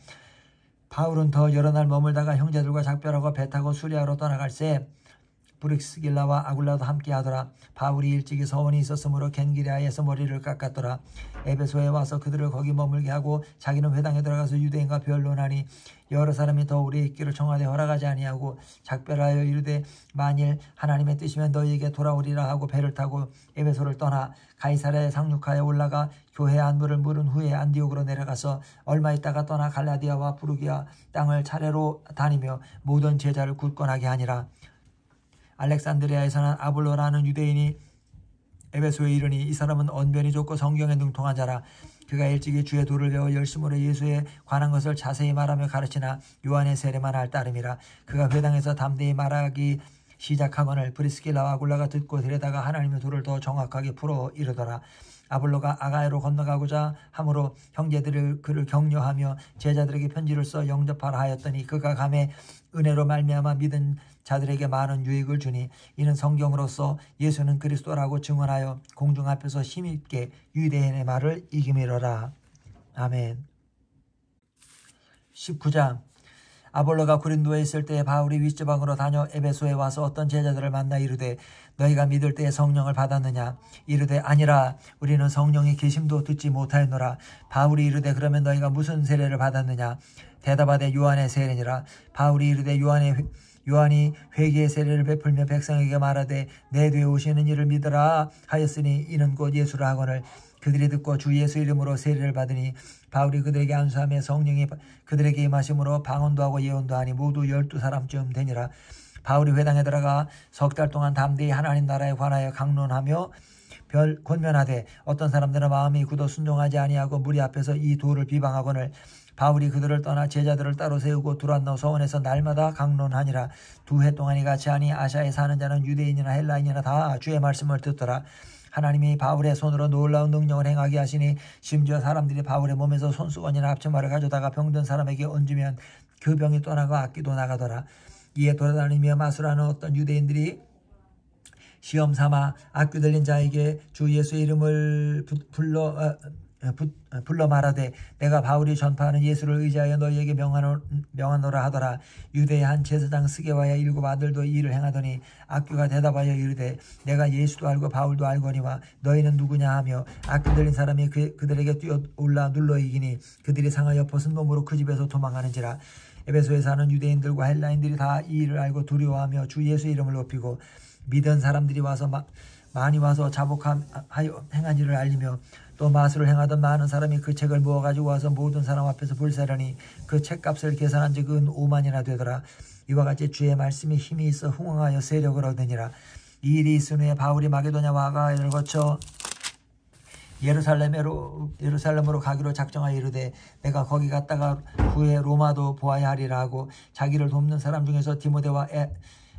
바울은 더 여러 날 머물다가 형제들과 작별하고 배 타고 수리아로 떠나갈새 브릭스길라와 아굴라도 함께하더라. 바울이 일찍이 서원이 있었으므로 겐기레아에서 머리를 깎았더라. 에베소에 와서 그들을 거기 머물게 하고 자기는 회당에 들어가서 유대인과 변론하니 여러 사람이 더 우리의 있기를 청하되 허락하지 아니하고 작별하여 이르되 만일 하나님의 뜻이면 너희에게 돌아오리라 하고 배를 타고 에베소를 떠나 가이사랴에 상륙하여 올라가 교회 안부를 물은 후에 안디옥으로 내려가서 얼마 있다가 떠나 갈라디아와 부르기아 땅을 차례로 다니며 모든 제자를 굳건하게 하니라. 알렉산드리아에서는 아볼로라는 유대인이 에베소에 이르니 이 사람은 언변이 좋고 성경에 능통한 자라. 그가 일찍이 주의 도를 배워 열심으로 예수에 관한 것을 자세히 말하며 가르치나 요한의 세례만 할 따름이라. 그가 회당에서 담대히 말하기 시작하거늘 브리스길라와 아굴라가 듣고 들여다가 하나님의 도를 더 정확하게 풀어 이르더라. 아볼로가 아가야로 건너가고자 함으로 형제들을 그를 격려하며 제자들에게 편지를 써 영접하라 하였더니 그가 감에 은혜로 말미암아 믿은 자들에게 많은 유익을 주니 이는 성경으로서 예수는 그리스도라고 증언하여 공중 앞에서 힘있게 유대인의 말을 이기미러라. 아멘. 19장. 아볼로가 고린도에 있을 때에 바울이 윗지방으로 다녀 에베소에 와서 어떤 제자들을 만나 이르되 너희가 믿을 때에 성령을 받았느냐? 이르되 아니라 우리는 성령의 계심도 듣지 못하였노라. 바울이 이르되 그러면 너희가 무슨 세례를 받았느냐? 대답하되 요한의 세례니라. 바울이 이르되 요한이 회개의 세례를 베풀며 백성에게 말하되 내 뒤에 오시는 이를 믿으라 하였으니 이는 곧 예수라 하거늘 그들이 듣고 주 예수 이름으로 세례를 받으니 바울이 그들에게 안수하며 성령이 그들에게 임하심으로 방언도 하고 예언도 하니 모두 12사람쯤 되니라. 바울이 회당에 들어가 석 달 동안 담대히 하나님 나라에 관하여 강론하며 권면하되 어떤 사람들은 마음이 굳어 순종하지 아니하고 무리 앞에서 이 도를 비방하거늘 바울이 그들을 떠나 제자들을 따로 세우고 두란노 서원에서 날마다 강론하니라. 2해 동안이 같이 하니 아시아에 사는 자는 유대인이나 헬라인이나 다 주의 말씀을 듣더라. 하나님이 바울의 손으로 놀라운 능력을 행하게 하시니 심지어 사람들이 바울의 몸에서 손수건이나 합치마를 가져다가 병든 사람에게 얹으면 그 병이 떠나고 악기도 나가더라. 이에 돌아다니며 마술하는 어떤 유대인들이 시험 삼아 악귀 들린 자에게 주 예수의 이름을 불러 말하되 내가 바울이 전파하는 예수를 의지하여 너희에게 명하노라 하더라. 유대의 한 제사장 스게와의 7 아들도 이 일을 행하더니 악귀가 대답하여 이르되 내가 예수도 알고 바울도 알거니와 너희는 누구냐 하며 악귀 들린 사람이 그들에게 뛰어올라 눌러 이기니 그들이 상하여 벗은 몸으로 그 집에서 도망가는지라. 에베소에 사는 유대인들과 헬라인들이 다 이 일을 알고 두려워하며 주 예수의 이름을 높이고 믿은 사람들이 와서 많이 와서 자복하여 행한 일을 알리며 또 마술을 행하던 많은 사람이 그 책을 모아가지고 와서 모든 사람 앞에서 불사르니 그 책값을 계산한 즉 은 5만이나 되더라. 이와 같이 주의 말씀이 힘이 있어 흥황하여 세력을 얻으니라. 이 일이 있은 후에 바울이 마게도냐와 아가야를 거쳐 예루살렘으로 가기로 작정하여 이르되 내가 거기 갔다가 후에 로마도 보아야 하리라 하고 자기를 돕는 사람 중에서 디모데와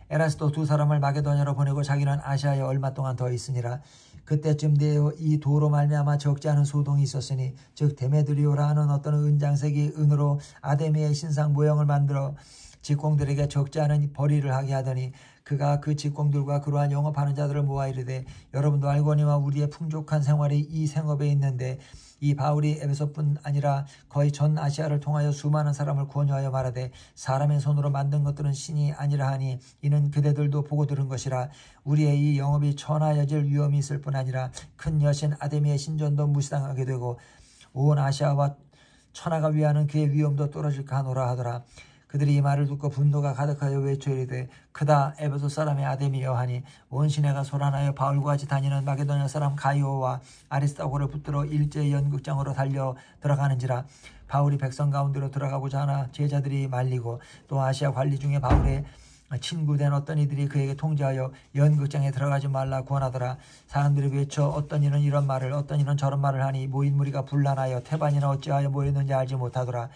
에라스도 2 사람을 마게도냐로 보내고 자기는 아시아에 얼마 동안 더 있으니라. 그때쯤 되어 이 도로 말미암아 적지 않은 소동이 있었으니 즉 데메드리오라 하는 어떤 은장색이 은으로 아데미의 신상 모형을 만들어 직공들에게 적지 않은 벌이를 하게 하더니 그가 그 직공들과 그러한 영업하는 자들을 모아 이르되 여러분도 알거니와 우리의 풍족한 생활이 이 생업에 있는데 이 바울이 에베소뿐 아니라 거의 전 아시아를 통하여 수많은 사람을 권유하여 말하되 사람의 손으로 만든 것들은 신이 아니라 하니 이는 그대들도 보고 들은 것이라. 우리의 이 영업이 천하여질 위험이 있을 뿐 아니라 큰 여신 아데미의 신전도 무시당하게 되고 온 아시아와 천하가 위하는 그의 위엄도 떨어질까 하노라 하더라. 그들이 이 말을 듣고 분노가 가득하여 외쳐 이르되 크다 에베소 사람의 아데미여 하니 온 시내가 소란하여 바울과 같이 다니는 마게도냐 사람 가이오와 아리스타고를 붙들어 일제 연극장으로 달려 들어가는지라. 바울이 백성 가운데로 들어가고자 하나 제자들이 말리고 또 아시아 관리 중에 바울의 친구된 어떤 이들이 그에게 통제하여 연극장에 들어가지 말라 권하더라. 사람들이 외쳐 어떤 이는 이런 말을 어떤 이는 저런 말을 하니 모인 무리가 분란하여 태반이나 어찌하여 모였는지 알지 못하더라.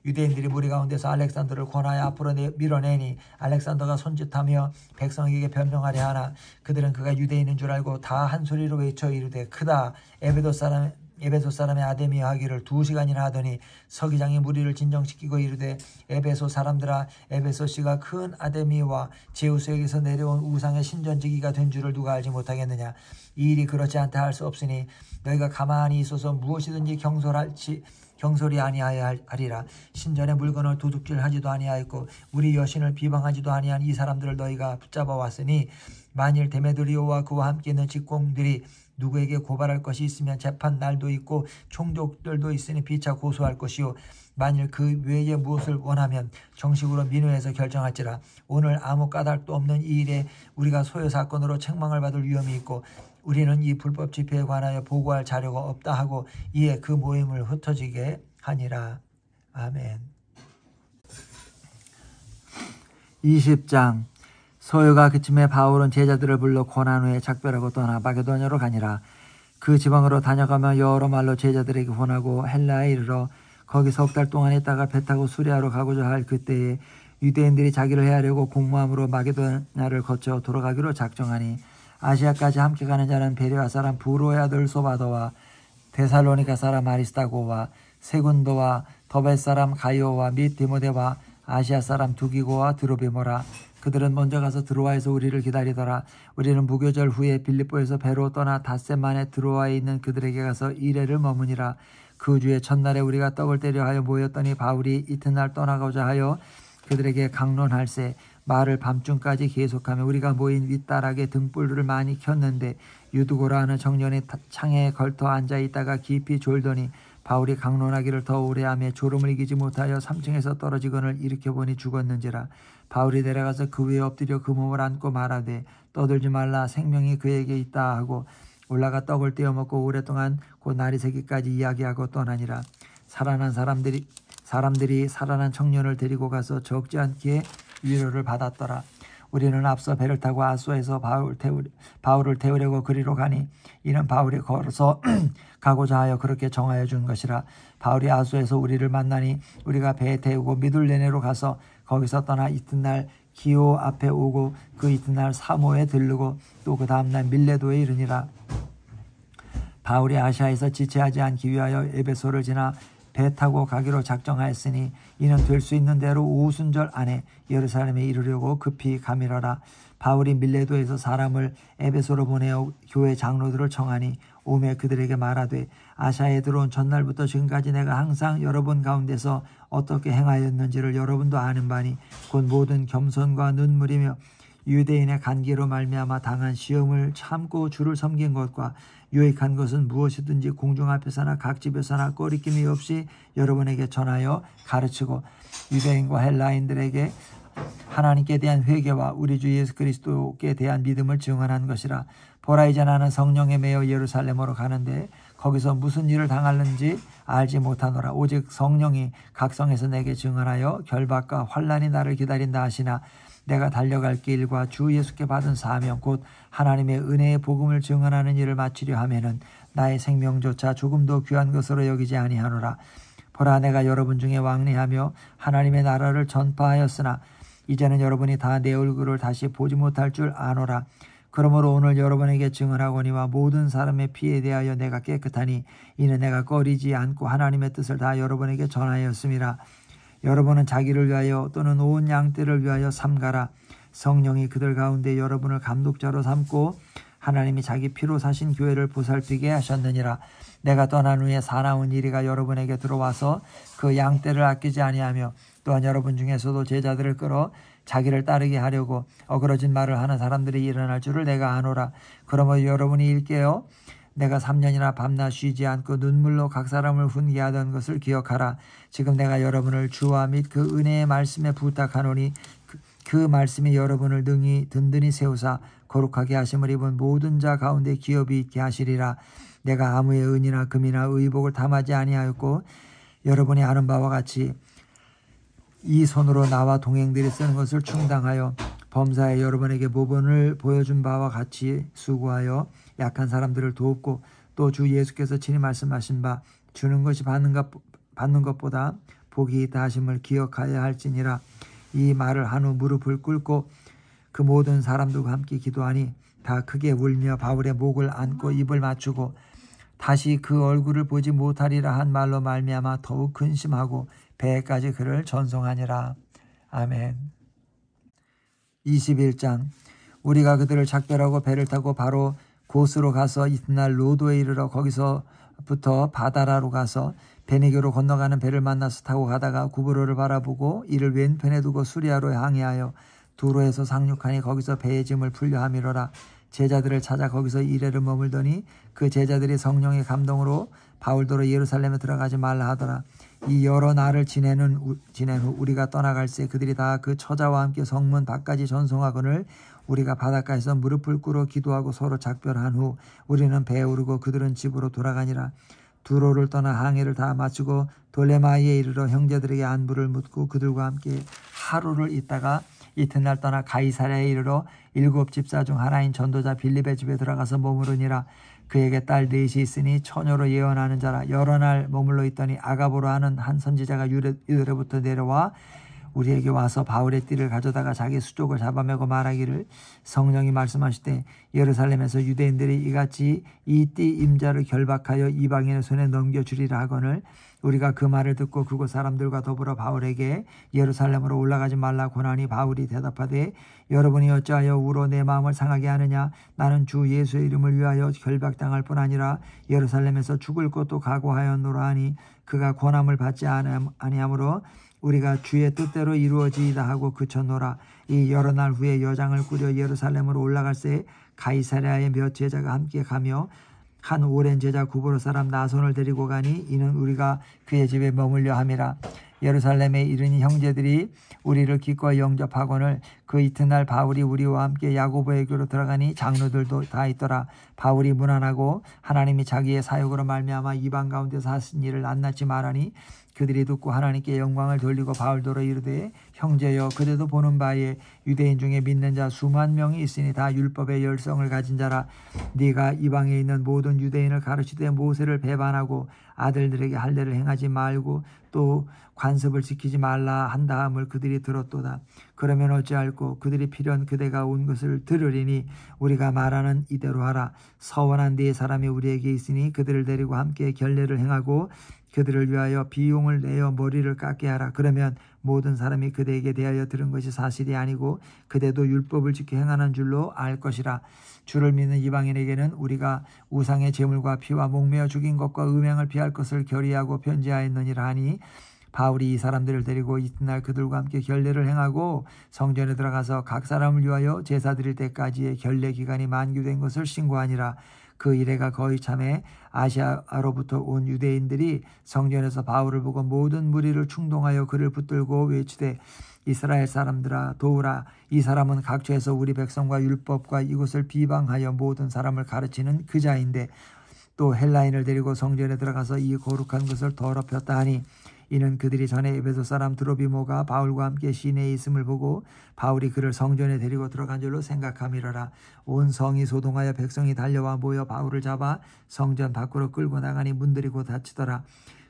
유대인들이 무리 가운데서 알렉산더를 권하여 앞으로 밀어내니 알렉산더가 손짓하며 백성에게 변명하려 하나 그들은 그가 유대인인 줄 알고 다 한 소리로 외쳐 이르되 크다. 에베소 사람의 아데미아 하기를 2시간이나 하더니 서기장이 무리를 진정시키고 이르되 에베소 사람들아 에베소 씨가 큰 아데미와 제우스에게서 내려온 우상의 신전지기가 된 줄을 누가 알지 못하겠느냐. 이 일이 그렇지 않다 할 수 없으니 너희가 가만히 있어서 무엇이든지 경솔이 아니하여 하리라. 신전의 물건을 도둑질하지도 아니하였고 우리 여신을 비방하지도 아니한 이 사람들을 너희가 붙잡아 왔으니 만일 데메드리오와 그와 함께 있는 직공들이 누구에게 고발할 것이 있으면 재판 날도 있고 총독들도 있으니 피차 고소할 것이요 만일 그 외에 무엇을 원하면 정식으로 민회에서 결정할지라. 오늘 아무 까닭도 없는 이 일에 우리가 소요 사건으로 책망을 받을 위험이 있고 우리는 이 불법 집회에 관하여 보고할 자료가 없다 하고 이에 그 모임을 흩어지게 하니라. 아멘. 20장. 소요가 그침에 바울은 제자들을 불러 고난 후에 작별하고 떠나 마게도냐로 가니라. 그 지방으로 다녀가며 여러 말로 제자들에게 혼하고 헬라에 이르러 거기 석 달 동안 있다가 배 타고 수리아로 가고자 할 그때에 유대인들이 자기를 해하려고 공모함으로 마게도냐를 거쳐 돌아가기로 작정하니 아시아까지 함께 가는 자는 베레아 사람 부로의 아들 소바도와 데살로니가 사람 아리스타고와 세군도와 더벳 사람 가이오와 및 디모데와 아시아 사람 두기고와 드로비모라. 그들은 먼저 가서 드로아에서 우리를 기다리더라. 우리는 무교절 후에 빌립보에서 배로 떠나 닷새 만에 드로아에 있는 그들에게 가서 이래를 머무니라. 그 주에 첫날에 우리가 떡을 때려 하여 모였더니 바울이 이튿날 떠나고자 하여 그들에게 강론할세 말을 밤중까지 계속하며 우리가 모인 윗다락에 등불을 많이 켰는데 유두고라 하는 청년이 창에 걸터 앉아있다가 깊이 졸더니 바울이 강론하기를 더 오래 하며 졸음을 이기지 못하여 3층에서 떨어지거늘 일으켜보니 죽었는지라. 바울이 내려가서 그 위에 엎드려 그 몸을 안고 말하되 떠들지 말라 생명이 그에게 있다 하고 올라가 떡을 떼어 먹고 오랫동안 곧 날이 새기까지 이야기하고 떠나니라. 살아난 사람들이 살아난 청년을 데리고 가서 적지 않게 위로를 받았더라. 우리는 앞서 배를 타고 아소에서 바울을 태우려고 그리로 가니 이는 바울이 걸어서 가고자 하여 그렇게 정하여 준 것이라. 바울이 아소에서 우리를 만나니 우리가 배에 태우고 미둘레네로 가서 거기서 떠나 이튿날 기오 앞에 오고 그 이튿날 사모에 들르고 또 그 다음날 밀레도에 이르니라. 바울이 아시아에서 지체하지 않기 위하여 에베소를 지나 배 타고 가기로 작정하였으니 이는 될 수 있는 대로 오순절 안에 예루살렘에 이르려고 급히 가밀어라. 바울이 밀레도에서 사람을 에베소로 보내어 교회 장로들을 청하니 오매 그들에게 말하되 아시아에 들어온 전날부터 지금까지 내가 항상 여러분 가운데서 어떻게 행하였는지를 여러분도 아는 바니 곧 모든 겸손과 눈물이며 유대인의 간계로 말미암아 당한 시험을 참고 주를 섬긴 것과 유익한 것은 무엇이든지 공중 앞에서나 각 집에서나 꺼리낌이 없이 여러분에게 전하여 가르치고 유대인과 헬라인들에게 하나님께 대한 회개와 우리 주 예수 그리스도께 대한 믿음을 증언한 것이라. 보라 이제 나는 성령에 매여 예루살렘으로 가는데 거기서 무슨 일을 당하는지 알지 못하노라. 오직 성령이 각성에서 내게 증언하여 결박과 환난이 나를 기다린다 하시나 내가 달려갈 길과 주 예수께 받은 사명 곧 하나님의 은혜의 복음을 증언하는 일을 마치려 하면은 나의 생명조차 조금도 귀한 것으로 여기지 아니하노라. 보라 내가 여러분 중에 왕래하며 하나님의 나라를 전파하였으나 이제는 여러분이 다 내 얼굴을 다시 보지 못할 줄 아노라. 그러므로 오늘 여러분에게 증언하거니와 모든 사람의 피에 대하여 내가 깨끗하니 이는 내가 꺼리지 않고 하나님의 뜻을 다 여러분에게 전하였음이라. 여러분은 자기를 위하여 또는 온 양떼를 위하여 삼가라. 성령이 그들 가운데 여러분을 감독자로 삼고 하나님이 자기 피로 사신 교회를 보살피게 하셨느니라. 내가 떠난 후에 사나운 이리가 여러분에게 들어와서 그 양떼를 아끼지 아니하며 또한 여러분 중에서도 제자들을 끌어 자기를 따르게 하려고 어그러진 말을 하는 사람들이 일어날 줄을 내가 아노라. 그러므로 여러분이 일깨어 내가 3년이나 밤낮 쉬지 않고 눈물로 각 사람을 훈계하던 것을 기억하라. 지금 내가 여러분을 주와 및 그 은혜의 말씀에 부탁하노니 그 말씀이 여러분을 능히 든든히 세우사 거룩하게 하심을 입은 모든 자 가운데 기업이 있게 하시리라. 내가 아무의 은이나 금이나 의복을 탐하지 아니하였고 여러분이 아는 바와 같이 이 손으로 나와 동행들이 쓰는 것을 충당하여 범사에 여러분에게 모범을 보여준 바와 같이 수고하여 약한 사람들을 돕고 또 주 예수께서 친히 말씀하신 바 주는 것이 받는 것보다 복이 있다 하심을 기억하여야 할지니라. 이 말을 한 후 무릎을 꿇고 그 모든 사람들과 함께 기도하니 다 크게 울며 바울의 목을 안고 입을 맞추고 다시 그 얼굴을 보지 못하리라 한 말로 말미암아 더욱 근심하고 배에까지 그를 전송하니라. 아멘. 21장. 우리가 그들을 작별하고 배를 타고 바로 고스로 가서 이튿날 로도에 이르러 거기서부터 바다라로 가서 베네교로 건너가는 배를 만나서 타고 가다가 구브로를 바라보고 이를 왼편에 두고 수리아로 항해하여 두로에서 상륙하니 거기서 배의 짐을 풀려 함이로라. 제자들을 찾아 거기서 이래를 머물더니 그 제자들이 성령의 감동으로 바울더러 예루살렘에 들어가지 말라 하더라. 이 여러 날을 지낸 후 우리가 떠나갈새 그들이 다 그 처자와 함께 성문 밖까지 전송하거늘 우리가 바닷가에서 무릎을 꿇어 기도하고 서로 작별한 후 우리는 배에 오르고 그들은 집으로 돌아가니라. 두로를 떠나 항해를 다 마치고 돌레마이에 이르러 형제들에게 안부를 묻고 그들과 함께 하루를 있다가 이튿날 떠나 가이사랴에 이르러 7 집사 중 하나인 전도자 빌립의 집에 들어가서 머무르니라. 그에게 딸 넷이 있으니 처녀로 예언하는 자라. 여러 날 머물러 있더니 아가보로 하는 한 선지자가 유대로부터 내려와 우리에게 와서 바울의 띠를 가져다가 자기 수족을 잡아매고 말하기를 성령이 말씀하시되 예루살렘에서 유대인들이 이같이 이 띠 임자를 결박하여 이방인의 손에 넘겨주리라 하거늘 우리가 그 말을 듣고 그곳 사람들과 더불어 바울에게 예루살렘으로 올라가지 말라 고하니 바울이 대답하되 여러분이 어찌하여 우로 내 마음을 상하게 하느냐. 나는 주 예수의 이름을 위하여 결박당할 뿐 아니라 예루살렘에서 죽을 것도 각오하였노라 하니 그가 권함을 받지 아니하므로 우리가 주의 뜻대로 이루어지이다 하고 그쳤노라. 이 여러 날 후에 여장을 꾸려 예루살렘으로 올라갈새 가이사랴의 몇 제자가 함께 가며 한 오랜 제자 구브로 사람 나손을 데리고 가니 이는 우리가 그의 집에 머물려 함이라. 예루살렘에 이르니 형제들이 우리를 기꺼이 영접하거늘 그 이튿날 바울이 우리와 함께 야고보의 교로 들어가니 장로들도 다 있더라. 바울이 무난하고 하나님이 자기의 사역으로 말미암아 이방 가운데서 하신 일을 낱낱이 말하니 그들이 듣고 하나님께 영광을 돌리고 바울더러 이르되 형제여 그대도 보는 바에 유대인 중에 믿는 자 수만 명이 있으니 다 율법의 열성을 가진 자라. 네가 이방에 있는 모든 유대인을 가르치되 모세를 배반하고 아들들에게 할례를 행하지 말고 또 관습을 지키지 말라 한다함을 그들이 들었도다. 그러면 어찌할꼬 그들이 필연 그대가 온 것을 들으리니 우리가 말하는 이대로 하라. 서원한 네 사람이 우리에게 있으니 그들을 데리고 함께 결례를 행하고 그들을 위하여 비용을 내어 머리를 깎게 하라. 그러면 모든 사람이 그대에게 대하여 들은 것이 사실이 아니고 그대도 율법을 지켜 행하는 줄로 알 것이라. 주를 믿는 이방인에게는 우리가 우상의 제물과 피와 목매어 죽인 것과 음행을 피할 것을 결의하고 편지하였느니라 하니 바울이 이 사람들을 데리고 이튿날 그들과 함께 결례를 행하고 성전에 들어가서 각 사람을 위하여 제사 드릴 때까지의 결례 기간이 만기된 것을 신고하니라. 그 이래가 거의 참에 아시아로부터 온 유대인들이 성전에서 바울을 보고 모든 무리를 충동하여 그를 붙들고 외치되 이스라엘 사람들아 도우라. 이 사람은 각처에서 우리 백성과 율법과 이곳을 비방하여 모든 사람을 가르치는 그 자인데 또 헬라인을 데리고 성전에 들어가서 이 거룩한 것을 더럽혔다 하니 이는 그들이 전에 에베소 사람 드로비모가 바울과 함께 시내에 있음을 보고 바울이 그를 성전에 데리고 들어간 줄로 생각함이로라. 온 성이 소동하여 백성이 달려와 모여 바울을 잡아 성전 밖으로 끌고 나가니 문들이 곧 닫히더라.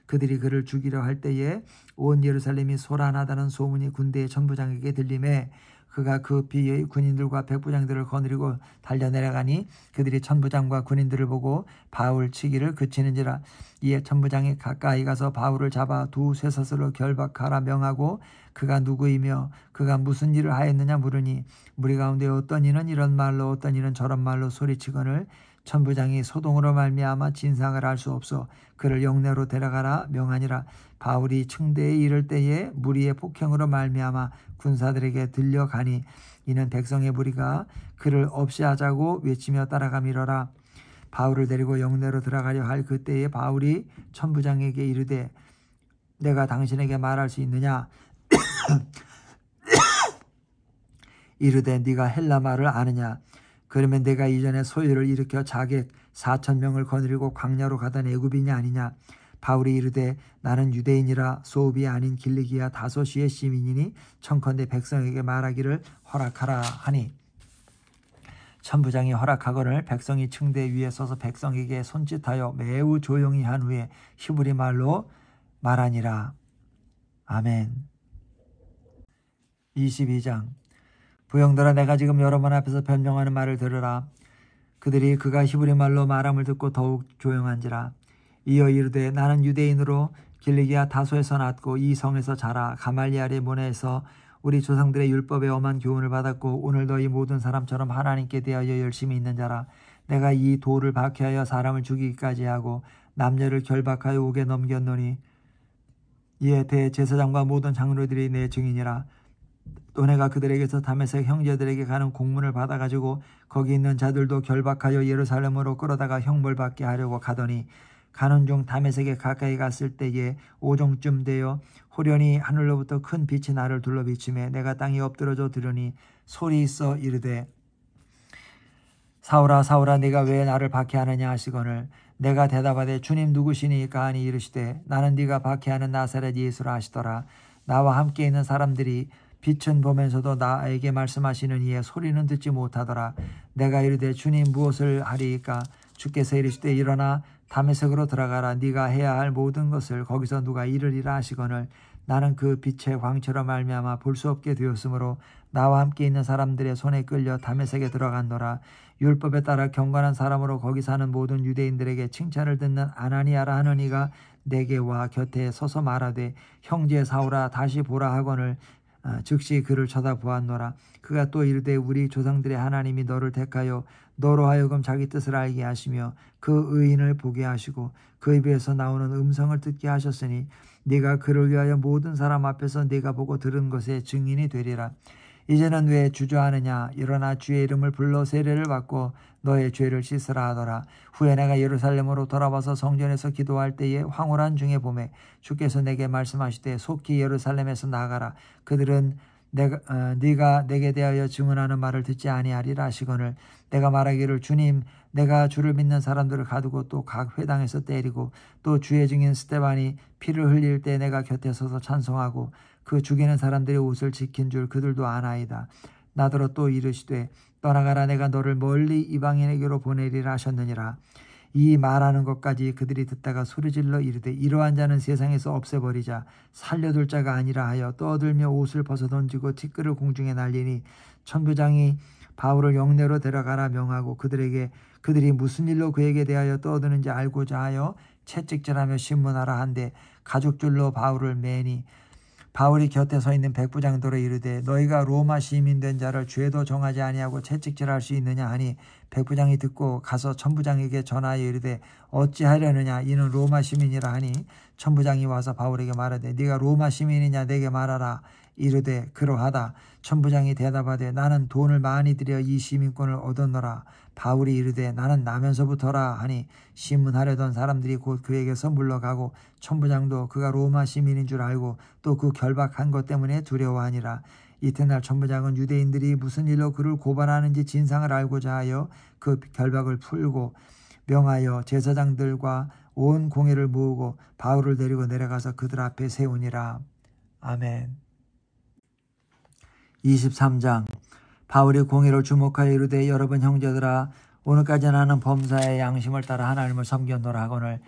그들이 그를 죽이려 할 때에 온 예루살렘이 소란하다는 소문이 군대의 천부장에게 들리매 그가 급히 군인들과 백부장들을 거느리고 달려내려가니 그들이 천부장과 군인들을 보고 바울 치기를 그치는지라. 이에 천부장이 가까이 가서 바울을 잡아 두 쇠사슬로 결박하라 명하고 그가 누구이며 그가 무슨 일을 하였느냐 물으니 무리 가운데 어떤 이는 이런 말로 어떤 이는 저런 말로 소리치거늘 천부장이 소동으로 말미암아 진상을 알 수 없어 그를 영내로 데려가라 명하니라. 바울이 층대에 이를 때에 무리의 폭행으로 말미암아 군사들에게 들려가니 이는 백성의 무리가 그를 없이 하자고 외치며 따라가미러라. 바울을 데리고 영내로 들어가려 할 그때에 바울이 천부장에게 이르되 내가 당신에게 말할 수 있느냐. 이르되 네가 헬라 말을 아느냐. 그러면 내가 이전에 소요를 일으켜 자객 4,000명을 거느리고 광야로 가던 애굽인이 아니냐. 바울이 이르되 나는 유대인이라 소읍이 아닌 길리기아 다소시의 시민이니 청컨대 백성에게 말하기를 허락하라 하니 천부장이 허락하거늘 백성이 층대 위에 서서 백성에게 손짓하여 매우 조용히 한 후에 히브리 말로 말하니라. 아멘. 22장. 부형들아, 내가 지금 여러분 앞에서 변명하는 말을 들으라. 그들이 그가 히브리 말로 말함을 듣고 더욱 조용한지라. 이어 이르되 나는 유대인으로 길리기아 다소에서 났고 이 성에서 자라 가말리엘의 문화에서 우리 조상들의 율법에 엄한 교훈을 받았고 오늘 너희 모든 사람처럼 하나님께 대하여 열심히 있는 자라. 내가 이 돌을 박해하여 사람을 죽이기까지 하고 남녀를 결박하여 옥에 넘겼노니 이에 대제사장과 모든 장로들이 내 증인이라. 또 내가 그들에게서 다메섹 형제들에게 가는 공문을 받아가지고 거기 있는 자들도 결박하여 예루살렘으로 끌어다가 형벌받게 하려고 가더니 가는 중 다메섹에 가까이 갔을 때에 오종쯤 되어 호련히 하늘로부터 큰 빛이 나를 둘러비치매 내가 땅에 엎드러져 들으니 소리 있어 이르되 사울아 사울아 네가 왜 나를 박해하느냐 하시거늘 내가 대답하되 주님 누구시니까 하니 이르시되 나는 네가 박해하는 나사렛 예수라 하시더라. 나와 함께 있는 사람들이 빛은 보면서도 나에게 말씀하시는 이에 소리는 듣지 못하더라. 내가 이르되 주님 무엇을 하리이까? 주께서 이르시되 일어나 다메섹으로 들어가라. 네가 해야 할 모든 것을 거기서 누가 이르리라 하시거늘 나는 그 빛의 광채로 말미암아 볼 수 없게 되었으므로 나와 함께 있는 사람들의 손에 끌려 다메섹에 들어간노라. 율법에 따라 경건한 사람으로 거기 사는 모든 유대인들에게 칭찬을 듣는 아나니아라 하는 이가 내게 와 곁에 서서 말하되 형제 사울아 다시 보라 하거늘 즉시 그를 쳐다보았노라. 그가 또 이르되 우리 조상들의 하나님이 너를 택하여 너로 하여금 자기 뜻을 알게 하시며 그 의인을 보게 하시고 그 입에서 나오는 음성을 듣게 하셨으니 네가 그를 위하여 모든 사람 앞에서 네가 보고 들은 것의 증인이 되리라. 이제는 왜 주저하느냐? 일어나 주의 이름을 불러 세례를 받고 너의 죄를 씻으라 하더라. 후에 내가 예루살렘으로 돌아와서 성전에서 기도할 때에 황홀한 중에 봄에 주께서 내게 말씀하시되 속히 예루살렘에서 나가라. 그들은 네가 내게 대하여 증언하는 말을 듣지 아니하리라 하시거늘 내가 말하기를 주님 내가 주를 믿는 사람들을 가두고 또 각 회당에서 때리고 또 주의 증인 스데반이 피를 흘릴 때 내가 곁에 서서 찬송하고 그 죽이는 사람들의 옷을 지킨 줄 그들도 아나이다. 나더러 또 이르시되 떠나가라 내가 너를 멀리 이방인에게로 보내리라 하셨느니라. 이 말하는 것까지 그들이 듣다가 소리질러 이르되 이러한 자는 세상에서 없애버리자. 살려둘 자가 아니라 하여 떠들며 옷을 벗어던지고 티끌을 공중에 날리니 천부장이 바울을 영내로 데려가라 명하고 그들이 무슨 일로 그에게 대하여 떠드는지 알고자 하여 채찍질하며 신문하라 한데 가죽줄로 바울을 매니 바울이 곁에 서 있는 백부장들을 이르되 너희가 로마 시민 된 자를 죄도 정하지 아니하고 채찍질할 수 있느냐 하니 백부장이 듣고 가서 천부장에게 전하여 이르되 어찌하려느냐 이는 로마 시민이라 하니 천부장이 와서 바울에게 말하되 네가 로마 시민이냐 내게 말하라. 이르되 그러하다. 천부장이 대답하되 나는 돈을 많이 들여 이 시민권을 얻었노라. 바울이 이르되 나는 나면서부터라 하니 신문하려던 사람들이 곧 그에게서 물러가고 천부장도 그가 로마 시민인 줄 알고 또 그 결박한 것 때문에 두려워하니라. 이튿날 천부장은 유대인들이 무슨 일로 그를 고발하는지 진상을 알고자 하여 그 결박을 풀고 명하여 제사장들과 온 공회를 모으고 바울을 데리고 내려가서 그들 앞에 세우니라. 아멘. 23장. 바울이 공회를 주목하여 이르되 여러분 형제들아 오늘까지 나는 범사의 양심을 따라 하나님을 섬겼노라 하거늘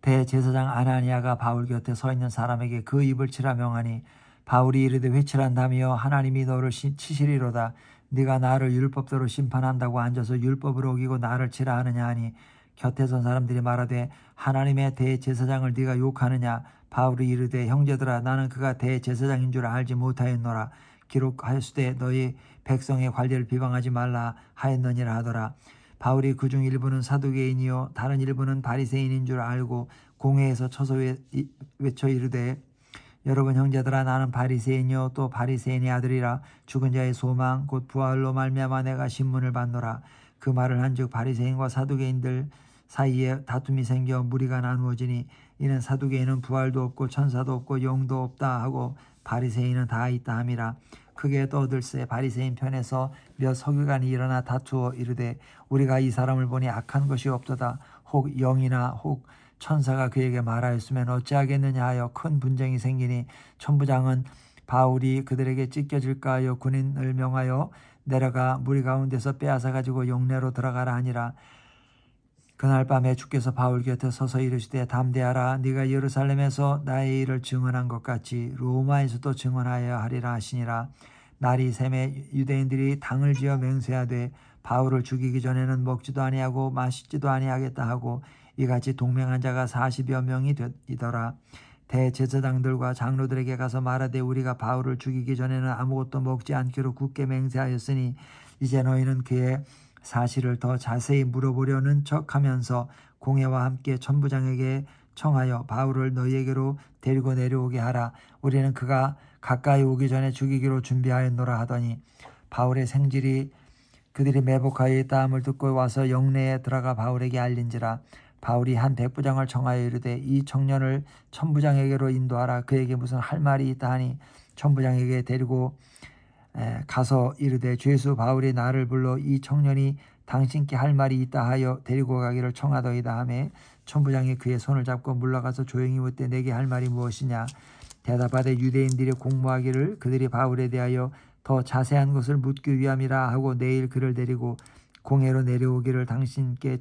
대제사장 아나니아가 바울 곁에 서 있는 사람에게 그 입을 치라 명하니 바울이 이르되 회칠한다며 하나님이 너를 치시리로다. 네가 나를 율법대로 심판한다고 앉아서 율법을 어기고 나를 치라 하느냐 하니 곁에 선 사람들이 말하되 하나님의 대제사장을 네가 욕하느냐. 바울이 이르되 형제들아 나는 그가 대제사장인 줄 알지 못하였노라. 기록하였으되 너희 백성의 관리를 비방하지 말라 하였느니라 하더라. 바울이 그중 일부는 사두개인이요 다른 일부는 바리새인인 줄 알고 공회에서 쳐서 외쳐 이르되 여러분 형제들아 나는 바리새인이요 또 바리새인의 아들이라. 죽은 자의 소망 곧 부활로 말미암아 내가 신문을 받노라. 그 말을 한즉 바리새인과 사두개인들 사이에 다툼이 생겨 무리가 나누어지니 이는 사두개인은 부활도 없고 천사도 없고 영도 없다 하고 바리새인은 다 있다 함이라. 크게 떠들새 바리새인 편에서 몇 서기관이 일어나 다투어 이르되 우리가 이 사람을 보니 악한 것이 없도다. 혹 영이나 혹 천사가 그에게 말하였으면 어찌하겠느냐 하여 큰 분쟁이 생기니 천부장은 바울이 그들에게 찢겨질까 하여 군인을 명하여 내려가 무리 가운데서 빼앗아 가지고 용내로 들어가라 하니라. 그날 밤에 주께서 바울 곁에 서서 이르시되 담대하라. 네가 예루살렘에서 나의 일을 증언한 것 같이 로마에서도 증언하여야 하리라 하시니라. 날이 새매 유대인들이 당을 지어 맹세하되 바울을 죽이기 전에는 먹지도 아니하고 마시지도 아니하겠다 하고 이같이 동맹한 자가 40여 명이 되더라. 대제사장들과 장로들에게 가서 말하되 우리가 바울을 죽이기 전에는 아무것도 먹지 않기로 굳게 맹세하였으니 이제 너희는 그의 사실을 더 자세히 물어보려는 척하면서 공회와 함께 천부장에게 청하여 바울을 너희에게로 데리고 내려오게 하라. 우리는 그가 가까이 오기 전에 죽이기로 준비하였노라 하더니 바울의 생질이 그들이 매복하여 있다함을 듣고 와서 영내에 들어가 바울에게 알린지라. 바울이 한 백부장을 청하여 이르되 이 청년을 천부장에게로 인도하라. 그에게 무슨 할 말이 있다 하니 천부장에게 데리고 가서 이르되 죄수 바울이 나를 불러 이 청년이 당신께 할 말이 있다 하여 데리고 가기를 청하더이다 하매 천부장이 그의 손을 잡고 물러가서 조용히 묻되 내게 할 말이 무엇이냐. 대답하되 유대인들이 공모하기를 그들이 바울에 대하여 더 자세한 것을 묻기 위함이라 하고 내일 그를 데리고 공회로 내려오기를 당신께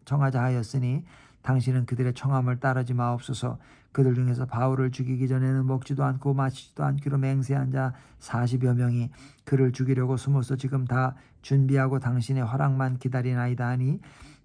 청하자 하였으니 당신은 그들의 청함을 따르지 마옵소서. 그들 중에서 바울을 죽이기 전에는 먹지도 않고 마시지도 않기로 맹세한 자 40여 명이 그를 죽이려고 숨어서 지금 다 준비하고 당신의 허락만 기다리나이다 하니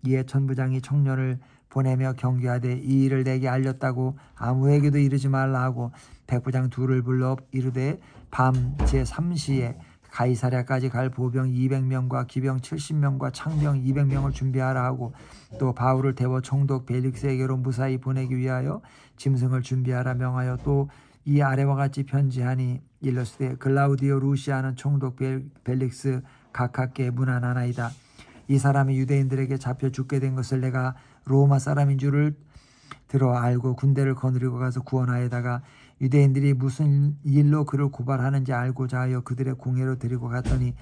이에 천부장이 청년을 보내며 경계하되 이 일을 내게 알렸다고 아무에게도 이르지 말라 하고 백부장 둘을 불러 이르되 밤 제3시에 가이사랴까지 갈 보병 200명과 기병 70명과 창병 200명을 준비하라 하고 또 바울을 대워 총독 벨릭스에게로 무사히 보내기 위하여 짐승을 준비하라 명하여 또 이 아래와 같이 편지하니 일러스되 글라우디오 루시아는 총독 벨릭스 각하께 문안하나이다. 이 사람이 유대인들에게 잡혀 죽게 된 것을 내가 로마 사람인 줄을 들어 알고 군대를 거느리고 가서 구원하여다가 유대인들이 무슨 일로 그를 고발하는지 알고자 하여 그들의 공회로 데리고 갔더니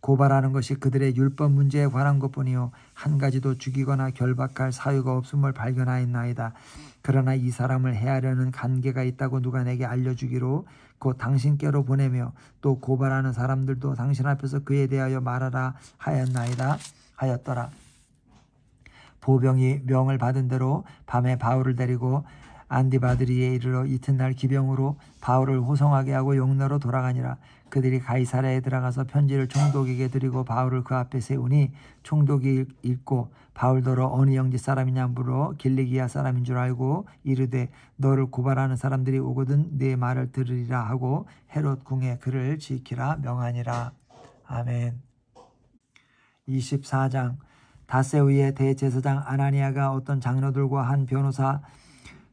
고발하는 것이 그들의 율법 문제에 관한 것뿐이요 한 가지도 죽이거나 결박할 사유가 없음을 발견하였나이다. 그러나 이 사람을 해하려는 관계가 있다고 누가 내게 알려주기로 곧 당신께로 보내며 또 고발하는 사람들도 당신 앞에서 그에 대하여 말하라 하였더라. 보병이 명을 받은 대로 밤에 바울을 데리고 안디바드리에 이르러 이튿날 기병으로 바울을 호송하게 하고 용내로 돌아가니라. 그들이 가이사랴에 들어가서 편지를 총독에게 드리고 바울을 그 앞에 세우니 총독이 읽고 바울더러 어느 영지 사람이냐 물어 길리기아 사람인 줄 알고 이르되 너를 고발하는 사람들이 오거든 네 말을 들으리라 하고 헤롯 궁에 그를 지키라 명하니라. 아멘. 24장. 닷새 후에 대제사장 아나니아가 어떤 장로들과 한 변호사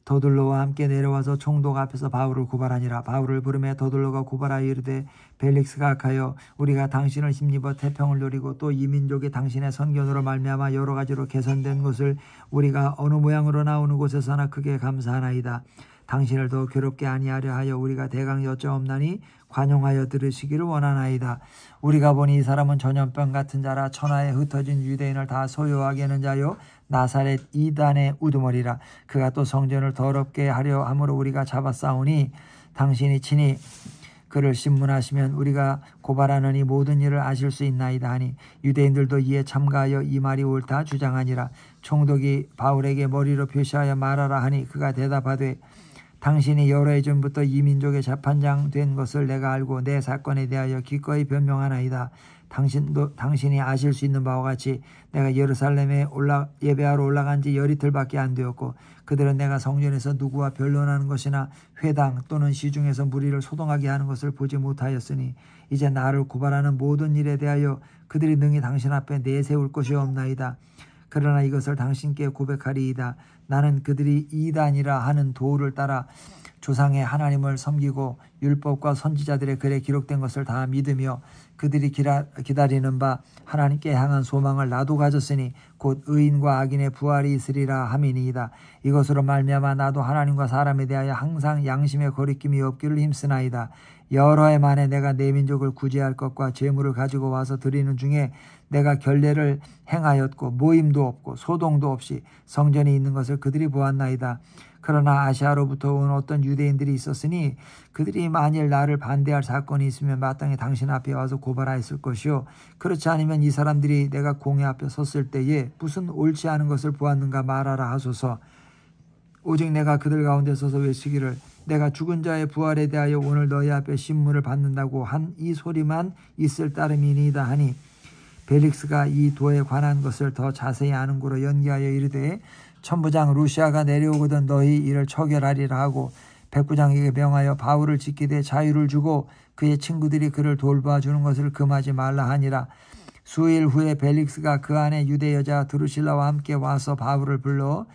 더둘로와 함께 내려와서 총독 앞에서 바울을 고발하니라. 바울을 부르매 더둘로가 고발하여 이르되 벨릭스가 악하여 우리가 당신을 힘입어 태평을 누리고 또 이 민족이 당신의 선견으로 말미암아 여러 가지로 개선된 것을 우리가 어느 모양으로 나오는 곳에서나 크게 감사하나이다. 당신을 더 괴롭게 아니하려 하여 우리가 대강 여짜옵나니 관용하여 들으시기를 원하나이다. 우리가 보니 이 사람은 전염병 같은 자라 천하에 흩어진 유대인을 다 소유하게 하는 자요 나사렛 이단의 우두머리라. 그가 또 성전을 더럽게 하려 함으로 우리가 잡아싸우니 당신이 친히 그를 신문하시면 우리가 고발하는 이 모든 일을 아실 수 있나이다 하니 유대인들도 이에 참가하여 이 말이 옳다 주장하니라. 총독이 바울에게 머리로 표시하여 말하라 하니 그가 대답하되 당신이 여러 해 전부터 이 민족의 재판장 된 것을 내가 알고 내 사건에 대하여 기꺼이 변명하나이다. 당신이 아실 수 있는 바와 같이 내가 예루살렘에 예배하러 올라간 지 열이틀밖에 안 되었고 그들은 내가 성전에서 누구와 변론하는 것이나 회당 또는 시중에서 무리를 소동하게 하는 것을 보지 못하였으니 이제 나를 고발하는 모든 일에 대하여 그들이 능히 당신 앞에 내세울 것이 없나이다. 그러나 이것을 당신께 고백하리이다. 나는 그들이 이단이라 하는 도를 따라 조상의 하나님을 섬기고 율법과 선지자들의 글에 기록된 것을 다 믿으며 그들이 기다리는 바 하나님께 향한 소망을 나도 가졌으니 곧 의인과 악인의 부활이 있으리라 함이니이다. 이것으로 말미암아 나도 하나님과 사람에 대하여 항상 양심의 거리낌이 없기를 힘쓰나이다. 여러 해 만에 내가 내 민족을 구제할 것과 재물을 가지고 와서 드리는 중에 내가 결례를 행하였고 모임도 없고 소동도 없이 성전에 있는 것을 그들이 보았나이다. 그러나 아시아로부터 온 어떤 유대인들이 있었으니 그들이 만일 나를 반대할 사건이 있으면 마땅히 당신 앞에 와서 고발하였을 것이요 그렇지 않으면 이 사람들이 내가 공회 앞에 섰을 때에 무슨 옳지 않은 것을 보았는가 말하라 하소서. 오직 내가 그들 가운데 서서 외치기를 내가 죽은 자의 부활에 대하여 오늘 너희 앞에 신문을 받는다고 한 이 소리만 있을 따름이니이다 하니 벨릭스가 이 도에 관한 것을 더 자세히 아는 고로 연기하여 이르되 천부장 루시아가 내려오거든 너희 이를 처결하리라 하고 백부장에게 명하여 바울을 지키되 자유를 주고 그의 친구들이 그를 돌봐주는 것을 금하지 말라 하니라. 수일 후에 벨릭스가 그 안에 유대 여자 드루실라와 함께 와서 바울을 불러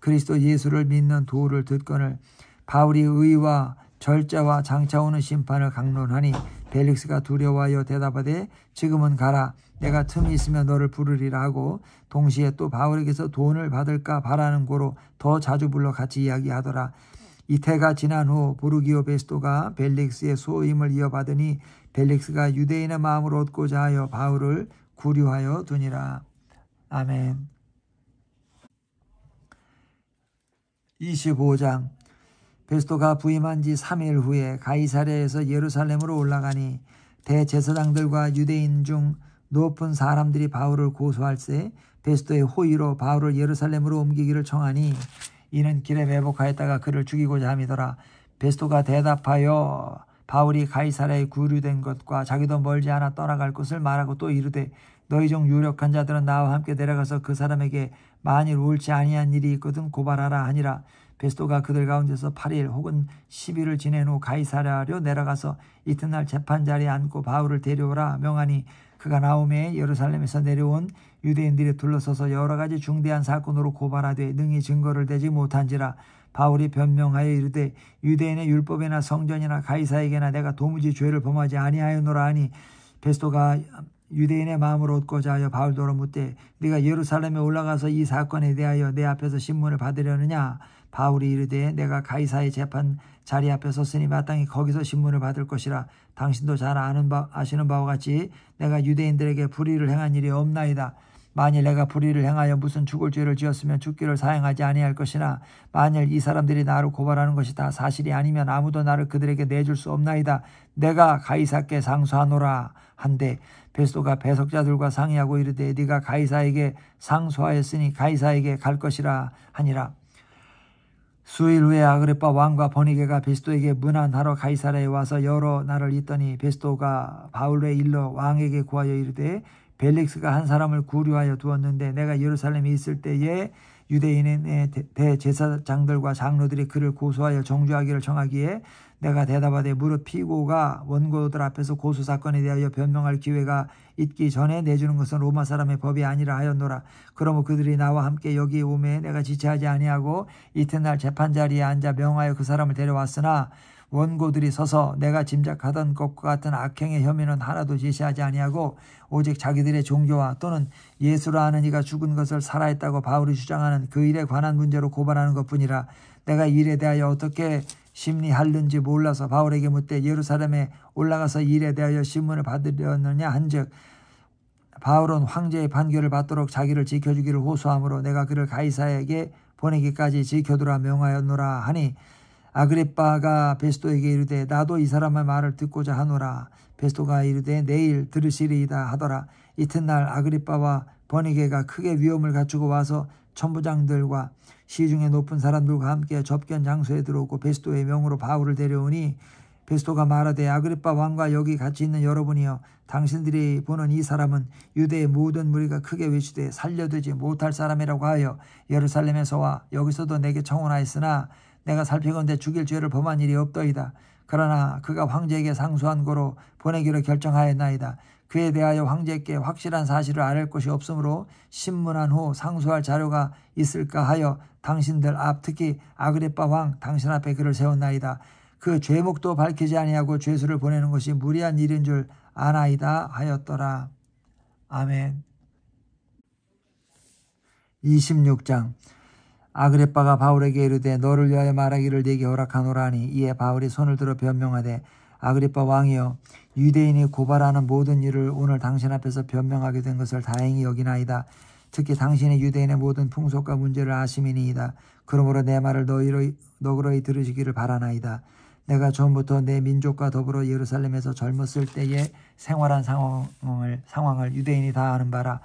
그리스도 예수를 믿는 도를 듣거늘 바울이 의와 절자와 장차 오는 심판을 강론하니 벨릭스가 두려워하여 대답하되 지금은 가라. 내가 틈이 있으면 너를 부르리라 하고 동시에 또 바울에게서 돈을 받을까 바라는 고로 더 자주 불러 같이 이야기하더라. 이태가 지난 후 부르기오 베스토가 벨릭스의 소임을 이어받으니 벨릭스가 유대인의 마음을 얻고자 하여 바울을 구류하여 두니라. 아멘. 25장. 베스토가 부임한 지 3일 후에 가이사랴에서 예루살렘으로 올라가니 대제사장들과 유대인 중 높은 사람들이 바울을 고소할세 베스토의 호의로 바울을 예루살렘으로 옮기기를 청하니 이는 길에 매복하였다가 그를 죽이고자 함이더라. 베스토가 대답하여 바울이 가이사랴에 구류된 것과 자기도 멀지 않아 떠나갈 것을 말하고 또 이르되 너희 중 유력한 자들은 나와 함께 내려가서 그 사람에게 만일 옳지 아니한 일이 있거든 고발하라 하니라. 베스토가 그들 가운데서 8일 혹은 10일을 지낸 후 가이사랴로 내려가서 이튿날 재판자리에 앉고 바울을 데려오라 명하니 그가 나오매 예루살렘에서 내려온 유대인들이 둘러서서 여러 가지 중대한 사건으로 고발하되 능히 증거를 대지 못한지라. 바울이 변명하여 이르되 유대인의 율법이나 성전이나 가이사에게나 내가 도무지 죄를 범하지 아니하였노라 하니 베스토가 유대인의 마음을 얻고자 하여 바울도로 묻되 네가 예루살렘에 올라가서 이 사건에 대하여 내 앞에서 신문을 받으려느냐. 바울이 이르되 내가 가이사의 재판 자리 앞에 섰으니 마땅히 거기서 신문을 받을 것이라. 당신도 잘 아시는 바와 같이 내가 유대인들에게 불의를 행한 일이 없나이다. 만일 내가 불의를 행하여 무슨 죽을 죄를 지었으면 죽기를 사행하지 아니할 것이나 만일 이 사람들이 나를 고발하는 것이 다 사실이 아니면 아무도 나를 그들에게 내줄 수 없나이다. 내가 가이사께 상소하노라 한데 베스토가 배석자들과 상의하고 이르되 네가 가이사에게 상소하였으니 가이사에게 갈 것이라 하니라. 수일 후에 아그리빠 왕과 버니게가 베스토에게 문안하러 가이사랴에 와서 여러 날을 있더니 베스토가 바울의 일러 왕에게 구하여 이르되 벨릭스가 한 사람을 구류하여 두었는데 내가 예루살렘에 있을 때에 유대인의 대제사장들과 장로들이 그를 고소하여 정죄하기를 청하기에 내가 대답하되 무릇 피고가 원고들 앞에서 고소사건에 대하여 변명할 기회가 있기 전에 내주는 것은 로마 사람의 법이 아니라 하였노라. 그러므로 그들이 나와 함께 여기 오매 내가 지체하지 아니하고 이튿날 재판자리에 앉아 명하여 그 사람을 데려왔으나 원고들이 서서 내가 짐작하던 것과 같은 악행의 혐의는 하나도 제시하지 아니하고 오직 자기들의 종교와 또는 예수라 하는 이가 죽은 것을 살아있다고 바울이 주장하는 그 일에 관한 문제로 고발하는 것뿐이라. 내가 이 일에 대하여 어떻게 심리하는지 몰라서 바울에게 묻되 예루살렘에 올라가서 이 일에 대하여 신문을 받으려느냐 한즉 바울은 황제의 판결을 받도록 자기를 지켜주기를 호소하므로 내가 그를 가이사에게 보내기까지 지켜두라 명하였노라 하니 아그리빠가 베스토에게 이르되 나도 이 사람의 말을 듣고자 하노라. 베스토가 이르되 내일 들으시리이다 하더라. 이튿날 아그리빠와 버니게가 크게 위험을 갖추고 와서 천부장들과 시중에 높은 사람들과 함께 접견 장소에 들어오고 베스토의 명으로 바울을 데려오니 베스토가 말하되 아그리빠 왕과 여기 같이 있는 여러분이여 당신들이 보는 이 사람은 유대의 모든 무리가 크게 외치되 살려두지 못할 사람이라고 하여 예루살렘에서와 여기서도 내게 청혼하였으나 내가 살피건대 죽일 죄를 범한 일이 없더이다. 그러나 그가 황제에게 상소한 거로 보내기로 결정하였나이다. 그에 대하여 황제께 확실한 사실을 알릴 것이 없으므로 신문한 후 상소할 자료가 있을까 하여 당신들 앞 특히 아그리빠 왕 당신 앞에 그를 세웠나이다. 그 죄목도 밝히지 아니하고 죄수를 보내는 것이 무리한 일인 줄 아나이다 하였더라. 아멘. 26장. 아그리빠가 바울에게 이르되 너를 위하여 말하기를 네게 허락하노라 하니 이에 바울이 손을 들어 변명하되 아그리빠 왕이여, 유대인이 고발하는 모든 일을 오늘 당신 앞에서 변명하게 된 것을 다행히 여기나이다. 특히 당신이 유대인의 모든 풍속과 문제를 아심이니이다. 그러므로 내 말을 너그러이 들으시기를 바라나이다. 내가 처음부터 내 민족과 더불어 예루살렘에서 젊었을 때의 생활한 상황을 유대인이 다 아는 바라.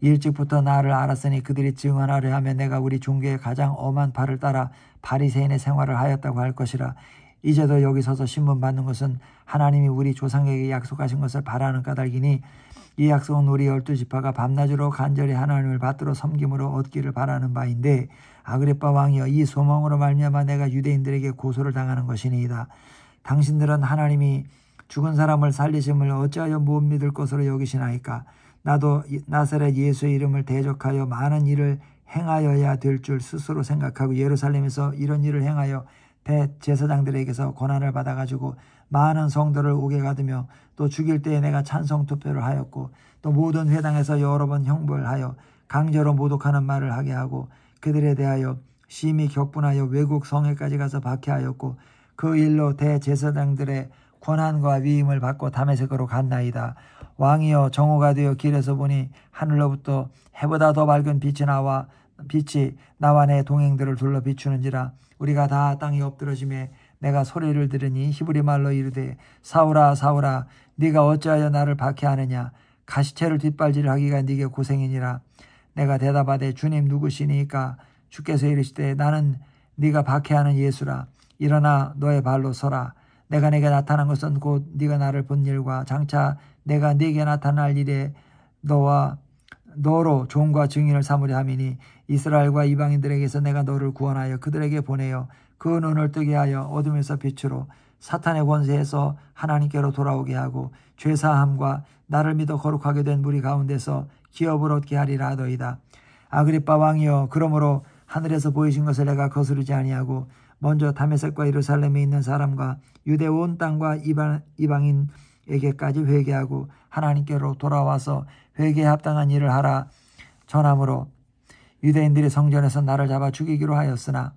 일찍부터 나를 알았으니 그들이 증언하려 하면 내가 우리 종교의 가장 엄한 발을 따라 바리새인의 생활을 하였다고 할 것이라. 이제도 여기 서서 신문 받는 것은 하나님이 우리 조상에게 약속하신 것을 바라는 까닭이니 이 약속은 우리 12지파가 밤낮으로 간절히 하나님을 받들어 섬김으로 얻기를 바라는 바인데, 아그리빠 왕이여, 이 소망으로 말미암아 내가 유대인들에게 고소를 당하는 것이니이다. 당신들은 하나님이 죽은 사람을 살리심을 어찌하여 못 믿을 것으로 여기시나이까? 나도 나사렛 예수의 이름을 대적하여 많은 일을 행하여야 될 줄 스스로 생각하고 예루살렘에서 이런 일을 행하여 대제사장들에게서 권한을 받아가지고 많은 성도를 오게 가두며 또 죽일 때에 내가 찬성 투표를 하였고 또 모든 회당에서 여러 번 형벌하여 강제로 모독하는 말을 하게 하고 그들에 대하여 심히 격분하여 외국 성에까지 가서 박해하였고 그 일로 대제사장들의 권한과 위임을 받고 다메섹으로 갔나이다. 왕이여, 정오가 되어 길에서 보니 하늘로부터 해보다 더 밝은 빛이 나와 내 동행들을 둘러 비추는지라. 우리가 다 땅에 엎드러짐에 내가 소리를 들으니 히브리 말로 이르되, 사울아 사울아, 네가 어찌하여 나를 박해하느냐? 가시채를 뒷발질을 하기가 네게 고생이니라. 내가 대답하되, 주님 누구시니까? 주께서 이르시되, 나는 네가 박해하는 예수라. 일어나 너의 발로 서라. 내가 네게 나타난 것은 곧 네가 나를 본 일과 장차 내가 네게 나타날 일에 너로 종과 증인을 삼으려 함이니, 이스라엘과 이방인들에게서 내가 너를 구원하여 그들에게 보내어 그 눈을 뜨게 하여 어둠에서 빛으로 사탄의 권세에서 하나님께로 돌아오게 하고 죄사함과 나를 믿어 거룩하게 된 무리 가운데서 기업을 얻게 하리라 하더이다. 아그리빠 왕이여, 그러므로 하늘에서 보이신 것을 내가 거스르지 아니하고 먼저 다메섹과 예루살렘에 있는 사람과 유대 온 땅과 이방인에게까지 회개하고 하나님께로 돌아와서 회개에 합당한 일을 하라 전함으로 유대인들이 성전에서 나를 잡아 죽이기로 하였으나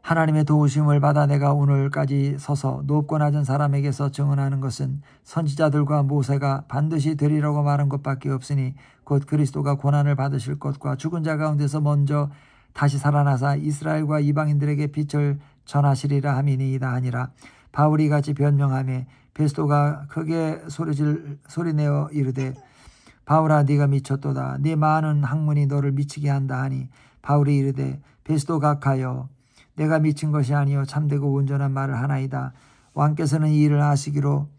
하나님의 도우심을 받아 내가 오늘까지 서서 높고 낮은 사람에게서 증언하는 것은 선지자들과 모세가 반드시 되리라고 말한 것밖에 없으니 곧 그리스도가 고난을 받으실 것과 죽은 자 가운데서 먼저 다시 살아나사 이스라엘과 이방인들에게 빛을 전하시리라 함이니이다 하니라. 바울이 같이 변명하며 베스도가 크게 소리내어 이르되, 바울아, 네가 미쳤도다. 네 많은 학문이 너를 미치게 한다 하니, 바울이 이르되, 베스도 각하여, 내가 미친 것이 아니요 참되고 온전한 말을 하나이다. 왕께서는 이 일을 아시기로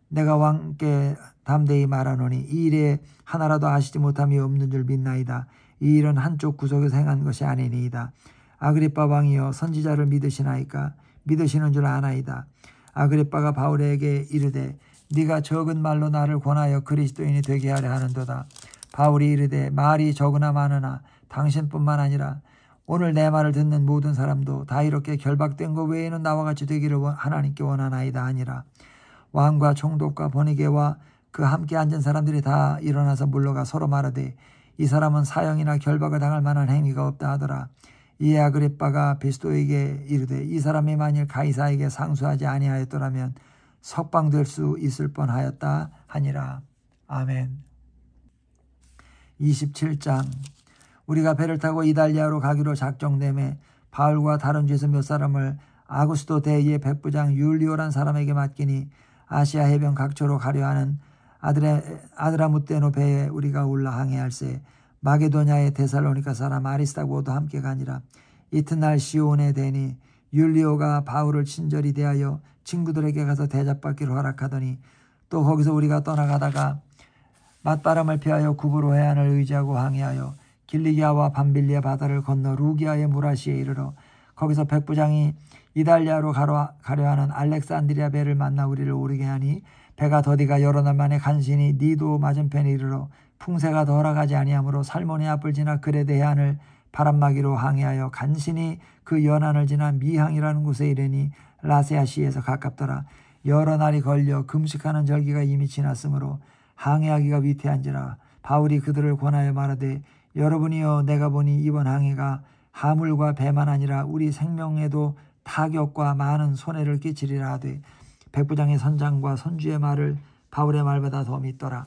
내가 왕께 담대히 말하노니 이 일에 하나라도 아시지 못함이 없는 줄 믿나이다. 이 일은 한쪽 구석에서 행한 것이 아니니이다. 아그리빠 왕이여, 선지자를 믿으시나이까? 믿으시는 줄 아나이다. 아그리빠가 바울에게 이르되, 네가 적은 말로 나를 권하여 그리스도인이 되게 하려 하는도다. 바울이 이르되, 말이 적으나 많으나 당신뿐만 아니라 오늘 내 말을 듣는 모든 사람도 다 이렇게 결박된 것 외에는 나와 같이 되기를 하나님께 원하나이다 하니라. 왕과 총독과 번이게와 그 함께 앉은 사람들이 다 일어나서 물러가 서로 말하되, 이 사람은 사형이나 결박을 당할 만한 행위가 없다 하더라. 이에 아그리빠가 베스도에게 이르되, 이 사람이 만일 가이사에게 상수하지 아니하였더라면 석방될 수 있을 뻔하였다 하니라. 아멘. 27장. 우리가 배를 타고 이달리아로 가기로 작정되매 바울과 다른 죄수 몇 사람을 아구스도 대의 백부장 율리오란 사람에게 맡기니 아시아 해변 각처로 가려 하는 아드라무떼노 배에 우리가 올라 항해할세 마게도냐의 데살로니가 사람 아리스타고도 함께 가니라. 이튿날 시온에 대니 율리오가 바울을 친절히 대하여 친구들에게 가서 대접받기를 허락하더니 또 거기서 우리가 떠나가다가 맞바람을 피하여 구브로 해안을 의지하고 항해하여 길리기아와 밤빌리아 바다를 건너 루기아의 무라시에 이르러 거기서 백부장이 이달리아로 가려 하는 알렉산드리아 배를 만나 우리를 오르게 하니 배가 더디가 여러 날 만에 간신히 니도 맞은편에 이르러 풍세가 더 허락하지 아니하므로 살모니 앞을 지나 그레데 해안을 바람막이로 항해하여 간신히 그 연안을 지나 미항이라는 곳에 이르니 라세아시에서 가깝더라. 여러 날이 걸려 금식하는 절기가 이미 지났으므로 항해하기가 위태한지라. 바울이 그들을 권하여 말하되, 여러분이여, 내가 보니 이번 항해가 하물과 배만 아니라 우리 생명에도 타격과 많은 손해를 끼치리라 하되 백부장의 선장과 선주의 말을 바울의 말보다 더 믿더라.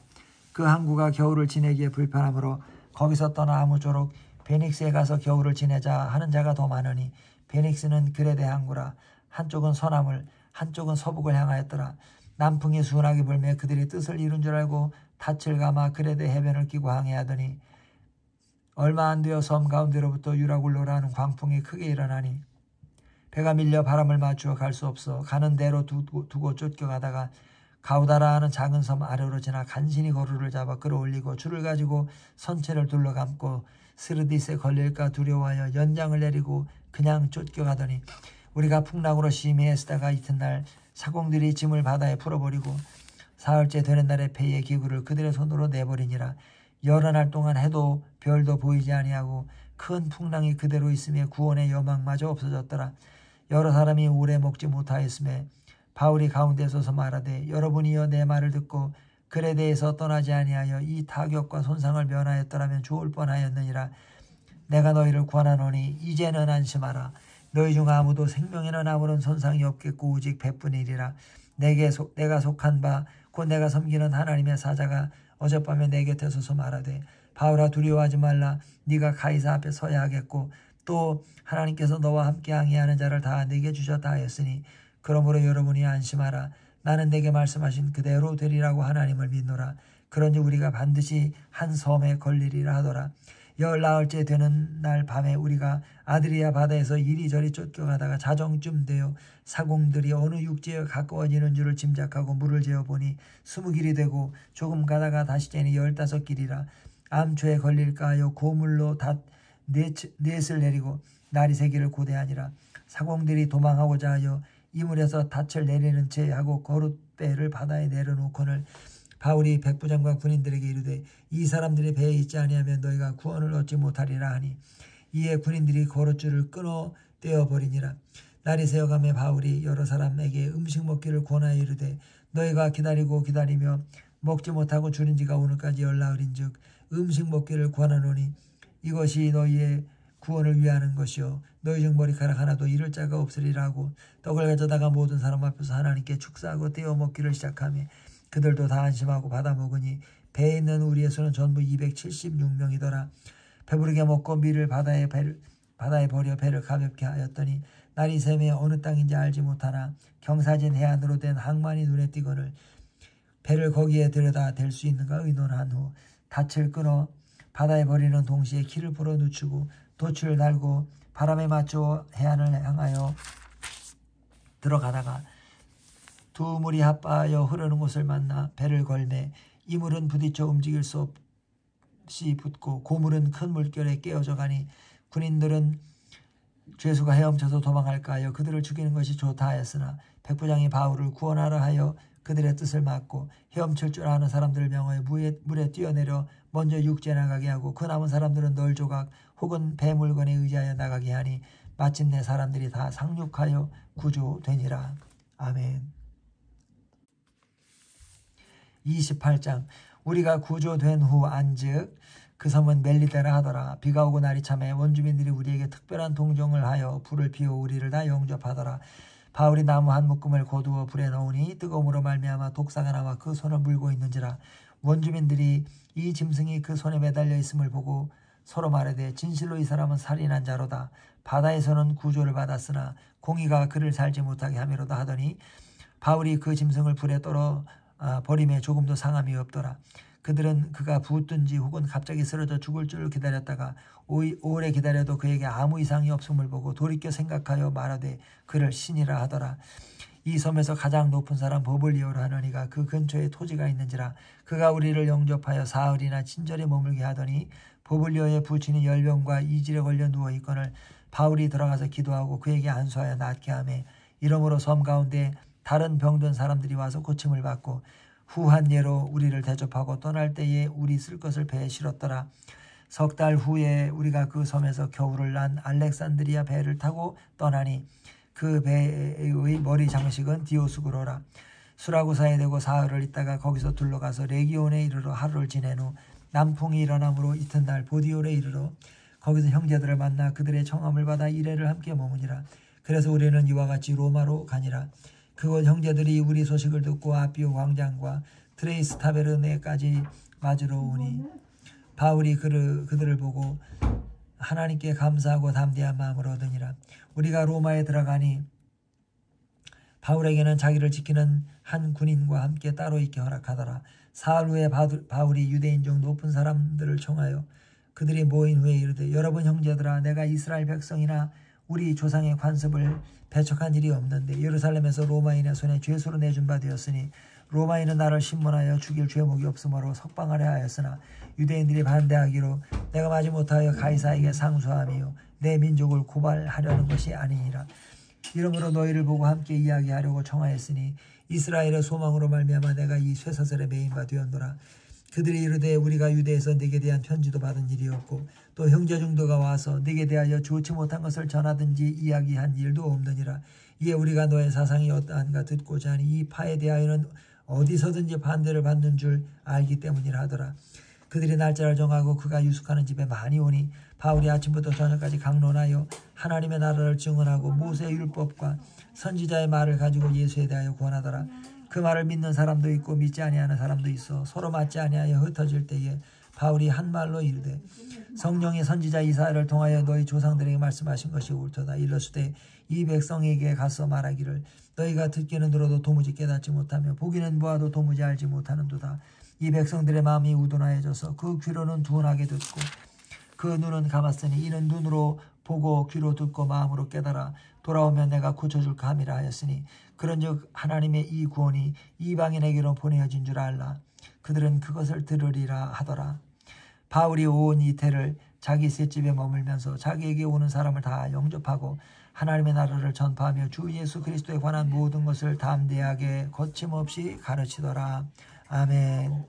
그 항구가 겨울을 지내기에 불편하므로 거기서 떠나 아무쪼록 베닉스에 가서 겨울을 지내자 하는 자가 더 많으니 베닉스는 그레데 항구라. 한쪽은 서남을 한쪽은 서북을 향하였더라. 남풍이 순하게 불매 그들이 뜻을 이룬 줄 알고 닻을 감아 그레데 해변을 끼고 항해하더니 얼마 안 되어 섬 가운데로부터 유라굴로라는 광풍이 크게 일어나니 배가 밀려 바람을 맞추어 갈 수 없어 가는 대로 두고 쫓겨가다가 가우다라 하는 작은 섬 아래로 지나 간신히 거루를 잡아 끌어올리고 줄을 가지고 선체를 둘러감고 스르디스에 걸릴까 두려워하여 연장을 내리고 그냥 쫓겨가더니 우리가 풍랑으로 심히 애쓰다가 이튿날 사공들이 짐을 바다에 풀어버리고 사흘째 되는 날에 배의 기구를 그들의 손으로 내버리니라. 여러 날 동안 해도 별도 보이지 아니하고 큰 풍랑이 그대로 있음에 구원의 여망마저 없어졌더라. 여러 사람이 오래 먹지 못하였음에 바울이 가운데 서서 말하되 여러분이여 내 말을 듣고 그레데에서 떠나지 아니하여 이 타격과 손상을 면하였더라면 좋을 뻔하였느니라. 내가 너희를 권하노니 이제는 안심하라. 너희 중 아무도 생명에는 아무런 손상이 없겠고 오직 배뿐이리라. 내가 속한 바 곧 내가 섬기는 하나님의 사자가 어젯밤에 내 곁에 서서 말하되 바울아 두려워하지 말라. 네가 가이사 앞에 서야 하겠고 또 하나님께서 너와 함께 항해하는 자를 다 내게 주셨다 하였으니 그러므로 여러분이 안심하라. 나는 내게 말씀하신 그대로 되리라고 하나님을 믿노라. 그런지 우리가 반드시 한 섬에 걸리리라 하더라. 열나흘째 되는 날 밤에 우리가 아드리아 바다에서 이리저리 쫓겨가다가 자정쯤 되어 사공들이 어느 육지에 가까워지는 줄을 짐작하고 물을 재어보니 20길이 되고 조금 가다가 다시 재니 15길이라. 암초에 걸릴까 하여 고물로 넷을 내리고 날이 새기를 고대하니라. 사공들이 도망하고자 하여 이물에서 닻을 내리는 채 하고 거룻배를 바다에 내려놓고는 바울이 백부장과 군인들에게 이르되 이 사람들이 배에 있지 아니하면 너희가 구원을 얻지 못하리라 하니 이에 군인들이 거룻줄을 끊어 떼어버리니라. 날이 새어가며 바울이 여러 사람에게 음식 먹기를 권하여 이르되 너희가 기다리며 먹지 못하고 줄인 지가 오늘까지 열나흘인즉 음식 먹기를 권하노니 이것이 너희의 구원을 위하는 것이요 너희 중 머리카락 하나도 잃을 자가 없으리라 하고 떡을 가져다가 모든 사람 앞에서 하나님께 축사하고 떼어 먹기를 시작하며 그들도 다 안심하고 받아 먹으니 배에 있는 우리의 수는 전부 276명이더라. 배부르게 먹고 밀을 바다에 버려 배를 가볍게 하였더니 날이 새매 어느 땅인지 알지 못하나 경사진 해안으로 된 항만이 눈에 띄거늘 배를 거기에 들여다 댈 수 있는가 의논한 후 닻을 끊어 바다에 버리는 동시에 키를 풀어 늦추고 돛을 달고 바람에 맞춰 해안을 향하여 들어가다가 두 물이 합하여 흐르는 곳을 만나 배를 걸매 이 물은 부딪혀 움직일 수 없이 붙고 고물은 큰 물결에 깨어져 가니 군인들은 죄수가 헤엄쳐서 도망할까 하여 그들을 죽이는 것이 좋다 하였으나 백부장이 바울을 구원하라 하여 그들의 뜻을 막고 헤엄칠 줄 아는 사람들을 명하여 물에 뛰어내려 먼저 육지에 나가게 하고 그 남은 사람들은 널조각 혹은 배 물건에 의지하여 나가게 하니 마침내 사람들이 다 상륙하여 구조되니라. 아멘. 28장. 우리가 구조된 후 안즉 그 섬은 멜리데라 하더라. 비가 오고 날이 참에 원주민들이 우리에게 특별한 동정을 하여 불을 피워 우리를 다 영접하더라. 바울이 나무 한 묶음을 거두어 불에 넣으니 뜨거움으로 말미암아 독사가 나와 그 손을 물고 있는지라. 원주민들이 이 짐승이 그 손에 매달려 있음을 보고 서로 말하되 진실로 이 사람은 살인한 자로다. 바다에서는 구조를 받았으나 공의가 그를 살지 못하게 함이로다 하더니 바울이 그 짐승을 불에 떨어 버림에 조금도 상함이 없더라. 그들은 그가 부었든지 혹은 갑자기 쓰러져 죽을 줄을 기다렸다가 오래 기다려도 그에게 아무 이상이 없음을 보고 돌이켜 생각하여 말하되 그를 신이라 하더라. 이 섬에서 가장 높은 사람 버블리오라 하느니가 그 근처에 토지가 있는지라. 그가 우리를 영접하여 사흘이나 친절히 머물게 하더니 버블리오의 부친이 열병과 이질에 걸려 누워있거늘 바울이 들어가서 기도하고 그에게 안수하여 낫게 하매 이러므로 섬 가운데 다른 병든 사람들이 와서 고침을 받고 후한 예로 우리를 대접하고 떠날 때에 우리 쓸 것을 배에 실었더라. 석 달 후에 우리가 그 섬에서 겨울을 난 알렉산드리아 배를 타고 떠나니 그 배의 머리 장식은 디오스구로라. 수라구사에 대고 사흘을 있다가 거기서 둘러가서 레기온에 이르러 하루를 지낸 후 남풍이 일어나므로 이튿날 보디올에 이르러 거기서 형제들을 만나 그들의 청함을 받아 이레를 함께 머무니라. 그래서 우리는 이와 같이 로마로 가니라. 그곳 형제들이 우리 소식을 듣고 아비오 광장과 트레이스 타베르네까지 맞으러 오니 바울이 그들을 보고 하나님께 감사하고 담대한 마음을 얻으니라. 우리가 로마에 들어가니 바울에게는 자기를 지키는 한 군인과 함께 따로 있게 허락하더라. 사흘 후에 바울이 유대인 중 높은 사람들을 청하여 그들이 모인 후에 이르되, 여러분 형제들아, 내가 이스라엘 백성이나 우리 조상의 관습을 배척한 일이 없는데 예루살렘에서 로마인의 손에 죄수로 내준 바 되었으니 로마인은 나를 신문하여 죽일 죄목이 없으므로 석방하려 하였으나 유대인들이 반대하기로 내가 마지못하여 가이사에게 상소하며 내 민족을 고발하려는 것이 아니니라. 이러므로 너희를 보고 함께 이야기하려고 청하였으니 이스라엘의 소망으로 말미암아 내가 이 쇠사슬에 매인 바 되었노라. 그들이 이르되, 우리가 유대에서 네게 대한 편지도 받은 일이 없고 또 형제 중도가 와서 네게 대하여 좋지 못한 것을 전하든지 이야기한 일도 없느니라. 이에 우리가 너의 사상이 어떠한가 듣고자 하니 이 파에 대하여는 어디서든지 반대를 받는 줄 알기 때문이라 하더라. 그들이 날짜를 정하고 그가 유숙하는 집에 많이 오니 바울이 아침부터 저녁까지 강론하여 하나님의 나라를 증언하고 모세의 율법과 선지자의 말을 가지고 예수에 대하여 권하더라. 그 말을 믿는 사람도 있고 믿지 아니하는 사람도 있어 서로 맞지 아니하여 흩어질 때에 바울이 한 말로 이르되, 성령이 선지자 이사야를 통하여 너희 조상들에게 말씀하신 것이 옳도다. 이르시되 이 백성에게 가서 말하기를 너희가 듣기는 들어도 도무지 깨닫지 못하며 보기는 보아도 도무지 알지 못하는도다. 이 백성들의 마음이 우둔하여져서 그 귀로는 둔하게 듣고 그 눈은 감았으니 이는 눈으로 보고 귀로 듣고 마음으로 깨달아 돌아오면 내가 고쳐줄까 함이라 하였으니 그런즉 하나님의 이 구원이 이방인에게로 보내어진 줄 알라. 그들은 그것을 들으리라 하더라. 바울이 온 이태를 자기 셋집에 머물면서 자기에게 오는 사람을 다 영접하고 하나님의 나라를 전파하며 주 예수 그리스도에 관한 모든 것을 담대하게 거침없이 가르치더라. 아멘.